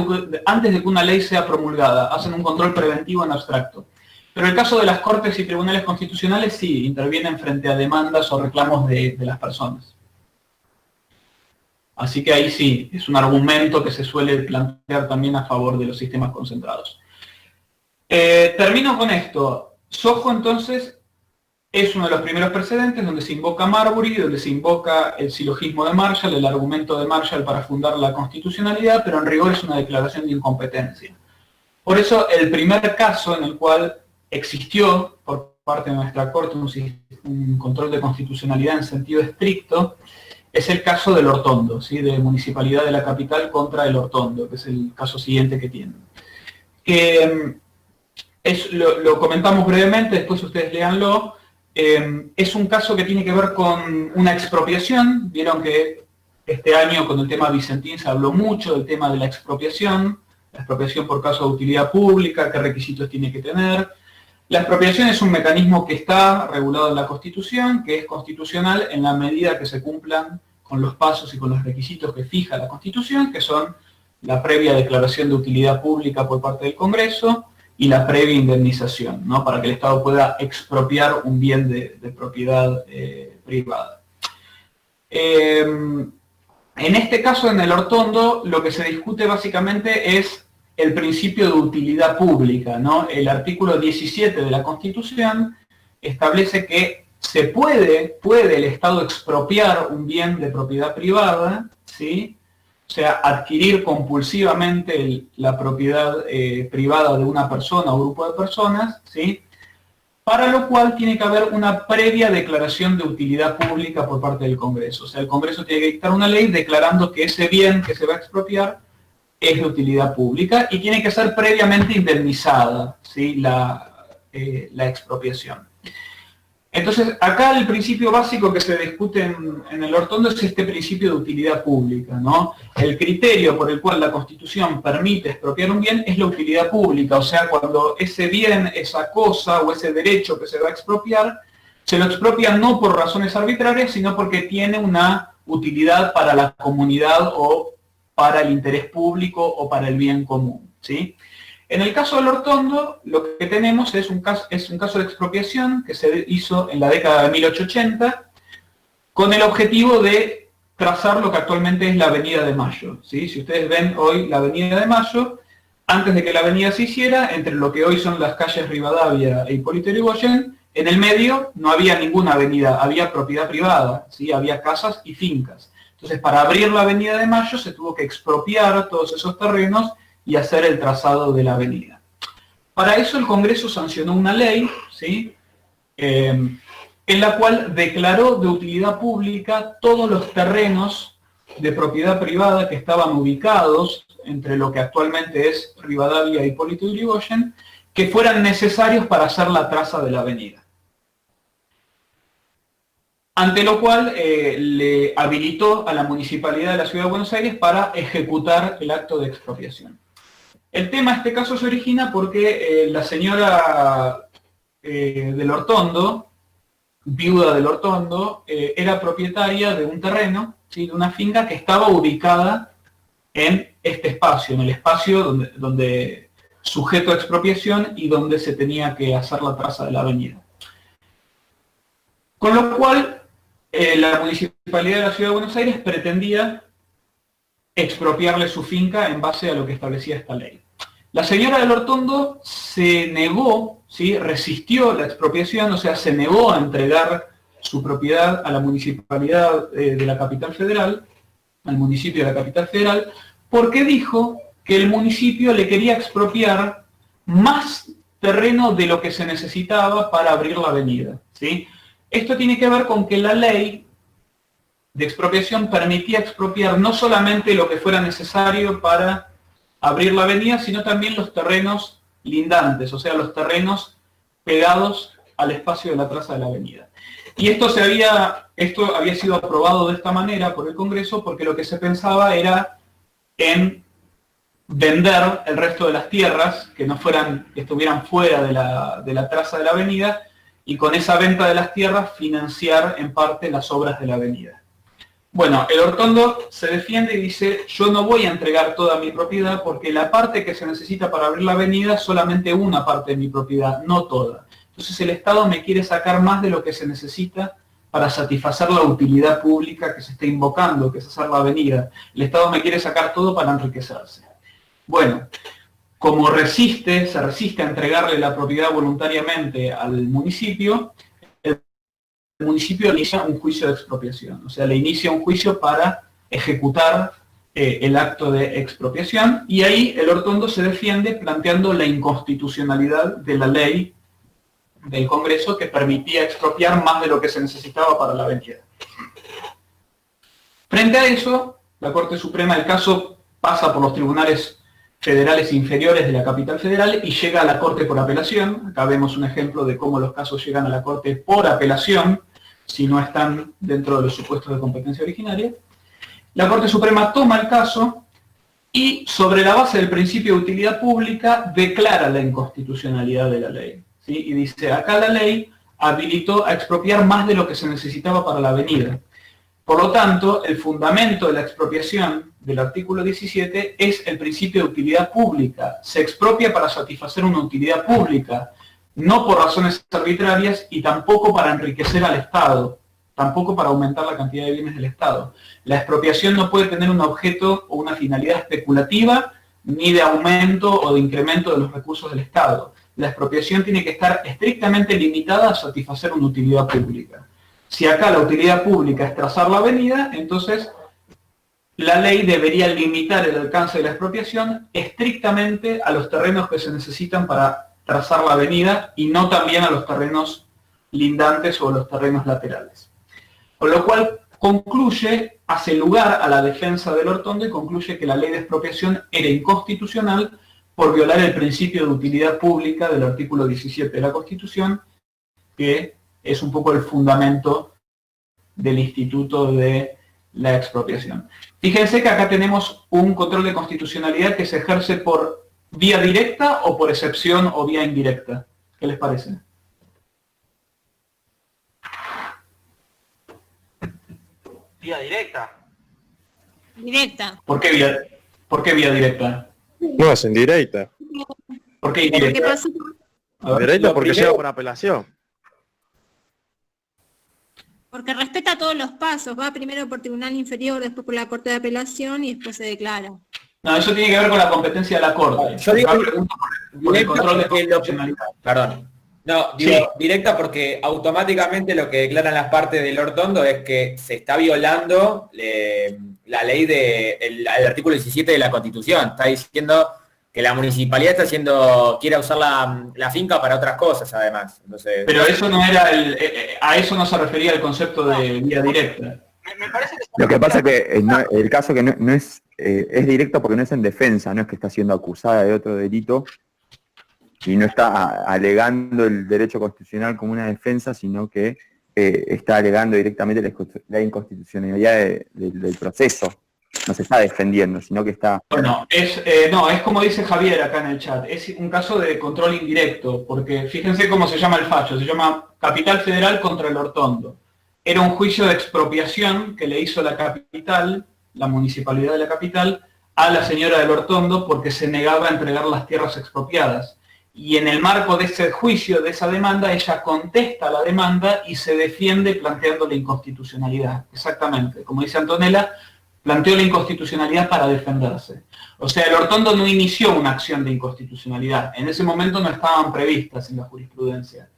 S1: de que una ley sea promulgada. Hacen un control preventivo en abstracto. Pero el caso de las Cortes y Tribunales Constitucionales sí, intervienen frente a demandas o reclamos de las personas. Así que ahí sí, es un argumento que se suele plantear también a favor de los sistemas concentrados. Termino con esto. Soho entonces es uno de los primeros precedentes donde se invoca Marbury, donde se invoca el silogismo de Marshall, el argumento de Marshall para fundar la constitucionalidad, pero en rigor es una declaración de incompetencia. Por eso el primer caso en el cual existió por parte de nuestra Corte un control de constitucionalidad en sentido estricto es el caso del Hortondo, ¿sí? De Municipalidad de la Capital contra el Hortondo, que es el caso siguiente que tienen. Lo comentamos brevemente, después ustedes léanlo. Es un caso que tiene que ver con una expropiación. Vieron que este año con el tema Vicentín se habló mucho del tema de la expropiación por caso de utilidad pública, qué requisitos tiene que tener. La expropiación es un mecanismo que está regulado en la Constitución, que es constitucional en la medida que se cumplan con los pasos y con los requisitos que fija la Constitución, que son la previa declaración de utilidad pública por parte del Congreso y la previa indemnización, ¿no? Para que el Estado pueda expropiar un bien de propiedad privada. En este caso, en el Hortondo, lo que se discute básicamente es el principio de utilidad pública, ¿no? El artículo 17 de la Constitución establece que se puede el Estado expropiar un bien de propiedad privada, ¿sí? O sea, adquirir compulsivamente la propiedad privada de una persona o grupo de personas, ¿sí? Para lo cual tiene que haber una previa declaración de utilidad pública por parte del Congreso. O sea, el Congreso tiene que dictar una ley declarando que ese bien que se va a expropiar es de utilidad pública y tiene que ser previamente indemnizada, ¿sí? la expropiación. Entonces, acá el principio básico que se discute en el Hortondo es este principio de utilidad pública, ¿no? El criterio por el cual la Constitución permite expropiar un bien es la utilidad pública, o sea, cuando ese bien, esa cosa o ese derecho que se va a expropiar Se lo expropia no por razones arbitrarias, sino porque tiene una utilidad para la comunidad o para el interés público o para el bien común, ¿sí? En el caso del Hortondo, lo que tenemos es un caso de expropiación que se hizo en la década de 1880 con el objetivo de trazar lo que actualmente es la Avenida de Mayo, ¿sí? Si ustedes ven hoy la Avenida de Mayo, antes de que la avenida se hiciera, entre lo que hoy son las calles Rivadavia e Hipólito Yrigoyen, en el medio no había ninguna avenida, había propiedad privada, ¿sí? Había casas y fincas. Entonces, para abrir la Avenida de Mayo se tuvo que expropiar todos esos terrenos y hacer el trazado de la avenida. Para eso el Congreso sancionó una ley, ¿sí? En la cual declaró de utilidad pública todos los terrenos de propiedad privada que estaban ubicados entre lo que actualmente es Rivadavia e Hipólito Yrigoyen, que fueran necesarios para hacer la traza de la avenida. Ante lo cual le habilitó a la Municipalidad de la Ciudad de Buenos Aires para ejecutar el acto de expropiación. El tema de este caso se origina porque la señora del Hortondo, viuda del Hortondo, era propietaria de un terreno, ¿sí? De una finca que estaba ubicada en este espacio, en el espacio donde sujeto a expropiación y donde se tenía que hacer la traza de la avenida. Con lo cual, la Municipalidad de la Ciudad de Buenos Aires pretendía expropiarle su finca en base a lo que establecía esta ley. La señora del Hortondo se negó, ¿sí? Resistió la expropiación, o sea, se negó a entregar su propiedad a la Municipalidad de la Capital Federal, al municipio de la Capital Federal, porque dijo que el municipio le quería expropiar más terreno de lo que se necesitaba para abrir la avenida, ¿sí? Esto tiene que ver con que la ley de expropiación permitía expropiar no solamente lo que fuera necesario para abrir la avenida, sino también los terrenos lindantes, o sea, los terrenos pegados al espacio de la traza de la avenida. Y esto había sido aprobado de esta manera por el Congreso porque lo que se pensaba era en vender el resto de las tierras que estuvieran fuera de la traza de la avenida, y con esa venta de las tierras financiar en parte las obras de la avenida. Bueno, el Hortondo se defiende y dice, yo no voy a entregar toda mi propiedad porque la parte que se necesita para abrir la avenida es solamente una parte de mi propiedad, no toda. Entonces el Estado me quiere sacar más de lo que se necesita para satisfacer la utilidad pública que se está invocando, que es hacer la avenida. El Estado me quiere sacar todo para enriquecerse. Bueno, como se resiste a entregarle la propiedad voluntariamente al municipio, el municipio inicia un juicio de expropiación. O sea, le inicia un juicio para ejecutar el acto de expropiación, y ahí el Hortondo se defiende planteando la inconstitucionalidad de la ley del Congreso que permitía expropiar más de lo que se necesitaba para la avenida. Frente a eso, la Corte Suprema, el caso pasa por los tribunales federales inferiores de la Capital Federal y llega a la Corte por apelación. Acá vemos un ejemplo de cómo los casos llegan a la Corte por apelación, si no están dentro de los supuestos de competencia originaria. La Corte Suprema toma el caso y, sobre la base del principio de utilidad pública, declara la inconstitucionalidad de la ley, ¿sí? Y dice, acá la ley habilitó a expropiar más de lo que se necesitaba para la avenida. Por lo tanto, el fundamento de la expropiación del artículo 17 es el principio de utilidad pública. Se expropia para satisfacer una utilidad pública, no por razones arbitrarias y tampoco para enriquecer al Estado, tampoco para aumentar la cantidad de bienes del Estado. La expropiación no puede tener un objeto o una finalidad especulativa, ni de aumento o de incremento de los recursos del Estado. La expropiación tiene que estar estrictamente limitada a satisfacer una utilidad pública. Si acá la utilidad pública es trazar la avenida, entonces la ley debería limitar el alcance de la expropiación estrictamente a los terrenos que se necesitan para trazar la avenida y no también a los terrenos lindantes o los terrenos laterales. Con lo cual concluye, hace lugar a la defensa del Hortondo y concluye que la ley de expropiación era inconstitucional por violar el principio de utilidad pública del artículo 17 de la Constitución, que es un poco el fundamento del instituto de la expropiación. Fíjense que acá tenemos un control de constitucionalidad que se ejerce por vía directa o por excepción o vía indirecta. ¿Qué les parece?
S7: Vía directa.
S2: Directa.
S1: ¿Por qué vía directa?
S6: No, es indirecta.
S1: ¿Por qué
S2: ¿Qué
S1: indirecta?
S2: pasó?
S6: Indirecta
S3: lo
S6: porque
S3: primero-
S6: llega por apelación.
S2: Porque respeta todos los pasos, va primero por tribunal inferior, después por la Corte de Apelación y después se declara.
S1: No, eso tiene que ver con la competencia de la Corte.
S3: Yo digo
S1: Acá pregunto por el
S3: directa
S1: control de
S3: porque lo que-
S1: constitucionalidad.
S3: Perdón. No, digo
S1: Sí.
S3: directa porque automáticamente lo que declaran las partes del Ortondo es que se está violando la ley el artículo 17 de la Constitución. Está diciendo que la municipalidad quiere usar la finca para otras cosas además. Entonces,
S1: Pero eso no era a eso no se refería el concepto de vía directa.
S7: Me parece que
S8: Lo que pasa es que el caso que no es directo porque no es en defensa, no es que está siendo acusada de otro delito y no está alegando el derecho constitucional como una defensa, sino que está alegando directamente la inconstitucionalidad del proceso. No se está defendiendo, sino que está...
S1: Bueno, es como dice Javier acá en el chat, es un caso de control indirecto, porque fíjense cómo se llama el fallo, se llama Capital Federal contra el Ortondo. Era un juicio de expropiación que le hizo la capital, la municipalidad de la capital, a la señora del Ortondo porque se negaba a entregar las tierras expropiadas. Y en el marco de ese juicio, de esa demanda, ella contesta la demanda y se defiende planteando la inconstitucionalidad. Exactamente, como dice Antonella, planteó la inconstitucionalidad para defenderse. O sea, el Ortondo no inició una acción de inconstitucionalidad. En ese momento no estaban previstas en la jurisprudencia.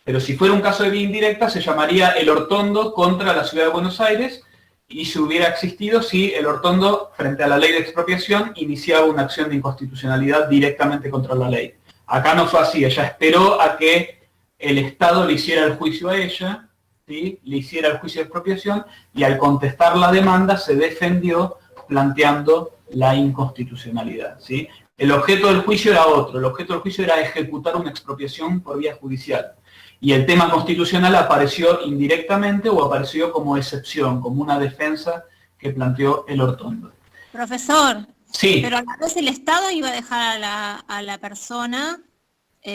S1: Pero si fuera un caso de vía indirecta, se llamaría el Ortondo contra la Ciudad de Buenos Aires y si hubiera existido si el Ortondo, frente a la ley de expropiación, iniciaba una acción de inconstitucionalidad directamente contra la ley. Acá no fue así, ella esperó a que el Estado le hiciera el juicio a ella, ¿sí? Le hiciera el juicio de expropiación y al contestar la demanda se defendió planteando la inconstitucionalidad, ¿sí? El objeto del juicio era otro, el objeto del juicio era ejecutar una expropiación por vía judicial. Y el tema constitucional apareció indirectamente o apareció como excepción, como una defensa que planteó el Ortondo.
S2: Profesor,
S1: Sí.
S2: pero a la vez el Estado iba a dejar a la persona,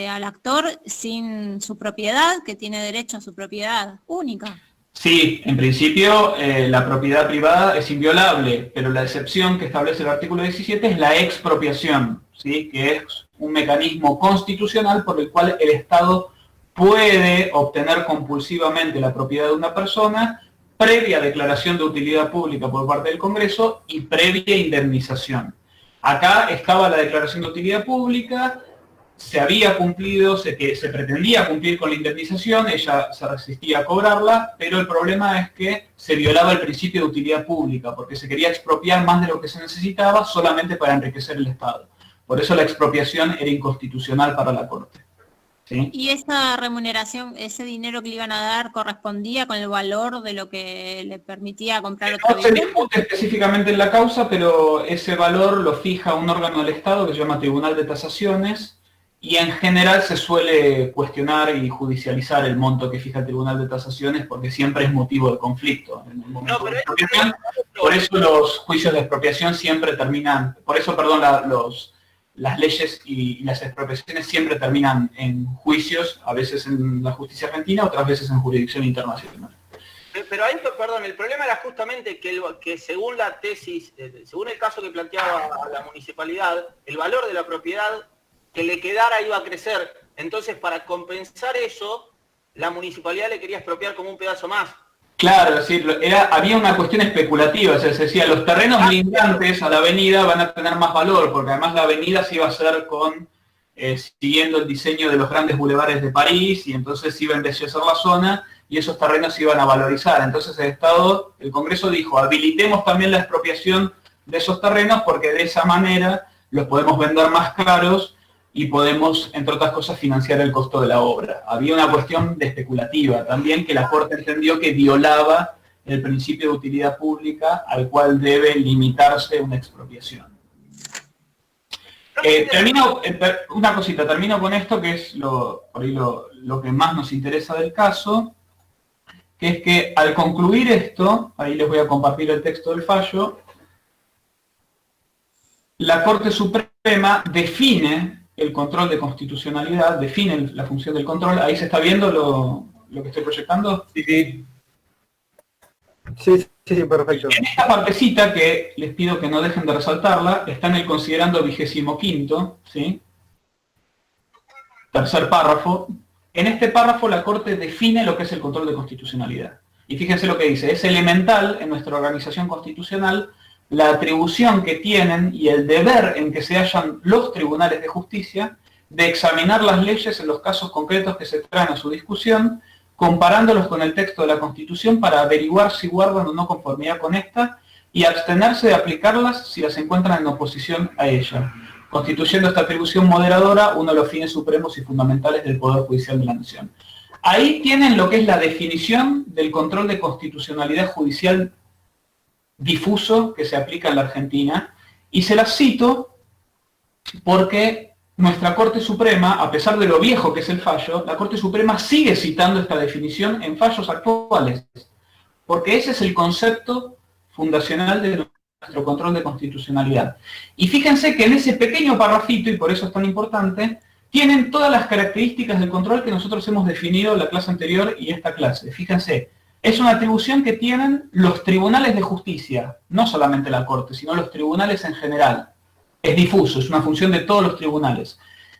S2: al actor, sin su propiedad, que tiene derecho a su propiedad única.
S1: Sí, en principio la propiedad privada es inviolable, pero la excepción que establece el artículo 17 es la expropiación, ¿sí? Que es un mecanismo constitucional por el cual el Estado puede obtener compulsivamente la propiedad de una persona previa declaración de utilidad pública por parte del Congreso y previa indemnización. Acá estaba la declaración de utilidad pública, se había cumplido, se pretendía cumplir con la indemnización, ella se resistía a cobrarla, pero el problema es que se violaba el principio de utilidad pública, porque se quería expropiar más de lo que se necesitaba solamente para enriquecer el Estado. Por eso la expropiación era inconstitucional para la Corte. ¿Sí?
S2: ¿Y esa remuneración, ese dinero que le iban a dar, correspondía con el valor de lo que le permitía comprar otra
S1: No se
S2: vivienda?
S1: discute específicamente en la causa, pero ese valor lo fija un órgano del Estado que se llama Tribunal de Tasaciones, y en general se suele cuestionar y judicializar el monto que fija el Tribunal de Tasaciones porque siempre es motivo de conflicto. En el momento de expropiación. Por eso los juicios de expropiación siempre terminan, por eso, perdón, las leyes y las expropiaciones siempre terminan en juicios, a veces en la justicia argentina, otras veces en jurisdicción internacional.
S7: Pero ahí, perdón, el problema era justamente que según la tesis, según el caso que planteaba la municipalidad, el valor de la propiedad que le quedara iba a crecer. Entonces, para compensar eso, la municipalidad le quería expropiar como un pedazo más.
S1: Claro, es decir, había una cuestión especulativa, o sea, se decía, los terrenos lindantes a la avenida van a tener más valor, porque además la avenida se iba a hacer siguiendo el diseño de los grandes bulevares de París, y entonces se iba a embellecer la zona, y esos terrenos se iban a valorizar. Entonces el Congreso dijo, habilitemos también la expropiación de esos terrenos, porque de esa manera los podemos vender más caros, y podemos, entre otras cosas, financiar el costo de la obra. Había una cuestión de especulativa también que la Corte entendió que violaba el principio de utilidad pública al cual debe limitarse una expropiación. Termino con esto que es por ahí lo que más nos interesa del caso, que es que al concluir esto, ahí les voy a compartir el texto del fallo, la Corte Suprema define el control de constitucionalidad, define la función del control. ¿Ahí se está viendo lo que estoy proyectando?
S3: Sí.
S4: Sí,
S9: Sí, perfecto.
S1: En esta partecita, que les pido que no dejen de resaltarla, está en el considerando 25º, ¿sí? Tercer párrafo. En este párrafo la Corte define lo que es el control de constitucionalidad. Y fíjense lo que dice, es elemental en nuestra organización constitucional la atribución que tienen y el deber en que se hallan los tribunales de justicia de examinar las leyes en los casos concretos que se traen a su discusión, comparándolos con el texto de la Constitución para averiguar si guardan o no conformidad con esta y abstenerse de aplicarlas si las encuentran en oposición a ella, constituyendo esta atribución moderadora uno de los fines supremos y fundamentales del Poder Judicial de la Nación. Ahí tienen lo que es la definición del control de constitucionalidad judicial difuso que se aplica en la Argentina, y se las cito porque nuestra Corte Suprema, a pesar de lo viejo que es el fallo, la Corte Suprema sigue citando esta definición en fallos actuales, porque ese es el concepto fundacional de nuestro control de constitucionalidad. Y fíjense que en ese pequeño parrafito, y por eso es tan importante, tienen todas las características del control que nosotros hemos definido en la clase anterior y esta clase. Fíjense, es una atribución que tienen los tribunales de justicia, no solamente la Corte, sino los tribunales en general. Es difuso, es una función de todos los tribunales.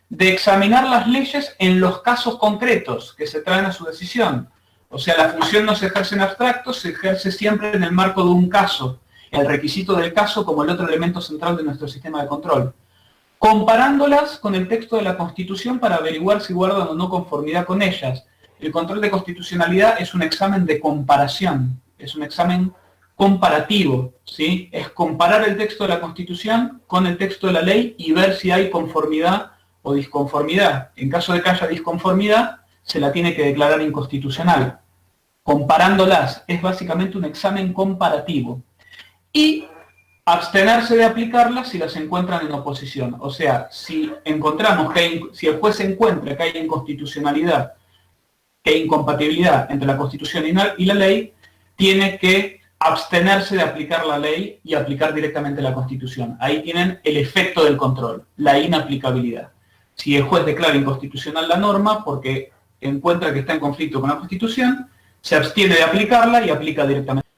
S1: De examinar las leyes en los casos concretos que se traen a su decisión. O sea, la función no se ejerce en abstracto, se ejerce siempre en el marco de un caso. El requisito del caso como el otro elemento central de nuestro sistema de control. Comparándolas con el texto de la Constitución para averiguar si guardan o no conformidad con ellas. El control de constitucionalidad es un examen de comparación, es un examen comparativo, ¿sí? Es comparar el texto de la Constitución con el texto de la ley y ver si hay conformidad o disconformidad. En caso de que haya disconformidad, se la tiene que declarar inconstitucional. Comparándolas, es básicamente un examen comparativo. Y abstenerse de aplicarlas si las encuentran en oposición. O sea, si encontramos que si el juez encuentra que hay inconstitucionalidad e incompatibilidad entre la Constitución y la ley, tiene que abstenerse de aplicar la ley y aplicar directamente la Constitución. Ahí tienen el efecto del control, la inaplicabilidad. Si el juez declara inconstitucional la norma porque encuentra que está en conflicto con la Constitución, se abstiene de aplicarla y aplica directamente.